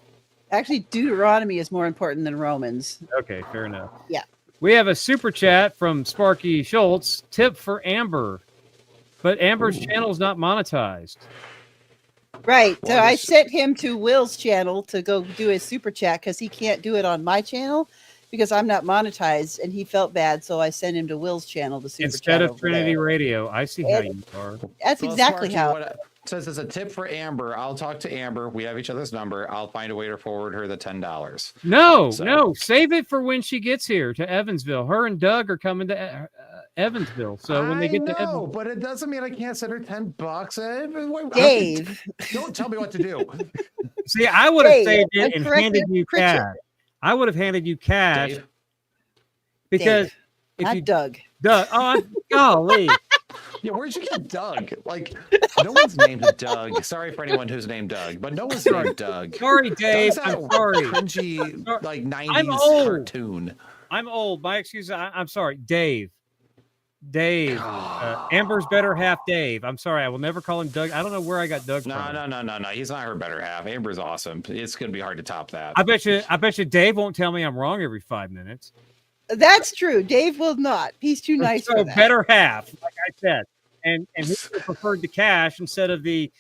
Actually, Deuteronomy is more important than Romans. Okay, fair enough. Yeah. We have a super chat from Sparky Schultz. Tip for Amber. But Amber's channel is not monetized. Right. So Well, I this- sent him to Will's channel to go do his super chat because he can't do it on my channel because I'm not monetized, and he felt bad. So I sent him to Will's channel to super Instead chat of over Trinity there. Radio. I see how you are. That's Well, exactly Sparky, how. what says as a tip for Amber, I'll talk to Amber. We have each other's number. I'll find a way to forward her the $10. No, So- no. Save it for when she gets here to Evansville. Her and Doug are coming to Evansville. So when they get to Evansville. but it doesn't mean I can't send her $10. Dave. Don't tell me what to do. See, I would have Dave, saved it and correct handed me, you Pritchett. cash. I would have handed you cash Dave, because Dave, if not you Doug. Doug, golly. yeah, where'd you get Doug? Like, no one's named Doug. Sorry for anyone who's named Doug, but no one's named Doug. Sorry, Dave. Doug's that I'm sorry. cringy, Sorry. like I'm 90s old. cartoon. I'm old. My excuse. I'm sorry, Dave. Dave. Amber's better half, Dave. I'm sorry. I will never call him Doug. I don't know where I got Doug No, from. no. He's not her better half. Amber's awesome. It's gonna be hard to top that. I bet you Dave won't tell me I'm wrong every 5 minutes. That's true. Dave will not. He's too nice So for that. better half, like I said, and he preferred the cash instead of the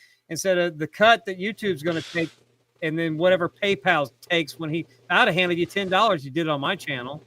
cut that YouTube's going to take, and then whatever PayPal takes when I'd have handed you $10. You did it on my channel.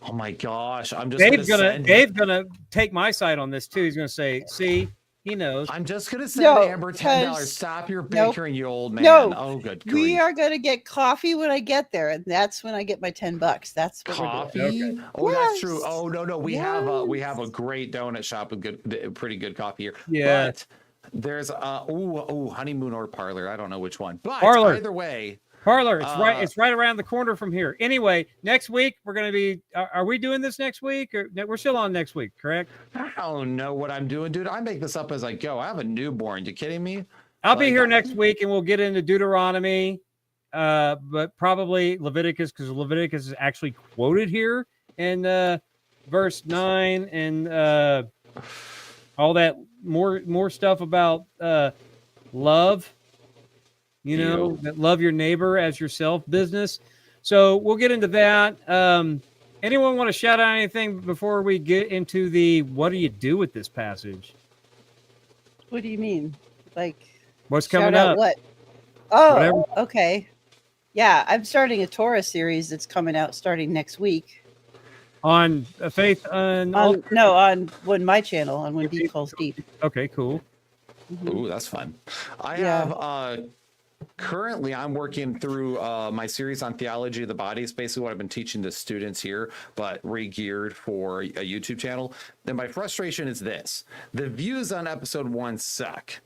Oh my gosh, I'm just Dave's send- gonna take my side on this too. He's gonna say, "See, he knows." I'm just gonna send No, Amber $10. 'cause- Stop your Nope. bickering, you old man. No. Oh, good grief. We are going to get coffee when I get there, and that's when I get my $10. That's what Coffee. we're doing. Oh, that's true. Yes. Oh no, we have a great donut shop with pretty good coffee here. Yeah. But there's honeymoon or parlor. I don't know which one. But Parlor. either way, Parlor, it's right around the corner from here. Anyway, next week we're gonna be. Are we doing this next week? Or we're still on next week, correct? I don't know what I'm doing, dude. I make this up as I go. I have a newborn. You kidding me? I'll be Like, here next week, and we'll get into Deuteronomy, but probably Leviticus, because Leviticus is actually quoted here in verse 9, and all that more stuff about love. You know, that love your neighbor as yourself business. So we'll get into that. Anyone want to shout out anything before we get into the what do you do with this passage? What do you mean? Like, What's shout coming out up? what? Oh, Whatever. okay. Yeah, I'm starting a Torah series that's coming out starting next week. On Faith and On my channel, on When Deep Calls Deep. Okay, cool. Ooh, that's fun. I Yeah. have currently I'm working through my series on theology of the body. It's basically what I've been teaching the students here, but re-geared for a YouTube channel. And my frustration is this: the views on episode 1 suck.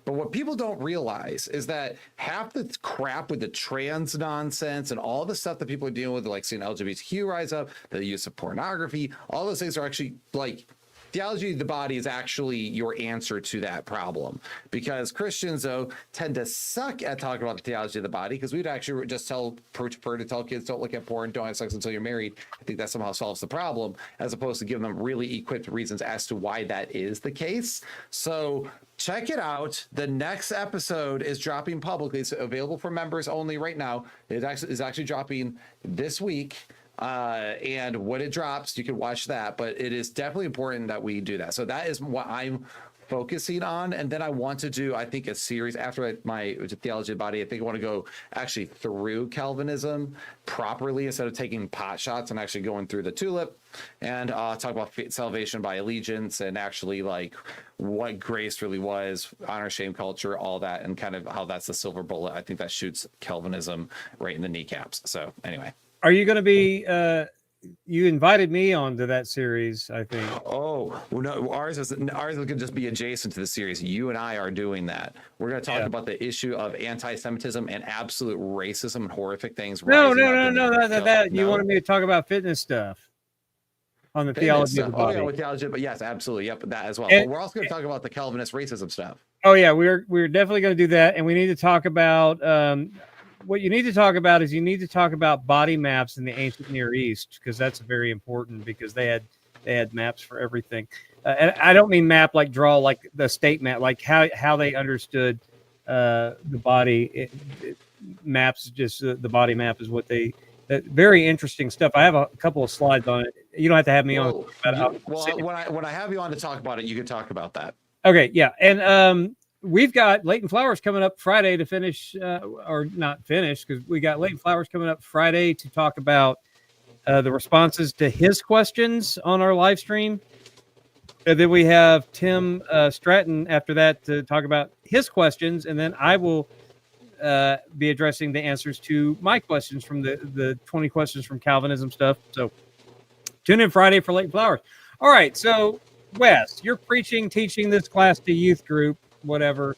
But what people don't realize is that half the crap with the trans nonsense and all the stuff that people are dealing with, like seeing LGBTQ rise up, the use of pornography, all those things are actually like theology of the body is actually your answer to that problem, because Christians, though, tend to suck at talking about the theology of the body, because we'd actually just prefer to tell kids don't look at porn, don't have sex until you're married. I think that somehow solves the problem, as opposed to giving them really equipped reasons as to why that is the case. So check it out. The next episode is dropping publicly. It's available for members only right now. It is actually dropping this week. And when it drops, you can watch that, but it is definitely important that we do that. So that is what I'm focusing on. And then I want to do, I think, a series after my theology of the body. I think I want to go actually through Calvinism properly instead of taking pot shots, and actually going through the tulip and talk about salvation by allegiance and actually like what grace really was, honor, shame culture, all that, and kind of how that's the silver bullet. I think that shoots Calvinism right in the kneecaps. So anyway. Are you going to be? You invited me onto that series, I think. Oh well, no, ours could just be adjacent to the series. You and I are doing that. We're going to talk about the issue of anti-Semitism and absolute racism and horrific things. No. That you wanted me to talk about fitness stuff on the theology of the body. Oh yeah, with theology, but yes, absolutely, yep, that as well. And, but we're also going to talk about the Calvinist racism stuff. Oh yeah, we're definitely going to do that, and we need to talk about. What you need to talk about is you need to talk about body maps in the ancient Near East, because that's very important, because they had maps for everything. And I don't mean map like draw like the state map, like how they understood the body. Maps, just the body map is what they. Very interesting stuff. I have a couple of slides on it. You don't have to have me on. When I have you on to talk about it, you can talk about that. Okay, yeah, and we've got Leighton Flowers coming up Friday to finish, or not finish, because we got Leighton Flowers coming up Friday to talk about the responses to his questions on our live stream. And then we have Tim Stratton after that to talk about his questions. And then I will be addressing the answers to my questions from the 20 questions from Calvinism stuff. So tune in Friday for Leighton Flowers. All right. So, Wes, you're teaching this class to youth group. Whatever.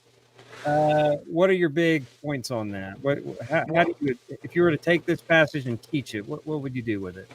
What are your big points on that? How do you, if you were to take this passage and teach it, what would you do with it?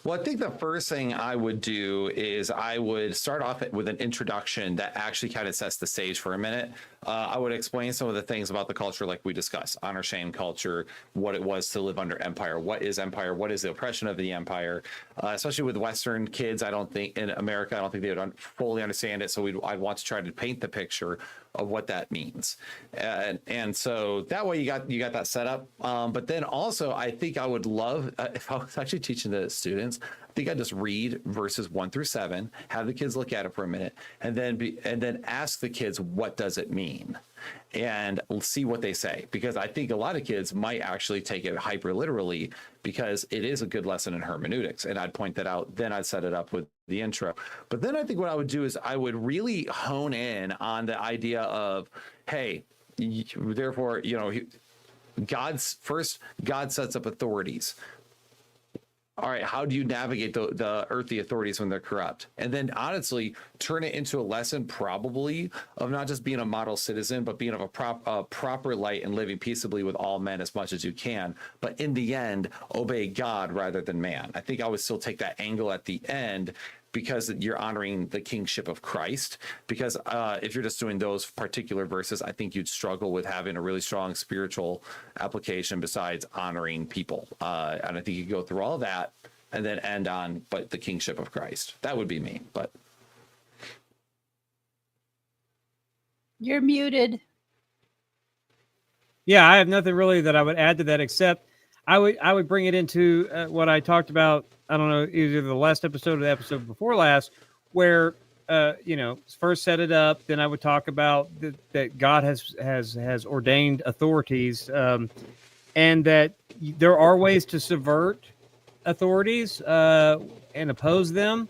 Well, I think the first thing I would do is I would start off with an introduction that actually kind of sets the stage for a minute. I would explain some of the things about the culture like we discussed, honor, shame culture, what it was to live under empire, what is empire, what is the oppression of the empire, especially with Western kids. I don't think in America, I don't think they would fully understand it. So I'd want to try to paint the picture of what that means. And so that way you got that set up. But then also I think I would love, if I was actually teaching the students, I think I'd just read verses 1-7, have the kids look at it for a minute, and then ask the kids, what does it mean? And see what they say, because I think a lot of kids might actually take it hyper literally, because it is a good lesson in hermeneutics. And I'd point that out. Then I'd set it up with the intro. But then I think what I would do is I would really hone in on the idea of, hey, therefore, God sets up authorities. All right, how do you navigate the earthly authorities when they're corrupt? And then honestly, turn it into a lesson probably of not just being a model citizen, but being of a proper light and living peaceably with all men as much as you can. But in the end, obey God rather than man. I think I would still take that angle at the end, because you're honoring the kingship of Christ. Because if you're just doing those particular verses, I think you'd struggle with having a really strong spiritual application besides honoring people. And I think you go through all that and then end on, but the kingship of Christ. That would be me. But you're muted. Yeah, I have nothing really that I would add to that, except I would bring it into what I talked about. I don't know, either the last episode or the episode before last, where first set it up. Then I would talk about that God has ordained authorities, and that there are ways to subvert authorities and oppose them.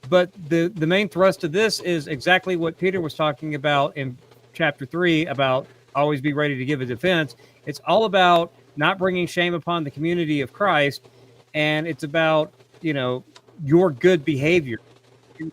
But the main thrust of this is exactly what Peter was talking about in chapter 3 about always be ready to give a defense. It's all about not bringing shame upon the community of Christ. And it's about, your good behavior, which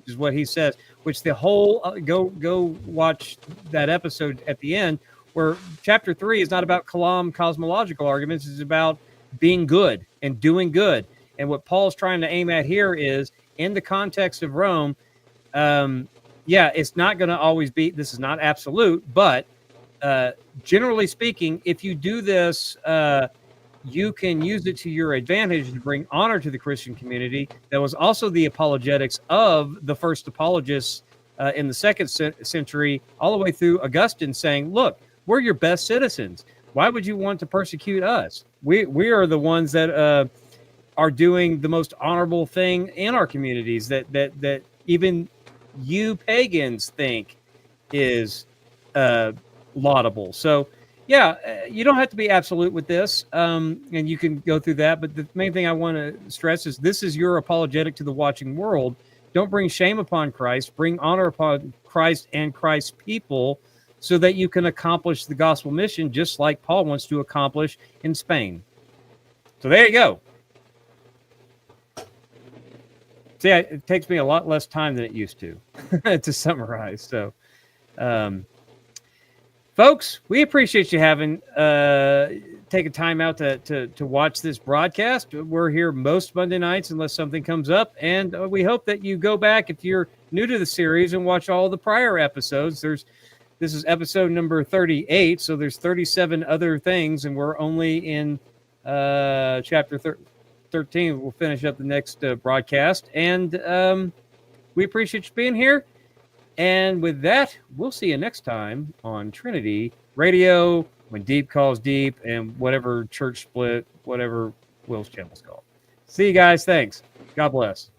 is what he says. which the whole go watch that episode at the end, where chapter 3 is not about Kalam cosmological arguments. It's about being good and doing good. And what Paul's trying to aim at here is, in the context of Rome, it's not going to always be, this is not absolute, but generally speaking, if you do this, you can use it to your advantage to bring honor to the Christian community. That was also the apologetics of the first apologists in the second century, all the way through Augustine, saying, look, we're your best citizens. Why would you want to persecute us? We are the ones that are doing the most honorable thing in our communities that even you pagans think is laudable. So, you don't have to be absolute with this, and you can go through that. But the main thing I want to stress is this is your apologetic to the watching world. Don't bring shame upon Christ. Bring honor upon Christ and Christ's people so that you can accomplish the gospel mission just like Paul wants to accomplish in Spain. So there you go. See, it takes me a lot less time than it used to to summarize. So, folks, we appreciate you having taken time out to watch this broadcast. We're here most Monday nights unless something comes up, and we hope that you go back if you're new to the series and watch all the prior episodes. This is episode number 38, so there's 37 other things, and we're only in chapter 13. We'll finish up the next broadcast, and we appreciate you being here. And with that, we'll see you next time on Trinity Radio, when deep calls deep, and whatever church split, whatever Will's channel's called. See you guys. Thanks. God bless.